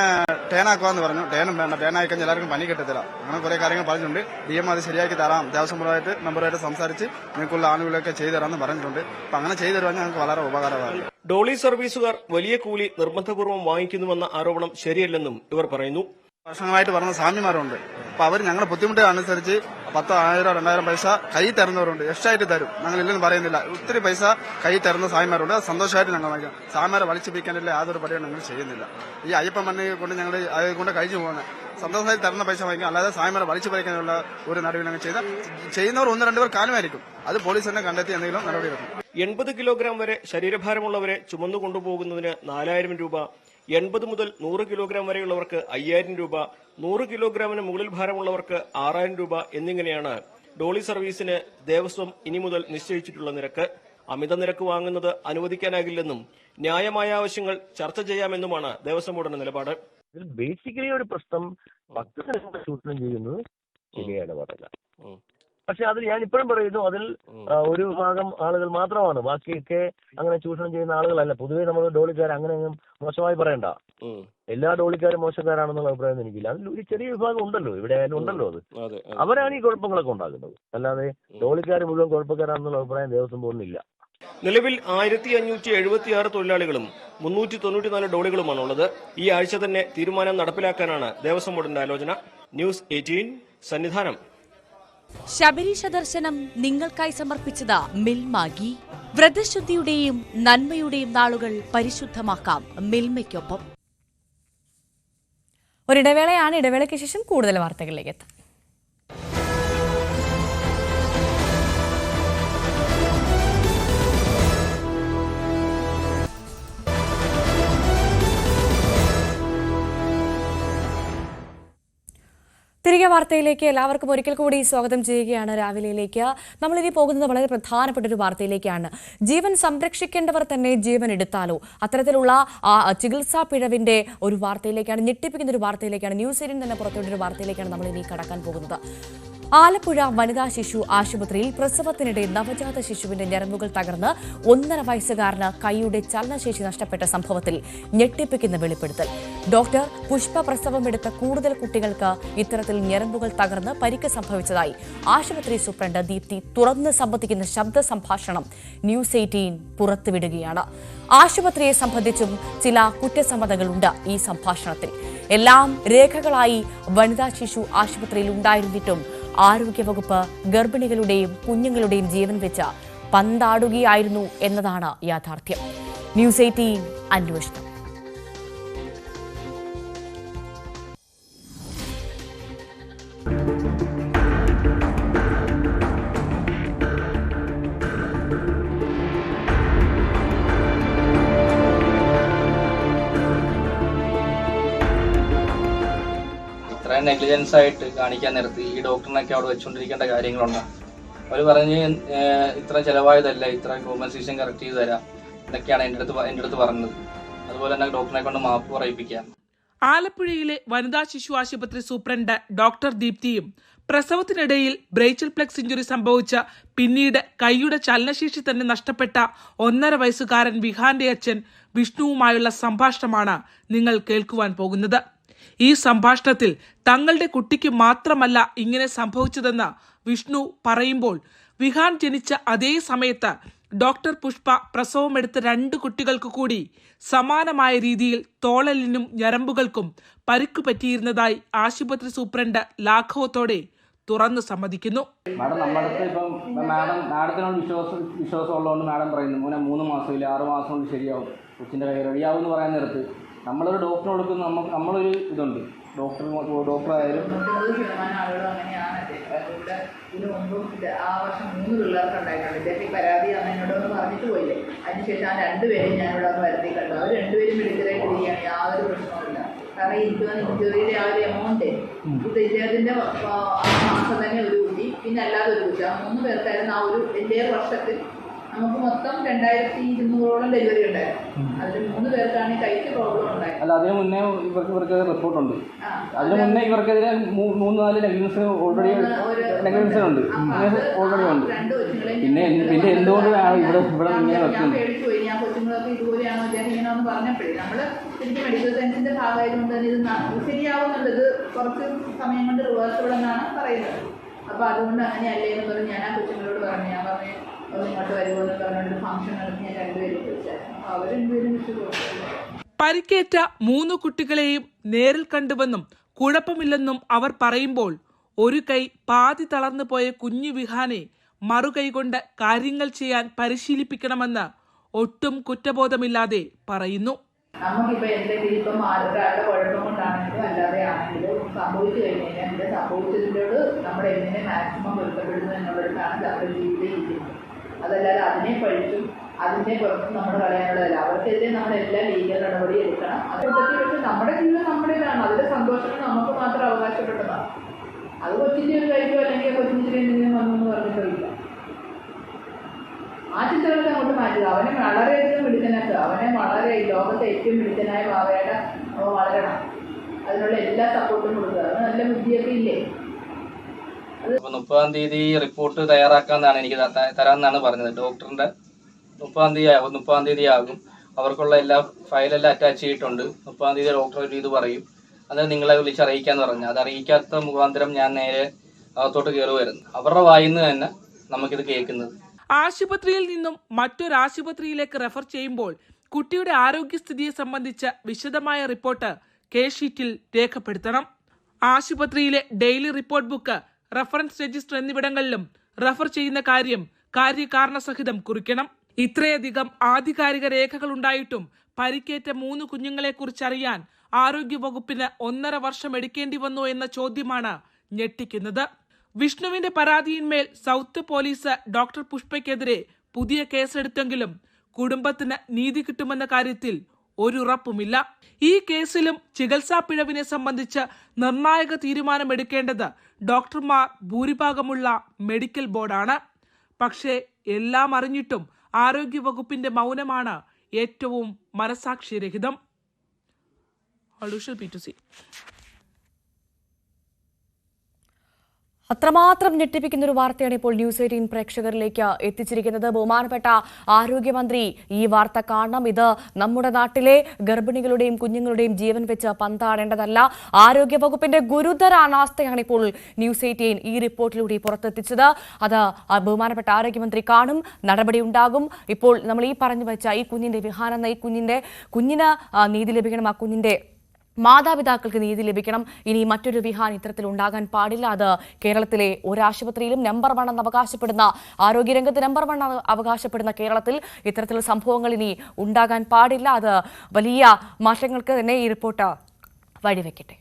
ടേനാക്കുവാന്ന് പറഞ്ഞു. ടേനും വേണ്ട, ടേനായി കഴിഞ്ഞാൽ എല്ലാവർക്കും പണി കിട്ടത്തില്ല. അങ്ങനെ കുറെ കാര്യങ്ങൾ പറഞ്ഞിട്ടുണ്ട്. DM അത് ശരിയാക്കി തരാം, ദേവസ്വം ബോർഡായിട്ട് മെമ്പറുമായിട്ട് സംസാരിച്ച് നിങ്ങൾക്കുള്ള ആനുകൂല്യമൊക്കെ ചെയ്തു തരാമെന്ന് പറഞ്ഞിട്ടുണ്ട്. അപ്പൊ അങ്ങനെ ചെയ്തു തരുവാൻ ഞങ്ങൾക്ക് വളരെ ഉപകാരമായിരുന്നു. ഡോളി സർവീസുകാർ വലിയ കൂലി നിർബന്ധപൂർവ്വം വാങ്ങിക്കുന്നുവെന്ന ആരോപണം ശരിയല്ലെന്നും ഇവർ പറയുന്നു. വർഷങ്ങളായിട്ട് പറഞ്ഞ സ്വാമിമാരുണ്ട്. അപ്പൊ അവർ ഞങ്ങളുടെ ബുദ്ധിമുട്ട് അനുസരിച്ച് 1000, 1000, 2000 പൈസ കൈ തരുന്നവരുണ്ട്. എക്സ്ട്രാ ആയിട്ട് തരും. ഞങ്ങൾ ഇല്ലെന്ന് പറയുന്നില്ല. ഒത്തിരി പൈസ കൈ തരുന്ന സ്വാമിമാരുണ്ട്. അത് സന്തോഷമായിട്ട് ഞങ്ങൾ വാങ്ങിക്കാം. സ്വാമിമാരെ വലിച്ചുപിടിക്കാനില്ല യാതൊരു പരിപാടിയും ഞങ്ങൾ ചെയ്യുന്നില്ല. ഈ അയ്യപ്പൻ മണ്ണി കൊണ്ട് ഞങ്ങൾ അത് കൊണ്ട് കഴിച്ചു പോകുന്നത് സന്തോഷമായി തരുന്ന പൈസ വാങ്ങിക്കാം. അല്ലാതെ സ്വാമിമാരെ വലിച്ചു പറിക്കാനുള്ള ഒരു നടപടി ഞങ്ങൾ ചെയ്യുന്നവർ 1-2 പേർ കാണുമായിരിക്കും. അത് പോലീസ് തന്നെ കണ്ടെത്തി എന്തെങ്കിലും നടപടി എടുക്കും. 80 കിലോഗ്രാം വരെ ശരീരഭാരമുള്ളവരെ ചുമന്നു കൊണ്ടുപോകുന്നതിന് 4000 രൂപ, 80 മുതൽ 100 കിലോഗ്രാം വരെയുള്ളവർക്ക് 5000 രൂപ, 100 കിലോഗ്രാമിന് മുകളിൽ ഭാരമുള്ളവർക്ക് 6000 രൂപ എന്നിങ്ങനെയാണ് ഡോളി സർവീസിന് ദേവസ്വം ഇനി മുതൽ നിശ്ചയിച്ചിട്ടുള്ള നിരക്ക്. അമിത നിരക്ക് വാങ്ങുന്നത് അനുവദിക്കാനാകില്ലെന്നും ന്യായമായ ആവശ്യങ്ങൾ ചർച്ച ചെയ്യാമെന്നുമാണ് ദേവസ്വം ബോർഡിന്റെ നിലപാട്. ബേസിക്കലി ഒരു പ്രശ്നം ഭക്തരെ ചൂഷണം ചെയ്യുന്നത് ശരിയാണ് പറയില്ല. പക്ഷെ അതിൽ ഞാൻ ഇപ്പോഴും പറയുന്നു, അതിൽ ഒരു വിഭാഗം ആളുകൾ മാത്രമാണ്. ബാക്കിയൊക്കെ അങ്ങനെ ചൂഷണം ചെയ്യുന്ന ആളുകളല്ല. പൊതുവെ നമ്മൾ ഡോളിക്കാർ അങ്ങനെ മോശമായി പറയണ്ട. എല്ലാ ഡോളിക്കാരും മോശക്കാരാണെന്നുള്ള അഭിപ്രായം എനിക്കില്ല. അതിൽ ഒരു ചെറിയ വിഭാഗം ഉണ്ടല്ലോ, ഇവിടെ ആയാലും ഉണ്ടല്ലോ. അത് അവരാണ് ഈ കുഴപ്പങ്ങളൊക്കെ ഉണ്ടാക്കുന്നത്. അല്ലാതെ ഡോളിക്കാർ മുഴുവൻ കുഴപ്പക്കാരാണെന്നുള്ള അഭിപ്രായം ദേവസ്വം ബോർഡിനില്ല. നിലവിൽ 1576 തൊഴിലാളികളും 394 ഡോളികളുമാണുള്ളത്. ഈ ആഴ്ച തന്നെ തീരുമാനം നടപ്പിലാക്കാനാണ് ദേവസ്വം ബോർഡിന്റെ ആലോചന. ന്യൂസ് 18 സന്നിധാനം. ശബരീശ ദർശനം നിങ്ങൾക്കായി സമർപ്പിച്ചത് മിൽമാഗി. വ്രതശുദ്ധിയുടെയും നന്മയുടെയും നാളുകൾ പരിശുദ്ധമാക്കാം മിൽമയ്ക്കൊപ്പം. ഒരിടവേളയാണ്. ഇടവേളയ്ക്ക് ശേഷം കൂടുതൽ വാർത്തകളിലേക്ക് എത്താം. തിരികെ വാർത്തയിലേക്ക് എല്ലാവർക്കും ഒരിക്കൽ കൂടി സ്വാഗതം ചെയ്യുകയാണ്. രാവിലെയിലേക്ക് നമ്മളിനി പോകുന്നത് വളരെ പ്രധാനപ്പെട്ട ഒരു വാർത്തയിലേക്കാണ്. ജീവൻ സംരക്ഷിക്കേണ്ടവർ തന്നെ ജീവൻ എടുത്താലോ, അത്തരത്തിലുള്ള ചികിത്സാ പിഴവിന്റെ ഒരു വാർത്തയിലേക്കാണ്, ഞെട്ടിപ്പിക്കുന്ന ഒരു വാർത്തയിലേക്കാണ്, ന്യൂസ് 18 തന്നെ പുറത്തുവിട്ടൊരു വാർത്തയിലേക്കാണ് നമ്മൾ ഇനി കടക്കാൻ പോകുന്നത്. ആലപ്പുഴ വനിതാ ശിശു ആശുപത്രിയിൽ പ്രസവത്തിനിടെ നവജാത ശിശുവിന്റെ ഞരമ്പുകൾ തകർന്ന് 1.5 വയസ്സുകാരന് കൈയുടെ ചലനശേഷി നഷ്ടപ്പെട്ട സംഭവത്തിൽ ഞെട്ടിപ്പിക്കുന്ന വെളിപ്പെടുത്തൽ. ഡോക്ടർ പുഷ്പ പ്രസവമെടുത്ത കൂടുതൽ കുട്ടികൾക്ക് ഇത്തരത്തിൽ ഞരമ്പുകൾ തകർന്ന് പരിക്ക് സംഭവിച്ചതായി ആശുപത്രി സൂപ്രണ്ട് ദീപ്തി തുറന്ന് സംബന്ധിക്കുന്ന ശബ്ദ സംഭാഷണം ന്യൂസ് 18 പുറത്തുവിടുകയാണ്. ആശുപത്രിയെ സംബന്ധിച്ചും ചില കുറ്റസമ്മതങ്ങളുണ്ട് ഈ സംഭാഷണത്തിൽ. എല്ലാം രേഖകളായി വനിതാ ശിശു ആശുപത്രിയിൽ ഉണ്ടായിരുന്നിട്ടും ആരോഗ്യവകുപ്പ് ഗർഭിണികളുടെയും കുഞ്ഞുങ്ങളുടെയും ജീവൻ വെച്ച് പന്താടുകയായിരുന്നു എന്നതാണ് യാഥാർത്ഥ്യം. ന്യൂസ് 18 അന്വേഷണം. ഇത്രയും നെഗ്ലിജൻസ് ആയിട്ട് കാണിക്കാൻ നിർത്തി ഈ ഡോക്ടറിനൊക്കെ അവിടെ വെച്ചുകൊണ്ടിരിക്കേണ്ട കാര്യങ്ങളുണ്ടാകും. അവർ പറഞ്ഞ് ഇത്ര ചിലവായതല്ല, ഇത്ര കോമ്പൻസേഷൻ കറക്റ്റ് ചെയ്ത് തരാം എന്നൊക്കെയാണ് എൻ്റെ അടുത്ത് പറഞ്ഞത്. അതുപോലെ തന്നെ ഡോക്ടറിനെ കൊണ്ട് മാപ്പ് പറയിപ്പിക്കാം. ആലപ്പുഴയിലെ വനിതാ ശിശു ആശുപത്രി സൂപ്രണ്ട് ഡോക്ടർ ദീപ്തിയും പ്രസവത്തിനിടയിൽ ബ്രേച്ചിൽ പ്ലെക്സ് ഇഞ്ചുറി സംഭവിച്ച പിന്നീട് കൈയുടെ ചലനശേഷി തന്നെ നഷ്ടപ്പെട്ട 1.5 വയസ്സുകാരൻ വിഹാന്റെ അച്ഛൻ വിഷ്ണുവുമായുള്ള സംഭാഷണമാണ് നിങ്ങൾ കേൾക്കുവാൻ പോകുന്നത്. ഈ സംഭാഷണത്തിൽ തങ്ങളുടെ കുട്ടിക്ക് മാത്രമല്ല ഇങ്ങനെ സംഭവിച്ചതെന്ന് വിഷ്ണു പറയുമ്പോൾ, വിഹാൻ ജനിച്ച അതേ സമയത്ത് ഡോക്ടർ പുഷ്പ പ്രസവമെടുത്ത 2 കുട്ടികൾക്ക് കൂടി സമാനമായ രീതിയിൽ തോളലിനും ഞരമ്പുകൾക്കും പരിക്കു പറ്റിയിരുന്നതായി ആശുപത്രി സൂപ്രണ്ട് ലാഘവത്തോടെ തുറന്നു സമ്മതിക്കുന്നു. മാഡം നമ്മുടെ അടുത്ത് ഇപ്പം മാഡത്തിനോട് വിശ്വാസം ഉള്ളതുകൊണ്ട് മാഡം പറയുന്നു 3 മാസം ഇല്ല 6 മാസം കൊണ്ട് ശരിയാവും, കൊച്ചിൻ്റെ കൈ റെഡിയാവും എന്ന് പറയാൻ നേരത്ത് നമ്മളൊരു ഡോക്ടറിന് കൊടുക്കുന്ന നമ്മളൊരു ഇതുണ്ട്, ഡോക്ടറായാലും ഇതിനു മുമ്പും ആ വർഷം 3 പിള്ളേർക്ക് ഉണ്ടായിട്ടുണ്ട്. ഇദ്ദേഹം പരാതി എന്നോടൊന്ന് പറഞ്ഞിട്ട് പോയില്ലേ, അതിനുശേഷം ആ 2 പേരെയും ഞാനിവിടെ ഒന്ന് വരുത്തി കണ്ടു. അവർ 2 പേരും മെഡിക്കലായിട്ട് ഇരിക്കുകയാണ്, യാതൊരു പ്രശ്നവുമില്ല. കാരണം ഇൻഷുറിയുടെ ആ ഒരു എമൗണ്ട് ഇത് ഇദ്ദേഹത്തിൻ്റെ മാസം തന്നെ ഒരു കുട്ടി, പിന്നെ അല്ലാതെ ഒരു കുട്ടി, ആ 3 പേർക്കായിരുന്നു ആ ഒരു എൻ്റെ വർഷത്തിൽ നമുക്ക് മൊത്തം 2200ഓളം ഡെലിവറി ഉണ്ടായിരുന്നു. അതിൽ 3 പേർക്കാണ് ഈ കൈക്ക് പ്രോബ്ലം ഉണ്ടായത്. അല്ല, അതിന് മുന്നേ ഇവർക്ക് റിപ്പോർട്ടുണ്ട്. അതിന് മുന്നേ ഇവർക്കെതിരെ 3-4 നെഗ്ലിജൻസ് ഓൾറെഡി ഉണ്ട്. പിന്നെ എന്തുകൊണ്ടാണ് ഇവിടെ ഇങ്ങനെ വെക്കുന്നത്? പേടിച്ചു പോയി. ഞാൻ കൊച്ചുങ്ങളൊക്കെ ഇതുപോലെയാണോ അദ്ദേഹം ഇങ്ങനെയാണെന്ന് പറഞ്ഞപ്പോഴേ നമ്മൾ ശരിക്കും മെഡിക്കൽ സയൻസിന്റെ ഭാഗമായതുകൊണ്ട് തന്നെ ഇത് ശരിയാവുന്നുള്ളത് കുറച്ച് സമയം കൊണ്ട് റിവേഴ്സിബിൾ എന്നാണ് പറയുന്നത്. അപ്പോൾ അതുകൊണ്ട് അങ്ങനെയല്ലേ എന്ന് പറഞ്ഞ് ഞാൻ ആ കൊച്ചുങ്ങളോട് പറഞ്ഞു. ഞാൻ പറഞ്ഞു ഇങ്ങോട്ട് വരുമോ എന്ന് പറഞ്ഞുകൊണ്ട് ഫംഗ്ഷൻ നടത്തി ഞാൻ 2 പേരും വിളിച്ചായിരുന്നു. അപ്പോൾ അവർ 2 പേരും വിളിച്ചു കൊടുത്തു. പരിക്കേറ്റ 3 കുട്ടികളെയും നേരിൽ കണ്ടുവെന്നും കുഴപ്പമില്ലെന്നും അവർ പറയുമ്പോൾ, ഒരു കൈ പാതി തളർന്നു പോയ കുഞ്ഞു വിഹാനെ മറുകൈ കൊണ്ട് കാര്യങ്ങൾ ചെയ്യാൻ പരിശീലിപ്പിക്കണമെന്ന് ഒട്ടും കുറ്റബോധമില്ലാതെ പറയുന്നു. നമുക്കിപ്പോൾ എന്തെങ്കിലും ഇപ്പം ഒരാളുടെ കുഴപ്പം കൊണ്ടാണെങ്കിലും അല്ലാതെ ആണെങ്കിലും സംഭവിച്ചു കഴിഞ്ഞാൽ ഇത് സംഭവിച്ചതിനോട് നമ്മൾ എങ്ങനെ മാക്സിമം പൊരുത്തപ്പെടുന്നു എന്നുള്ളതാണ് നമ്മുടെ ജീവിതം ഇരിക്കുന്നത്. അതല്ലാതെ അതിനെ പഴിച്ചും അതിനെ പുറത്തും നമ്മൾ കളയാനുള്ളതല്ല. അവർക്കെതിരെ നമ്മളെല്ലാ ലീഗൽ നടപടി എടുക്കണം. അതിനൊക്കെ വെച്ച് നമ്മുടെ ജീവിതം നമ്മുടേതാണ്. അതിന്റെ സന്തോഷങ്ങൾ നമുക്ക് മാത്രം അവകാശപ്പെട്ടതാണ്. അത് കൊച്ചിൻ്റെ ഒരു കഴിക്കോ അല്ലെങ്കിൽ കൊച്ചിൻ്റെ എന്തെങ്കിലും വന്നെന്ന് പറഞ്ഞിട്ടില്ല. ആ ചിത്രങ്ങളൊക്കെ അങ്ങോട്ട് മാറ്റുക. അവനെ വളരെയധികം മിടുക്കനാക്കുക. അവനെ വളരെ ലോകത്തെ ഏറ്റവും മിടുക്കനായ ഭാവയുടെ വളരണം. അതിനുള്ള എല്ലാ സപ്പോർട്ടും കൊടുക്കുക. അത് നല്ല ബുദ്ധിയൊക്കെ ഇല്ലേ? 30-ാം തീയതി റിപ്പോർട്ട് തയ്യാറാക്കാമെന്നാണ് എനിക്ക് തരാമെന്നാണ് പറഞ്ഞത്. ഡോക്ടറിന്റെ 30-ാം തീയതി ആകും. അവർക്കുള്ള എല്ലാ ഫയലെല്ലാം അറ്റാച്ച് ചെയ്തിട്ടുണ്ട്. 30-ാം തീയതി ഡോക്ടർ ഒരു ഇത് പറയും. അത് നിങ്ങളെ വിളിച്ചറിയിക്കാന്ന് പറഞ്ഞു. അത് അറിയിക്കാത്ത മുഖാന്തരം ഞാൻ നേരെ അകത്തോട്ട് കയറുമായിരുന്നു. അവരുടെ വായിൽ നിന്ന് തന്നെ നമുക്കിത് കേൾക്കുന്നത്. ആശുപത്രിയിൽ നിന്നും മറ്റൊരാശുപത്രിയിലേക്ക് റെഫർ ചെയ്യുമ്പോൾ കുട്ടിയുടെ ആരോഗ്യസ്ഥിതിയെ സംബന്ധിച്ച വിശദമായ റിപ്പോർട്ട് കേസ് ഷീറ്റിൽ രേഖപ്പെടുത്തണം. ആശുപത്രിയിലെ daily report book, reference register എന്നിവിടങ്ങളിലും റഫർ ചെയ്യുന്ന കാര്യം കാര്യകാരണസഹിതം കുറിക്കണം. ഇത്രയധികം ആധികാരിക രേഖകൾ ഉണ്ടായിട്ടും പരിക്കേറ്റ 3 കുഞ്ഞുങ്ങളെക്കുറിച്ചറിയാൻ ആരോഗ്യവകുപ്പിന് 1.5 വർഷം എടുക്കേണ്ടി വന്നു എന്ന ചോദ്യമാണ് ഞെട്ടിക്കുന്നത്. വിഷ്ണുവിന്റെ പരാതിയിന്മേൽ സൗത്ത് പോലീസ് ഡോക്ടർ പുഷ്പയ്ക്കെതിരെ പുതിയ കേസെടുത്തെങ്കിലും കുടുംബത്തിന് നീതി കിട്ടുമെന്ന കാര്യത്തിൽ ഒരുറപ്പുമില്ല. ഈ കേസിലും ചികിത്സാ പിഴവിനെ സംബന്ധിച്ച് നിർണായക തീരുമാനമെടുക്കേണ്ടത് ഡോക്ടർമാർ ഭൂരിഭാഗമുള്ള മെഡിക്കൽ ബോർഡാണ്. പക്ഷേ എല്ലാം അറിഞ്ഞിട്ടും ആരോഗ്യവകുപ്പിന്റെ മൗനമാണ് ഏറ്റവും മനസാക്ഷിരഹിതം. അത്രമാത്രം ഞെട്ടിപ്പിക്കുന്ന ഒരു വാർത്തയാണ് ഇപ്പോൾ ന്യൂസ് 18 പ്രേക്ഷകരിലേക്ക് എത്തിച്ചിരിക്കുന്നത്. ബഹുമാനപ്പെട്ട ആരോഗ്യമന്ത്രി ഈ വാർത്ത കാണണം. ഇത് നമ്മുടെ നാട്ടിലെ ഗർഭിണികളുടെയും കുഞ്ഞുങ്ങളുടെയും ജീവൻ വെച്ച് പന്താടേണ്ടതല്ല. ആരോഗ്യവകുപ്പിന്റെ ഗുരുതര അനാസ്ഥയാണ് ഇപ്പോൾ ന്യൂസ് 18 ഈ റിപ്പോർട്ടിലൂടെ പുറത്തെത്തിച്ചത്. അത് ബഹുമാനപ്പെട്ട ആരോഗ്യമന്ത്രി കാണും, നടപടി ഉണ്ടാകും. ഇപ്പോൾ നമ്മൾ ഈ പറഞ്ഞു വെച്ച ഈ കുഞ്ഞിന്റെ വിഹാൻ എന്ന ഈ കുഞ്ഞിന് നീതി ലഭിക്കണം. ആ കുഞ്ഞിന്റെ മാതാപിതാക്കൾക്ക് നീതി ലഭിക്കണം. ഇനി മറ്റൊരു വിഹാൻ ഇത്തരത്തിൽ ഉണ്ടാകാൻ പാടില്ല. അത് കേരളത്തിലെ ഒരാശുപത്രിയിലും നമ്പർ 1 എന്ന് അവകാശപ്പെടുന്ന, ആരോഗ്യരംഗത്ത് നമ്പർ 1 അവകാശപ്പെടുന്ന കേരളത്തിൽ ഇത്തരത്തിലുള്ള സംഭവങ്ങൾ ഇനി ഉണ്ടാകാൻ പാടില്ല. അത് വലിയ മാറ്റങ്ങൾക്ക് തന്നെ ഈ റിപ്പോർട്ട് വഴിവെക്കട്ടെ.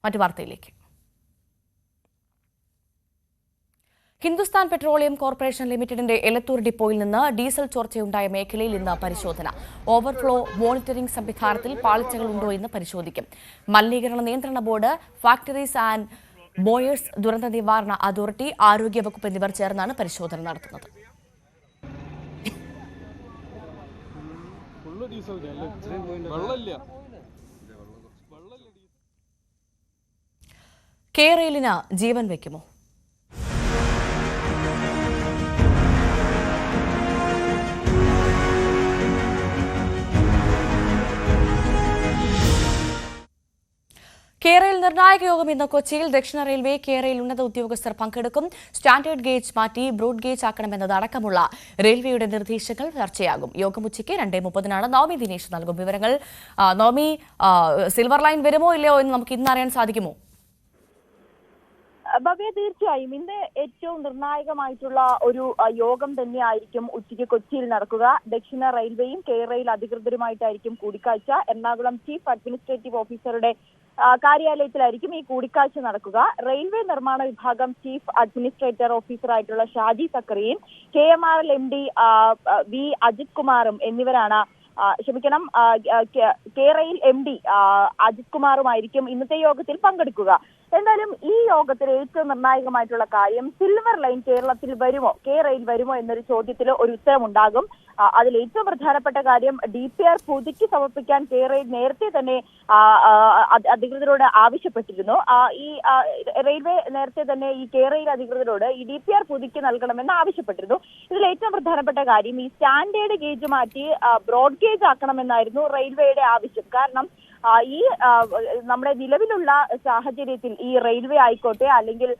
മറ്റു വാർത്തയിലേക്ക്. ഹിന്ദുസ്ഥാൻ പെട്രോളിയം കോർപ്പറേഷൻ ലിമിറ്റഡിന്റെ എലത്തൂർ ഡിപ്പോയിൽ നിന്ന് ഡീസൽ ചോർച്ചയുണ്ടായ മേഖലയിൽ ഇന്ന് പരിശോധന. ഓവർഫ്ലോ മോണിറ്ററിംഗ് സംവിധാനത്തിൽ പാളിച്ചകൾ ഉണ്ടോ എന്ന് പരിശോധിക്കും. മലിനീകരണ നിയന്ത്രണ ബോർഡ്, ഫാക്ടറീസ് ആൻഡ് ബോയേഴ്സ് ദുരന്ത നിവാരണ അതോറിറ്റി, ആരോഗ്യവകുപ്പ് എന്നിവർ ചേർന്നാണ് പരിശോധന നടത്തുന്നത്. കേരളിന് ജീവൻ വയ്ക്കുമോ? കേരയിൽ നിർണായക യോഗം ഇന്ന് കൊച്ചിയിൽ. ദക്ഷിണ റെയിൽവേ കേരയിൽ ഉന്നത ഉദ്യോഗസ്ഥർ പങ്കെടുക്കും. സ്റ്റാൻഡേർഡ് ഗേജ് മാറ്റി ബ്രോഡ് ഗേജ് ആക്കണമെന്നതടക്കമുള്ള റെയിൽവേയുടെ നിർദ്ദേശങ്ങൾ ചർച്ചയാകും. യോഗം ഉച്ചയ്ക്ക് 2:30 നവമി ദിനേശ് നൽകും വിവരങ്ങൾ. നവമി, സിൽവർ ലൈൻ വരുമോ ഇല്ലയോ എന്ന് നമുക്ക് ഇന്ന് അറിയാൻ സാധിക്കുമോ? ഭവ്യ, തീർച്ചയായും ഇന്ന് ഏറ്റവും നിർണായകമായിട്ടുള്ള ഒരു യോഗം തന്നെയായിരിക്കും ഉച്ചയ്ക്ക് കൊച്ചിയിൽ നടക്കുക. ദക്ഷിണ റെയിൽവേയും കേരയിൽ അധികൃതരുമായിട്ടായിരിക്കും കൂടിക്കാഴ്ച. എറണാകുളം ചീഫ് അഡ്മിനിസ്ട്രേറ്റീവ് ഓഫീസറുടെ കാര്യാലയത്തിലായിരിക്കും ഈ കൂടിക്കാഴ്ച നടക്കുക. റെയിൽവേ നിർമ്മാണ വിഭാഗം ചീഫ് അഡ്മിനിസ്ട്രേറ്റർ ഓഫീസറായിട്ടുള്ള ഷാജി സക്കറിയും KMRL MD വി അജിത് കുമാറും എന്നിവരാണ് കേരയിൽ MD അജിത് കുമാറുമായിരിക്കും ഇന്നത്തെ യോഗത്തിൽ പങ്കെടുക്കുക. എന്തായാലും ഈ യോഗത്തിൽ ഏറ്റവും നിർണായകമായിട്ടുള്ള കാര്യം സിൽവർ ലൈൻ കേരളത്തിൽ വരുമോ, കേരയിൽ വരുമോ എന്നൊരു ചോദ്യത്തിൽ ഒരു ഉത്തരമുണ്ടാകും. അതിൽ ഏറ്റവും പ്രധാനപ്പെട്ട കാര്യം DPR പുതുക്കി സമർപ്പിക്കാൻ കേരയിൽ നേരത്തെ തന്നെ അധികൃതരോട് ആവശ്യപ്പെട്ടിരുന്നു. ഈ റെയിൽവേ നേരത്തെ തന്നെ ഈ കേരയിൽ അധികൃതരോട് ഈ DPR പുതുക്കി നൽകണമെന്ന് ആവശ്യപ്പെട്ടിരുന്നു. ഇതിൽ ഏറ്റവും പ്രധാനപ്പെട്ട കാര്യം ഈ സ്റ്റാൻഡേർഡ് ഗേജ് മാറ്റി ബ്രോഡ് ഗേജ് ആക്കണമെന്നായിരുന്നു റെയിൽവേയുടെ ആവശ്യം. കാരണം ഈ നമ്മുടെ നിലവിലുള്ള സാഹചര്യത്തിൽ ഈ റെയിൽവേ ആയിക്കോട്ടെ അല്ലെങ്കിൽ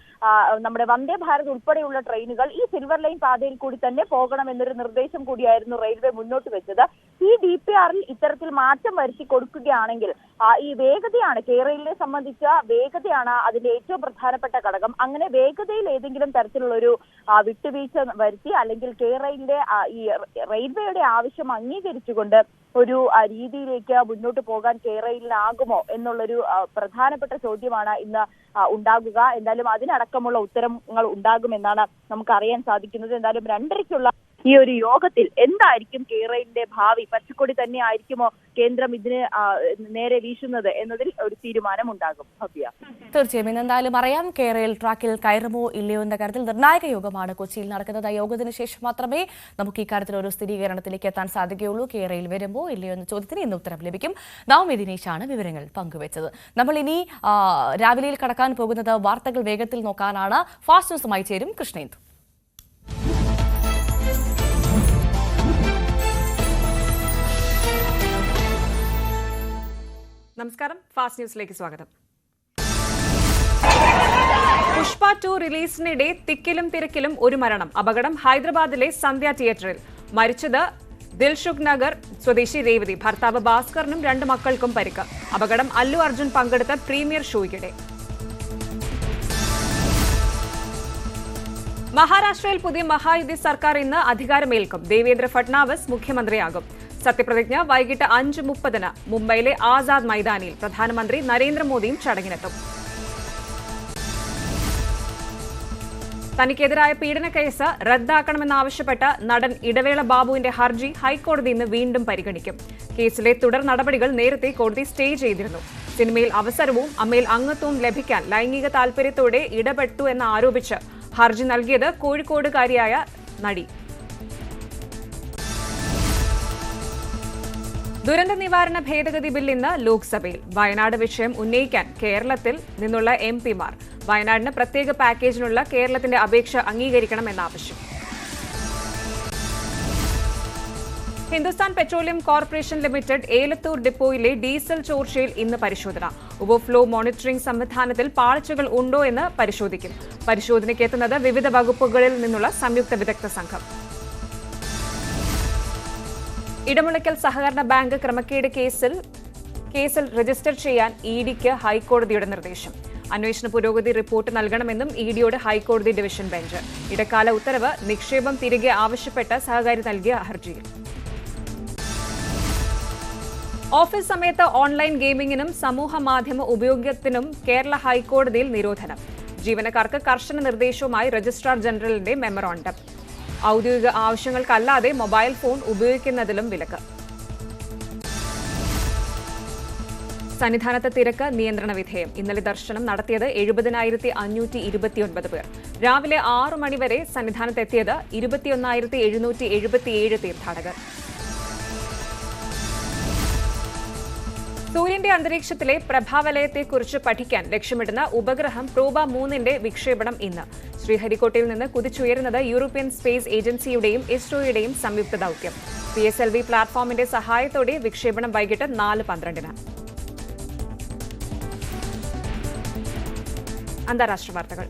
നമ്മുടെ വന്ദേ ഭാരത് ഉൾപ്പെടെയുള്ള ട്രെയിനുകൾ ഈ സിൽവർ ലൈൻ പാതയിൽ കൂടി തന്നെ പോകണമെന്നൊരു നിർദ്ദേശം കൂടിയായിരുന്നു റെയിൽവേ മുന്നോട്ട് വെച്ചത്. ഈ DPRൽ ഇത്തരത്തിൽ മാറ്റം വരുത്തി കൊടുക്കുകയാണെങ്കിൽ ഈ വേഗതയാണ് കേരളത്തെ സംബന്ധിച്ച വേഗതയാണ് അതിന്റെ ഏറ്റവും പ്രധാനപ്പെട്ട ഘടകം. അങ്ങനെ വേഗതയിൽ ഏതെങ്കിലും തരത്തിലുള്ള ഒരു വിട്ടുവീഴ്ച വരുത്തി അല്ലെങ്കിൽ കേരളത്തിന്റെ ഈ റെയിൽവേയുടെ ആവശ്യം അംഗീകരിച്ചുകൊണ്ട് ഒരു രീതിയിലേക്ക് മുന്നോട്ട് പോകാൻ കേരളത്തിനാകുമോ എന്നുള്ളൊരു പ്രധാനപ്പെട്ട ചോദ്യമാണ് ഇന്ന് ഉണ്ടാകുക. എന്തായാലും അതിനടക്കമുള്ള ഉത്തരങ്ങൾ ഉണ്ടാകുമെന്നാണ് നമുക്ക് അറിയാൻ സാധിക്കുന്നത്. എന്തായാലും 2:30 ഈ ഒരു യോഗത്തിൽ എന്തായിരിക്കും കേരളത്തിന്റെ ഭാവി, പച്ചക്കൊടി തന്നെ ആയിരിക്കുമോ കേന്ദ്രം ഇതിന് നേരെ വീശുന്നത് എന്നതിൽ ഒരു തീരുമാനം ഉണ്ടാകും. ഭവ്യ, തീർച്ചയായും ഇന്നെന്തായാലും അറിയാം കേരള ട്രാക്കിൽ കയറുമോ ഇല്ലയോ എന്ന കാര്യത്തിൽ നിർണായക യോഗമാണ് കൊച്ചിയിൽ നടക്കുന്നത്. യോഗത്തിന് ശേഷം മാത്രമേ നമുക്ക് ഇക്കാര്യത്തിൽ ഒരു സ്ഥിരീകരണത്തിലേക്ക് എത്താൻ സാധിക്കുകയുള്ളൂ. കേരളയിൽ വരുമോ ഇല്ലയോ എന്ന ചോദ്യത്തിന് ഇന്ന് ഉത്തരം ലഭിക്കും. നവമി ദിനേശാണ് വിവരങ്ങൾ പങ്കുവച്ചത്. നമ്മൾ ഇനി രാവിലെയിൽ കടക്കാൻ പോകുന്നത് വാർത്തകൾ വേഗത്തിൽ നോക്കാനാണ്. ഫാസ്റ്റ് ന്യൂസുമായി ചേരും കൃഷ്ണേന്ദു. നമസ്കാരം, ഫാസ്റ്റ് ന്യൂസിലേക്ക് സ്വാഗതം. പുഷ്പ 2 റിലീസിനിടെ തിക്കിലും തിരക്കിലും ഒരു മരണം. അപകടം ഹൈദരാബാദിലെ സന്ധ്യ തിയേറ്ററിൽ. മരിച്ചത് ദിൽഷുഖ് നഗർ സ്വദേശി രേവതി. ഭർത്താവ് ഭാസ്കറിനും 2 മക്കൾക്കും പരിക്ക്. അപകടം അല്ലു അർജുൻ പങ്കെടുത്ത പ്രീമിയർ ഷോയ്ക്കിടെ. മഹാരാഷ്ട്രയിൽ പുതിയ മഹായുതി സർക്കാർ ഇന്ന് അധികാരമേൽക്കും. ദേവേന്ദ്ര ഫട്നാവിസ് മുഖ്യമന്ത്രിയാകും. സത്യപ്രതിജ്ഞ വൈകിട്ട് 5:30 മുംബൈയിലെ ആസാദ് മൈതാനിയിൽ. പ്രധാനമന്ത്രി നരേന്ദ്രമോദിയും ചടങ്ങിനെത്തും. തനിക്കെതിരായ പീഡന കേസ് റദ്ദാക്കണമെന്നാവശ്യപ്പെട്ട നടൻ ഇടവേള ബാബുവിന്റെ ഹർജി ഹൈക്കോടതി ഇന്ന് വീണ്ടും പരിഗണിക്കും. കേസിലെ തുടർ നടപടികൾ നേരത്തെ കോടതി സ്റ്റേ ചെയ്തിരുന്നു. സിനിമയിൽ അവസരവും അമ്മയിൽ അംഗത്വവും ലഭിക്കാൻ ലൈംഗിക താൽപര്യത്തോടെ ഇടപെട്ടു എന്നാരോപിച്ച് ഹർജി നൽകിയത് കോഴിക്കോടുകാരിയായ നടി. ദുരന്ത നിവാരണ ഭേദഗതി ബിൽ ഇന്ന് ലോക്സഭയിൽ. വയനാട് വിഷയം ഉന്നയിക്കാൻ കേരളത്തിൽ നിന്നുള്ള MP മാർ. വയനാടിന് പ്രത്യേക പാക്കേജിനുള്ള കേരളത്തിന്റെ അപേക്ഷ അംഗീകരിക്കണമെന്നാവശ്യം. Hindustan Petroleum Corporation Limited Elathur ഡിപ്പോയിലെ ഡീസൽ ചോർച്ചയിൽ ഇന്ന് പരിശോധന. ഓവർഫ്ലോ മോണിറ്ററിംഗ് സംവിധാനത്തിൽ പാളിച്ചകൾ ഉണ്ടോ എന്ന് പരിശോധിക്കും. പരിശോധനയ്ക്ക് എത്തുന്നത് വിവിധ വകുപ്പുകളിൽ നിന്നുള്ള സംയുക്ത വിദഗ്ധ സംഘം. ഇടമുളയ്ക്കൽ സഹകരണ ബാങ്ക് ക്രമക്കേട് കേസിൽ രജിസ്റ്റർ ചെയ്യാൻ EDക്ക് ഹൈക്കോടതിയുടെ നിർദ്ദേശം. അന്വേഷണ പുരോഗതി റിപ്പോർട്ട് നൽകണമെന്നും EDയോട് ഹൈക്കോടതി ഡിവിഷൻ ബെഞ്ച്. ഇടക്കാല ഉത്തരവ് നിക്ഷേപം തിരികെ ആവശ്യപ്പെട്ട് സഹകാരി നൽകിയ ഹർജിയിൽ. ഓഫീസ് സമയത്ത് ഓൺലൈൻ ഗെയിമിംഗിനും സമൂഹ മാധ്യമ ഉപയോഗത്തിനും കേരള ഹൈക്കോടതിയിൽ നിരോധനം. ജീവനക്കാർക്ക് കർശന നിർദ്ദേശവുമായി രജിസ്ട്രാർ ജനറലിന്റെ മെമ്മോറാണ്ടം. ഔദ്യോഗിക ആവശ്യങ്ങൾക്കല്ലാതെ മൊബൈൽ ഫോൺ ഉപയോഗിക്കുന്നതിലും വിലക്ക്. സന്നിധാനത്ത് തിരക്ക് നിയന്ത്രണ വിധേയം. ഇന്നലെ ദർശനം നടത്തിയത് 70,529 പേർ. രാവിലെ 6 മണിവരെ സന്നിധാനത്തെത്തിയത് 21,777 തീർത്ഥാടകർ. സൂര്യന്റെ അന്തരീക്ഷത്തിലെ പ്രഭാവലയത്തെക്കുറിച്ച് പഠിക്കാൻ ലക്ഷ്യമിടുന്ന ഉപഗ്രഹം പ്രോബ 3ന്റെ വിക്ഷേപണം ഇന്ന്. ശ്രീഹരിക്കോട്ടയിൽ നിന്ന് കുതിച്ചുയരുന്നത് യൂറോപ്യൻ സ്പേസ് ഏജൻസിയുടെയും ഇസ്രോയുടെയും സംയുക്ത ദൌത്യം. PSLV പ്ലാറ്റ്ഫോമിന്റെ സഹായത്തോടെ വിക്ഷേപണം വൈകിട്ട് 4:12. അന്താരാഷ്ട്ര വാർത്തകൾ.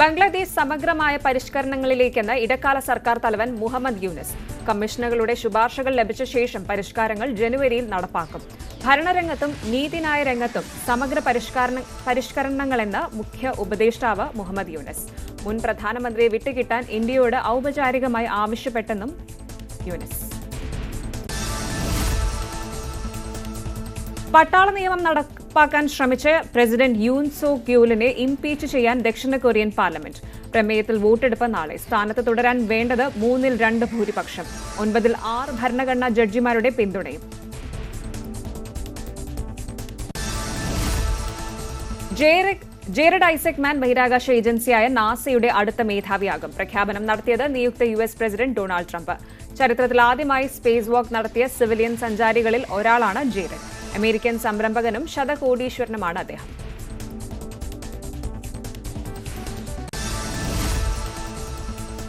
ബംഗ്ലാദേശ് സമഗ്രമായ പരിഷ്കരണങ്ങളിലേക്കെന്ന് ഇടക്കാല സർക്കാർ തലവൻ മുഹമ്മദ് യൂനസ്. കമ്മീഷനുകളുടെ ശുപാർശകൾ ലഭിച്ച ശേഷം പരിഷ്കാരങ്ങൾ ജനുവരിയിൽ നടപ്പാക്കും. ഭരണരംഗത്തും നീതിന്യായ രംഗത്തും സമഗ്ര പരിഷ്കരണങ്ങളെന്ന് മുഖ്യ ഉപദേഷ്ടാവ് മുഹമ്മദ് യൂനസ്. മുൻ പ്രധാനമന്ത്രിയെ വിട്ടുകിട്ടാൻ ഇന്ത്യയോട് ഔപചാരികമായി ആവശ്യപ്പെട്ടെന്നും യൂനസ്. പട്ടാള നിയമം നടപ്പാക്കാൻ ശ്രമിച്ച പ്രസിഡന്റ് യൂൻ സോക് യൂലിനെ ഇംപീച്ച് ചെയ്യാൻ ദക്ഷിണ കൊറിയൻ പാർലമെന്റ്. പ്രമേയത്തിൽ വോട്ടെടുപ്പ് നാളെ. സ്ഥാനത്ത് തുടരാൻ വേണ്ടത് 3/2 ഭൂരിപക്ഷം. 9-ൽ 6 ഭരണഘടനാ ജഡ്ജിമാരുടെ പിന്തുണയും. ജേറഡ് ഐസക്മാൻ ബഹിരാകാശ ഏജൻസിയായ നാസയുടെ അടുത്ത മേധാവിയാകും. പ്രഖ്യാപനം നടത്തിയത് നിയുക്ത US പ്രസിഡന്റ് ഡൊണാൾഡ് ട്രംപ്. ചരിത്രത്തിൽ ആദ്യമായി സ്പേസ് വാക്ക് നടത്തിയ സിവിലിയൻ സഞ്ചാരികളിൽ ഒരാളാണ് ജേറഡ്. അമേരിക്കൻ സംരംഭകനും ശതകോടീശ്വരനുമാണ് അദ്ദേഹം.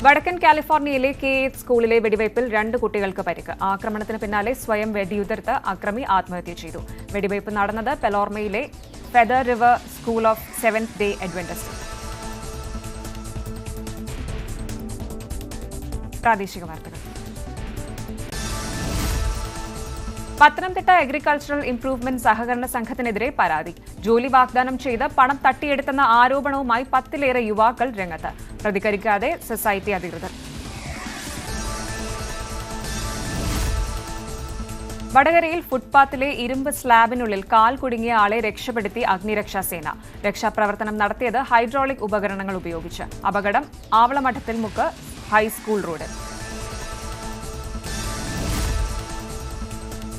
വടക്കൻ കാലിഫോർണിയയിലെ KH സ്കൂളിലെ വെടിവയ്പിൽ 2 കുട്ടികൾക്ക് പരിക്ക്. ആക്രമണത്തിന് പിന്നാലെ സ്വയം വെടിയുതിർത്ത് അക്രമി ആത്മഹത്യ ചെയ്തു. വെടിവയ്പ് നടന്നത് പെലോർമയിലെ Feather River School of Seventh Day Adventist. പ്രാദേശിക വാർത്തകൾ. പത്തനംതിട്ട അഗ്രികൾച്ചറൽ ഇംപ്രൂവ്മെന്റ് സഹകരണ സംഘത്തിനെതിരെ പരാതി. ജോലി വാഗ്ദാനം ചെയ്ത് പണം തട്ടിയെടുത്തെന്ന ആരോപണവുമായി 10-ലേറെ യുവാക്കൾ രംഗത്ത്. പ്രതികരിക്കാതെ സൊസൈറ്റി അധികൃതർ. വടകരയിൽ ഫുട്പാത്തിലെ ഇരുമ്പ് സ്ലാബിനുള്ളിൽ കാൽ കുടുങ്ങിയ ആളെ രക്ഷപ്പെടുത്തി അഗ്നിരക്ഷാസേന. രക്ഷാപ്രവർത്തനം നടത്തിയത് ഹൈഡ്രോളിക് ഉപകരണങ്ങൾ ഉപയോഗിച്ച്. അപകടം ആവളമഠത്തിൽ മുക്ക് ഹൈസ്കൂൾ റോഡ്.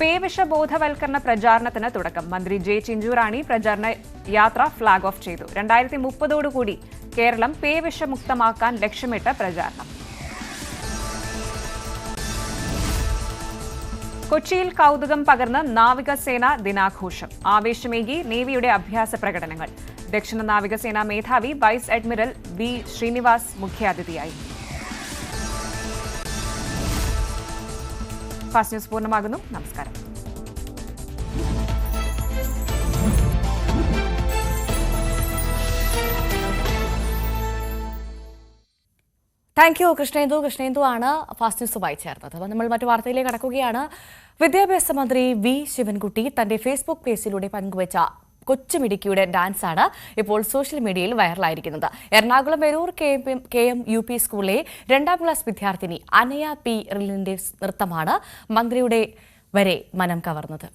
പേവിഷ ബോധവൽക്കരണ പ്രചാരണത്തിന് തുടക്കം. മന്ത്രി ജെ ചിഞ്ചുറാണി പ്രചാരണ യാത്ര ഫ്ളാഗ് ഓഫ് ചെയ്തു. 2030 കേരളം പേവിഷമുക്തമാക്കാൻ ലക്ഷ്യമിട്ട് പ്രചാരണം. കൊച്ചിയിൽ കൗതുകം പകർന്ന് നാവികസേന ദിനാഘോഷം. ആവേശമേകി നേവിയുടെ അഭ്യാസ പ്രകടനങ്ങൾ. ദക്ഷിണ നാവികസേനാ മേധാവി വൈസ് അഡ്മിറൽ വി ശ്രീനിവാസ് മുഖ്യാതിഥിയായി. ഫാസ്റ്റ് ന്യൂസ് പൂർണ്ണമാകുന്നു. നമസ്കാരം. താങ്ക് യു കൃഷ്ണേന്ദു ആണ് ഫാസ്റ്റ് ന്യൂസുമായി ചേർന്നത്. അപ്പോൾ നമ്മൾ മറ്റു വാർത്തയിലേക്ക് കടക്കുകയാണ്. വിദ്യാഭ്യാസ മന്ത്രി വി ശിവൻകുട്ടി തന്റെ ഫേസ്ബുക്ക് പേജിലൂടെ പങ്കുവച്ച കൊച്ചുമിടുക്കിയുടെ ഡാൻസാണ് ഇപ്പോൾ സോഷ്യൽ മീഡിയയിൽ വൈറലായിരിക്കുന്നത്. എറണാകുളം വെരൂർ KM UP സ്കൂളിലെ 2ാം ക്ലാസ് വിദ്യാർത്ഥിനി അനയ പി റിലിന്റെ നൃത്തമാണ് മന്ത്രിയുടെ വരെ മനം കവർന്നത്.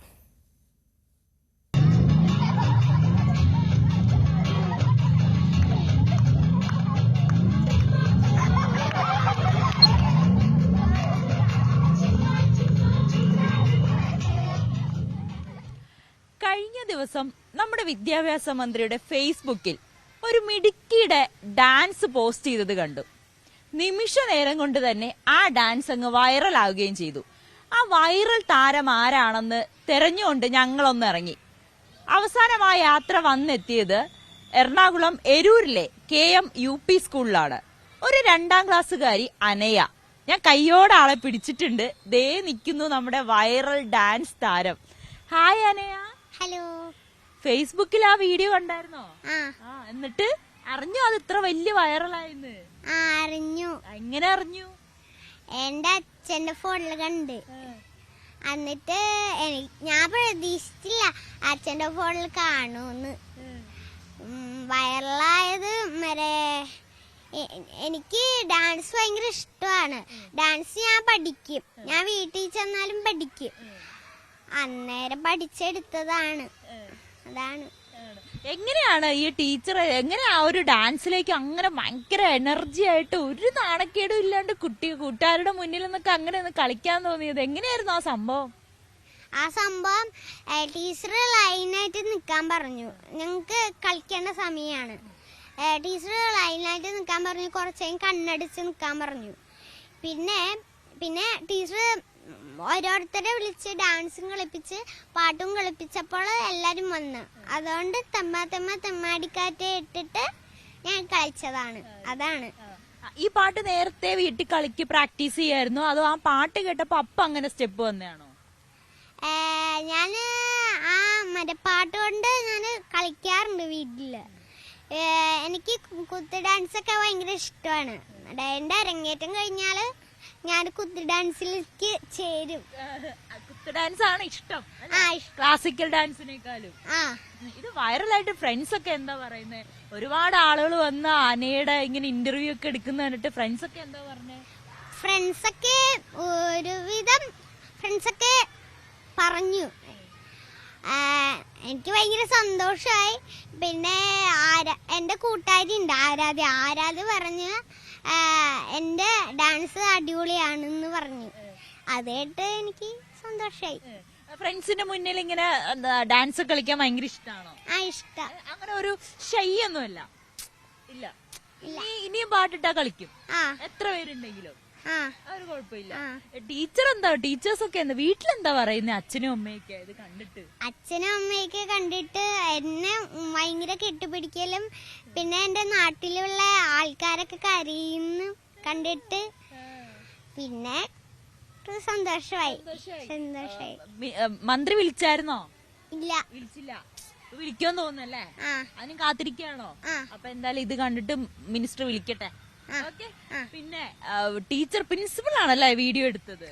കഴിഞ്ഞ ദിവസം നമ്മുടെ വിദ്യാഭ്യാസ മന്ത്രിയുടെ ഫേസ്ബുക്കിൽ ഒരു മിടുക്കിയുടെ ഡാൻസ് പോസ്റ്റ് ചെയ്തത് കണ്ടു. നിമിഷ നേരം കൊണ്ട് തന്നെ ആ ഡാൻസ് അങ്ങ് വൈറലാവുകയും ചെയ്തു. ആ വൈറൽ താരം ആരാണെന്ന് തെരഞ്ഞുകൊണ്ട് ഞങ്ങളൊന്ന് ഇറങ്ങി. അവസാനം ആ യാത്ര വന്നെത്തിയത് എറണാകുളം എരൂരിലെ KM UP സ്കൂളിലാണ്. ഒരു 2ാം ക്ലാസ്സുകാരി അനയ. ഞാൻ കയ്യോടെ ആളെ പിടിച്ചിട്ടുണ്ട്. ദേ നിൽക്കുന്നു നമ്മുടെ വൈറൽ ഡാൻസ് താരം. ഹായ് അനയ. ഹലോ. ഫേസ്ബുക്കിൽ ആ വീഡിയോ കണ്ടായിരുന്നോ? എന്നിട്ട് അറിഞ്ഞോ അത് ഇത്ര വലിയ വൈറലായെന്ന്? അറിഞ്ഞു. എങ്ങനെ അറിഞ്ഞു? എന്റെ അച്ഛന്റെ ഫോണിൽ കണ്ട്. എന്നിട്ട് ഞാൻ പ്രതീക്ഷിച്ചില്ല അച്ഛന്റെ ഫോണിൽ കാണൂന്ന്. വൈറലായത് എനിക്ക് ഡാൻസ് ഭയങ്കര ഇഷ്ടമാണ്. ഡാൻസ് ഞാൻ പഠിക്കും. ഞാൻ വീട്ടിൽ ചെന്നാലും പഠിക്കും. അന്നേരം പഠിച്ചെടുത്തതാണ്. അതാണ്. എങ്ങനെയാണ് ഈ ടീച്ചർ എങ്ങനെയാ ഒരു ഡാൻസിലേക്ക് അങ്ങനെ ഭയങ്കര എനർജി ആയിട്ട് ഒരു നാണക്കേടും ഇല്ലാണ്ട് കൂട്ടുകാരുടെ മുന്നിൽ നിന്നൊക്കെ അങ്ങനെ ഒന്ന് കളിക്കാൻ തോന്നിയത്? എങ്ങനെയായിരുന്നു ആ സംഭവം? ടീച്ചർ ലൈനായിട്ട് നിൽക്കാൻ പറഞ്ഞു. ഞങ്ങൾക്ക് കളിക്കേണ്ട സമയമാണ്. ടീച്ചർ ലൈനായിട്ട് നിൽക്കാൻ പറഞ്ഞു. കുറച്ചേയും കണ്ണടിച്ച് നിൽക്കാൻ പറഞ്ഞു. പിന്നെ ടീച്ചർ ഓരോരുത്തരെ വിളിച്ച് ഡാൻസും കളിപ്പിച്ച് പാട്ടും കളിപ്പിച്ചപ്പോൾ എല്ലാരും വന്നു. അതുകൊണ്ട് തെമ്മാടിക്കാറ്റ് ഇട്ടിട്ട് ഞാൻ കളിച്ചതാണ്. അതാണ്. ഈ പാട്ട് നേരത്തെ വീട്ടിൽ കളിക്ക് പ്രാക്ടീസ് ചെയ്യായിരുന്നു അതോ ആ പാട്ട് കേട്ടപ്പോ അങ്ങനെ സ്റ്റെപ്പ് വന്നതാണോ? ഞാൻ ആ മറ്റേ പാട്ട് കൊണ്ട് ഞാൻ കളിക്കാറുണ്ട് വീട്ടിൽ. എനിക്ക് കുത്ത് ഡാൻസ് ഒക്കെ ഭയങ്കര ഇഷ്ടമാണ്. എൻ്റെ അരങ്ങേറ്റം കഴിഞ്ഞാൽ ഞാൻ കുത്ത് ഡാൻസിലേക്ക് ചേരും. കുത്ത് ഡാൻസ് ആണ് ഇഷ്ടം, ക്ലാസിക്കൽ ഡാൻസിനേക്കാളും. ഇത് വൈറലായിട്ട് ഫ്രണ്ട്സ് ഒക്കെ എന്താ പറയുന്നത്? ഒരുപാട് ആളുകൾ വന്ന് ആനയുടെ ഇങ്ങനെ ഇന്റർവ്യൂ ഒക്കെ എടുക്കുന്ന കണ്ടിട്ട് ഫ്രണ്ട്സ് ഒക്കെ എന്താ പറഞ്ഞേ? ഫ്രണ്ട്സൊക്കെ ഒരുവിധം ഫ്രണ്ട്സൊക്കെ പറഞ്ഞു. എനിക്ക് ഭയങ്കര സന്തോഷമായി. പിന്നെ എൻ്റെ കൂട്ടുകാരി ഉണ്ട് ആരാധ്യ പറഞ്ഞ് എൻ്റെ ഡാൻസ് അടിപൊളിയാണെന്ന് പറഞ്ഞു. അതേട്ട് എനിക്ക് സന്തോഷമായി. ഫ്രണ്ട്സിന്റെ മുന്നിൽ ഇങ്ങനെ ഡാൻസ് കളിക്കാൻ ഭയങ്കര ഇഷ്ടമാണോ? ഇഷ്ടം. അങ്ങനെ ഒരു ഷൈ ഒന്നുമല്ല? ഇല്ല. ഇനിയും പാട്ടിട്ടാ കളിക്കും എത്ര പേരുണ്ടെങ്കിലും? ഒരു കുഴപ്പമില്ല. ടീച്ചേഴ്സ് ഒക്കെ എന്താ വീട്ടിലെന്താ പറയുന്നത്? അച്ഛനും അമ്മയൊക്കെ ഇത് കണ്ടിട്ട്? അച്ഛനും അമ്മയൊക്കെ കണ്ടിട്ട് എന്നെ ഭയങ്കര കെട്ടുപിടിക്കലും പിന്നെ എൻ്റെ നാട്ടിലുള്ള ആൾക്കാരൊക്കെ കരയുന്നു കണ്ടിട്ട് പിന്നെ സന്തോഷമായി. മന്ത്രി വിളിച്ചായിരുന്നോ? ഇല്ല, വിളിച്ചില്ല. വിളിക്കുമെന്ന് തോന്നുന്നല്ലേ? അതിനും കാത്തിരിക്കുകയാണോ? അപ്പൊ എന്തായാലും ഇത് കണ്ടിട്ട് മിനിസ്റ്റർ വിളിക്കട്ടെ. പിന്നെ ടീച്ചർ പ്രിൻസിപ്പൾ ആണല്ലേ വീഡിയോ എടുത്തത്?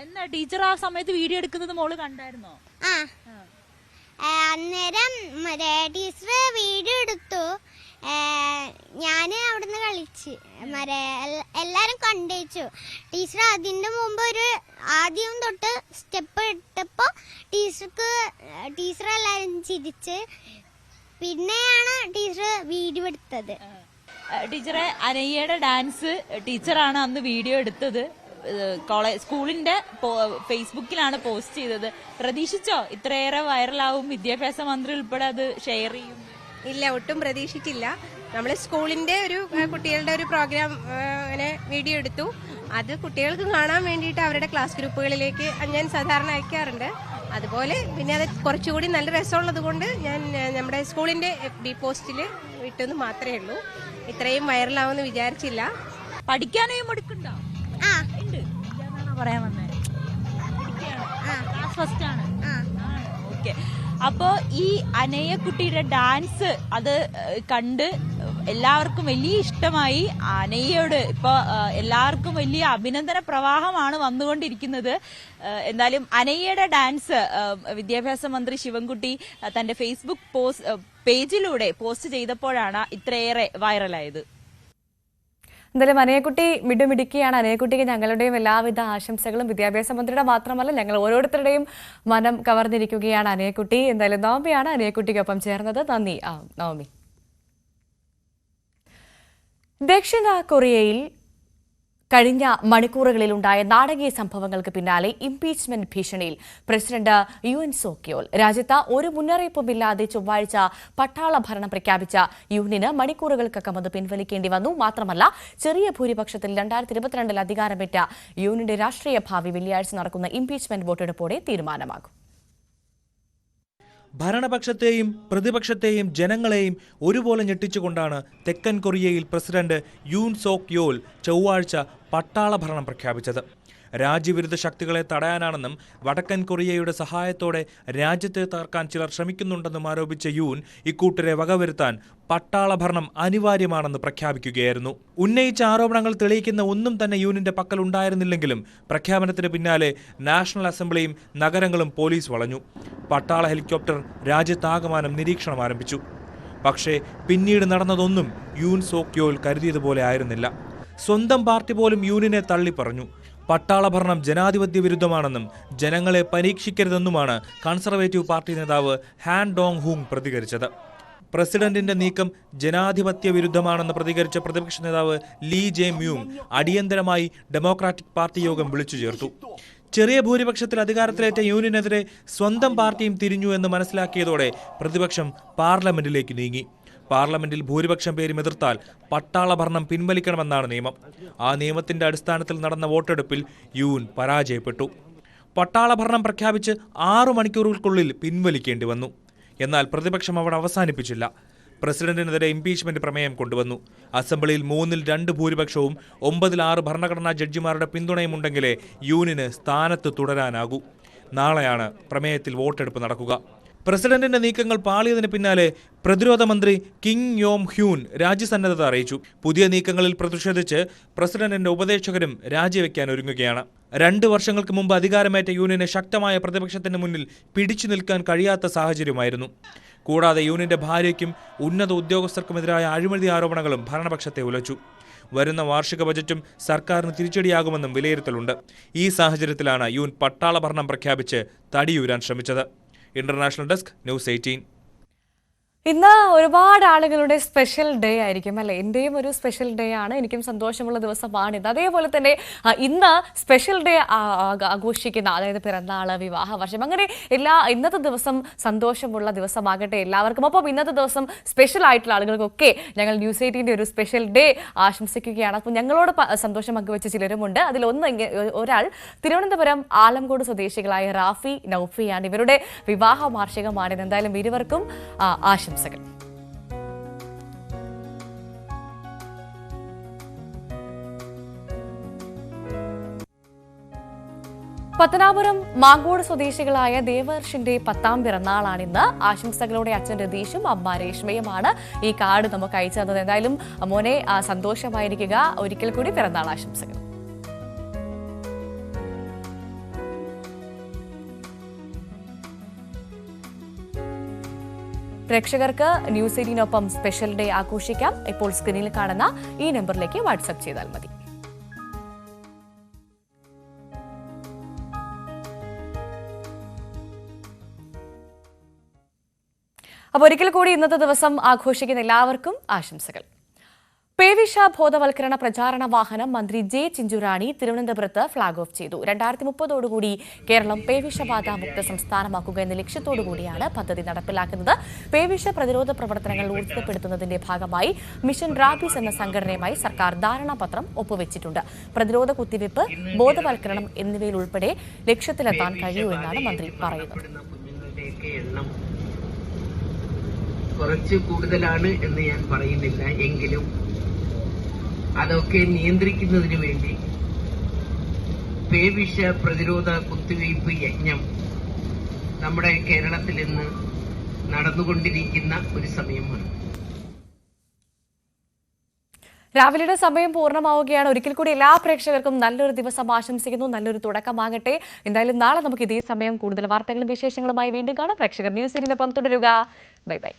എന്നാ ടീച്ചർ ആ സമയത്ത് വീഡിയോ എടുക്കുന്നത് മോള് കണ്ടായിരുന്നോ? അന്നേരം ടീച്ചർ വീഡിയോ എടുത്തു. ഞാൻ അവിടുന്ന് കളിച്ച് എല്ലാരും കണ്ടേച്ചു. ടീച്ചർ അതിന്റെ മുമ്പ് ആദ്യം തൊട്ട് സ്റ്റെപ്പ് ഇട്ടപ്പോ ടീച്ചർ എല്ലാരും ചിരിച്ച് പിന്നെയാണ് ടീച്ചർ വീഡിയോ എടുത്തത്. ടീച്ചറെ, അനയ്യയുടെ ഡാൻസ് ടീച്ചറാണ് അന്ന് വീഡിയോ എടുത്തത്. സ്കൂളിന്റെ ഫേസ്ബുക്കിലാണ് പോസ്റ്റ് ചെയ്തത്. പ്രതീക്ഷിച്ചോ ഇത്രയേറെ വൈറലാവും, വിദ്യാഭ്യാസ മന്ത്രി ഉൾപ്പെടെ അത് ഷെയർ ചെയ്യും? ഇല്ല, ഒട്ടും പ്രതീക്ഷിച്ചില്ല. നമ്മൾ സ്കൂളിന്റെ കുട്ടികളുടെ ഒരു പ്രോഗ്രാം അങ്ങനെ വീഡിയോ എടുത്തു. അത് കുട്ടികൾക്ക് കാണാൻ വേണ്ടിയിട്ട് അവരുടെ ക്ലാസ് ഗ്രൂപ്പുകളിലേക്ക് ഞാൻ സാധാരണ അയക്കാറുണ്ട്. അതുപോലെ പിന്നെ അത് കുറച്ചുകൂടി നല്ല രസമുള്ളത് കൊണ്ട് ഞാൻ നമ്മുടെ സ്കൂളിന്റെ FB പോസ്റ്റിൽ ഇട്ടെന്ന് മാത്രമേ ഉള്ളൂ. ഇത്രയും വൈറലാവുമെന്ന് വിചാരിച്ചില്ല. പഠിക്കാനും എടുക്കണ്ടോ? പറയാൻ വന്നേ ക്ലാസ് ഫസ്റ്റ് ആണ്. ഓക്കെ. അപ്പോ ഈ അനയ്യക്കുട്ടിയുടെ ഡാൻസ് അത് കണ്ട് എല്ലാവർക്കും വലിയ ഇഷ്ടമായി. അനയ്യയോട് ഇപ്പൊ എല്ലാവർക്കും വലിയ അഭിനന്ദന പ്രവാഹമാണ് വന്നുകൊണ്ടിരിക്കുന്നത്. എന്തായാലും അനയ്യയുടെ ഡാൻസ് വിദ്യാഭ്യാസ മന്ത്രി ശിവൻകുട്ടി തന്റെ ഫേസ്ബുക്ക് പേജിലൂടെ പോസ്റ്റ് ചെയ്തപ്പോഴാണ് ഇത്രയേറെ വൈറലായത്. എന്തായാലും അനയക്കുട്ടി മിടുമിടുക്കിയാണ്. അനയക്കുട്ടിക്ക് ഞങ്ങളുടെയും എല്ലാവിധ ആശംസകളും. വിദ്യാഭ്യാസ മന്ത്രിയുടെ മാത്രമല്ല, ഞങ്ങൾ ഓരോരുത്തരുടെയും മനം കവർന്നിരിക്കുകയാണ് അനയക്കുട്ടി. എന്തായാലും നവമിയാണ് അനയക്കുട്ടിക്കൊപ്പം ചേർന്നത്. നന്ദി നവമി. ദക്ഷിണ കൊറിയയിൽ കഴിഞ്ഞ മണിക്കൂറുകളിലുണ്ടായ നാടകീയ സംഭവങ്ങൾക്ക് പിന്നാലെ ഇംപീച്ച്മെന്റ് ഭീഷണിയിൽ പ്രസിഡന്റ് യുൻ സോക്യോൾ. രാജ്യത്ത് ഒരു മുന്നറിയിപ്പുമില്ലാതെ ചൊവ്വാഴ്ച പട്ടാള ഭരണം പ്രഖ്യാപിച്ച യുനിന് മണിക്കൂറുകൾക്കകം അത് പിൻവലിക്കേണ്ടി വന്നു. മാത്രമല്ല, ചെറിയ ഭൂരിപക്ഷത്തിൽ 2022 അധികാരമേറ്റ യുനിന്റെ രാഷ്ട്രീയ ഭാവി വെള്ളിയാഴ്ച നടക്കുന്ന ഇംപീച്ച്മെന്റ് വോട്ടെടുപ്പോടെ തീരുമാനമാകും. ഭരണപക്ഷത്തെയും പ്രതിപക്ഷത്തെയും ജനങ്ങളെയും ഒരുപോലെ ഞെട്ടിച്ചുകൊണ്ടാണ് തെക്കൻ കൊറിയയിൽ പ്രസിഡന്റ് യൂൻ സോക് യോൾ ചൊവ്വാഴ്ച പട്ടാള ഭരണം പ്രഖ്യാപിച്ചത്. രാജ്യവിരുദ്ധ ശക്തികളെ തടയാനാണെന്നും വടക്കൻ കൊറിയയുടെ സഹായത്തോടെ രാജ്യത്തെ തകർക്കാൻ ചിലർ ശ്രമിക്കുന്നുണ്ടെന്നും ആരോപിച്ച യൂൻ ഇക്കൂട്ടരെ വകവരുത്താൻ പട്ടാള ഭരണം അനിവാര്യമാണെന്ന് പ്രഖ്യാപിക്കുകയായിരുന്നു. ഉന്നയിച്ച ആരോപണങ്ങൾ തെളിയിക്കുന്ന ഒന്നും തന്നെ യൂനിന്റെ പക്കൽ ഉണ്ടായിരുന്നില്ലെങ്കിലും പ്രഖ്യാപനത്തിന് പിന്നാലെ നാഷണൽ അസംബ്ലിയും നഗരങ്ങളും പോലീസ് വളഞ്ഞു. പട്ടാള ഹെലികോപ്റ്റർ രാജ്യത്താകമാനം നിരീക്ഷണം ആരംഭിച്ചു. പക്ഷേ പിന്നീട് നടന്നതൊന്നും യൂൻ സോക് യോൾ കരുതിയതുപോലെ ആയിരുന്നില്ല. സ്വന്തം പാർട്ടി പോലും യൂനിനെ തള്ളിപ്പറഞ്ഞു. പട്ടാള ഭരണം ജനാധിപത്യ വിരുദ്ധമാണെന്നും ജനങ്ങളെ പരീക്ഷിക്കരുതെന്നുമാണ് കൺസർവേറ്റീവ് പാർട്ടി നേതാവ് ഹാൻ ഡോങ് ഹൂങ് പ്രതികരിച്ചത്. പ്രസിഡന്റിന്റെ നീക്കം ജനാധിപത്യ വിരുദ്ധമാണെന്ന് പ്രതികരിച്ച പ്രതിപക്ഷ നേതാവ് ലീ ജെ മ്യൂങ് അടിയന്തരമായി ഡെമോക്രാറ്റിക് പാർട്ടി യോഗം വിളിച്ചു ചേർത്തു. ചെറിയ ഭൂരിപക്ഷത്തിൽ അധികാരത്തിലേറ്റ യൂനിനെതിരെ സ്വന്തം പാർട്ടിയും തിരിഞ്ഞു എന്ന് മനസ്സിലാക്കിയതോടെ പ്രതിപക്ഷം പാർലമെന്റിലേക്ക് നീങ്ങി. പാർലമെന്റിൽ ഭൂരിപക്ഷം പേരും എതിർത്താൽ പട്ടാള ഭരണം പിൻവലിക്കണമെന്നാണ് നിയമം. ആ നിയമത്തിന്റെ അടിസ്ഥാനത്തിൽ നടന്ന വോട്ടെടുപ്പിൽ യൂൻ പരാജയപ്പെട്ടു. പട്ടാള ഭരണം പ്രഖ്യാപിച്ച് 6 മണിക്കൂറുകൾക്കുള്ളിൽ പിൻവലിക്കേണ്ടി വന്നു. എന്നാൽ പ്രതിപക്ഷം അവിടെ അവസാനിപ്പിച്ചില്ല. പ്രസിഡന്റിനെതിരെ ഇംപീച്ച്മെന്റ് പ്രമേയം കൊണ്ടുവന്നു. അസംബ്ലിയിൽ 3-2 ഭൂരിപക്ഷവും 9-6 ഭരണഘടനാ ജഡ്ജിമാരുടെ പിന്തുണയുമുണ്ടെങ്കിലേ യൂനിന് സ്ഥാനത്ത് തുടരാനാകൂ. നാളെയാണ് പ്രമേയത്തിൽ വോട്ടെടുപ്പ് നടക്കുക. പ്രസിഡന്റിന്റെ നീക്കങ്ങൾ പാളിയതിന് പിന്നാലെ പ്രതിരോധ മന്ത്രി കിങ് യോം ഹ്യൂൻ രാജ്യസന്നദ്ധത അറിയിച്ചു. പുതിയ നീക്കങ്ങളിൽ പ്രതിഷേധിച്ച് പ്രസിഡന്റിന്റെ ഉപദേശകരും രാജിവെക്കാൻ ഒരുങ്ങുകയാണ്. 2 വർഷങ്ങൾക്ക് മുമ്പ് അധികാരമേറ്റ യൂണിന് ശക്തമായ പ്രതിപക്ഷത്തിന് മുന്നിൽ പിടിച്ചു നിൽക്കാൻ കഴിയാത്ത സാഹചര്യമായിരുന്നു. കൂടാതെ യൂണിന്റെ ഭാര്യയ്ക്കും ഉന്നത ഉദ്യോഗസ്ഥർക്കുമെതിരായ അഴിമതി ആരോപണങ്ങളും ഭരണപക്ഷത്തെ ഉലച്ചു. വരുന്ന വാർഷിക ബജറ്റും സർക്കാരിന് തിരിച്ചടിയാകുമെന്നും വിലയിരുത്തലുണ്ട്. ഈ സാഹചര്യത്തിലാണ് യൂൻ പട്ടാള ഭരണം പ്രഖ്യാപിച്ച് തടിയൂരാൻ ശ്രമിച്ചത്. International desk, News 18. ഇന്ന് ഒരുപാട് ആളുകളുടെ സ്പെഷ്യൽ ഡേ ആയിരിക്കും അല്ലെ. എന്റെയും ഒരു സ്പെഷ്യൽ ഡേ ആണ്, എനിക്കും സന്തോഷമുള്ള ദിവസമാണിത്. അതേപോലെ തന്നെ ഇന്ന് സ്പെഷ്യൽ ഡേ ആഘോഷിക്കുന്ന, അതായത് പിറന്നാള്, വിവാഹ വർഷം, അങ്ങനെ ഇന്നത്തെ ദിവസം സന്തോഷമുള്ള ദിവസമാകട്ടെ എല്ലാവർക്കും. അപ്പം ഇന്നത്തെ ദിവസം സ്പെഷ്യൽ ആയിട്ടുള്ള ആളുകൾക്കൊക്കെ ഞങ്ങൾ ന്യൂസ് 18ന്റെ ഒരു സ്പെഷ്യൽ ഡേ ആശംസിക്കുകയാണ്. അപ്പം ഞങ്ങളോട് സന്തോഷം പങ്കുവെച്ച ചിലരുമുണ്ട്. ഒരാൾ തിരുവനന്തപുരം ആലംകോട് സ്വദേശികളായ റാഫി നൌഫിയാണ്. ഇവരുടെ വിവാഹ വാർഷികമാണിത്. എന്തായാലും ഇരുവർക്കും ആശംസകൾ. പത്തനാപുരം മാങ്കോട് സ്വദേശികളായ ദേവർഷിന്റെ 10ാം പിറന്നാളാണിന്ന്. ആശംസകളോടെ അച്ഛൻ രതീഷും അമ്മ രേഷ്മയുമാണ് ഈ കാർഡ് നമുക്ക് അയച്ചു തന്നത്. എന്തായാലും മോനെ സന്തോഷമായിരിക്കുക. ഒരിക്കൽ കൂടി പിറന്നാൾ ആശംസകൾ. പ്രേക്ഷകർക്ക് ന്യൂസ് 18നൊപ്പം സ്പെഷ്യൽ ഡേ ആഘോഷിക്കാം. ഇപ്പോൾ സ്ക്രീനിൽ കാണുന്ന ഈ നമ്പറിലേക്ക് വാട്സ്ആപ്പ് ചെയ്താൽ മതി. അപ്പോൾ ഒരിക്കൽ കൂടി ഇന്നത്തെ ദിവസം ആഘോഷിക്കുന്ന എല്ലാവർക്കും ആശംസകൾ. പേവിഷ ബോധവൽക്കരണ പ്രചാരണ വാഹനം മന്ത്രി ജെ ചിഞ്ചുറാണി തിരുവനന്തപുരത്ത് ഫ്ളാഗ് ഓഫ് ചെയ്തു. 2030 കേരളം പേവിഷബാധ മുക്ത സംസ്ഥാനമാക്കുക എന്ന ലക്ഷ്യത്തോടുകൂടിയാണ് പദ്ധതി നടപ്പിലാക്കുന്നത്. പേവിഷ പ്രതിരോധ പ്രവർത്തനങ്ങൾ ഊർജിതപ്പെടുത്തുന്നതിന്റെ ഭാഗമായി മിഷൻ റാബീസ് എന്ന സംഘടനയുമായി സർക്കാർ ധാരണാപത്രം ഒപ്പുവെച്ചിട്ടുണ്ട്. പ്രതിരോധ കുത്തിവയ്പ്, ബോധവൽക്കരണം എന്നിവയിൽ ഉൾപ്പെടെ ലക്ഷ്യത്തിലെത്താൻ കഴിയൂ എന്നാണ് മന്ത്രി പറയുന്നത്. കുറച്ച് കൂടുതലാണ് എന്ന് ഞാൻ പറയുന്നില്ല, എങ്കിലും അതൊക്കെ നിയന്ത്രിക്കുന്നതിന് വേണ്ടി പേവിഷ പ്രതിരോധ കുത്തിവയ്പ് യജ്ഞം നമ്മുടെ കേരളത്തിൽ ഇന്ന് നടന്നുകൊണ്ടിരിക്കുന്ന ഒരു സമയമാണ്. രാവിലെയുടെ സമയം പൂർണ്ണമാവുകയാണ്. ഒരിക്കൽ കൂടി എല്ലാ പ്രേക്ഷകർക്കും നല്ലൊരു ദിവസം ആശംസിക്കുന്നു. നല്ലൊരു തുടക്കമാകട്ടെ. എന്തായാലും നാളെ നമുക്ക് ഇതേ സമയം കൂടുതൽ വാർത്തകളും വിശേഷങ്ങളുമായി വീണ്ടും കാണാം. പ്രേക്ഷകർ ന്യൂസ് 18നൊപ്പം തുടരുക. Bye bye.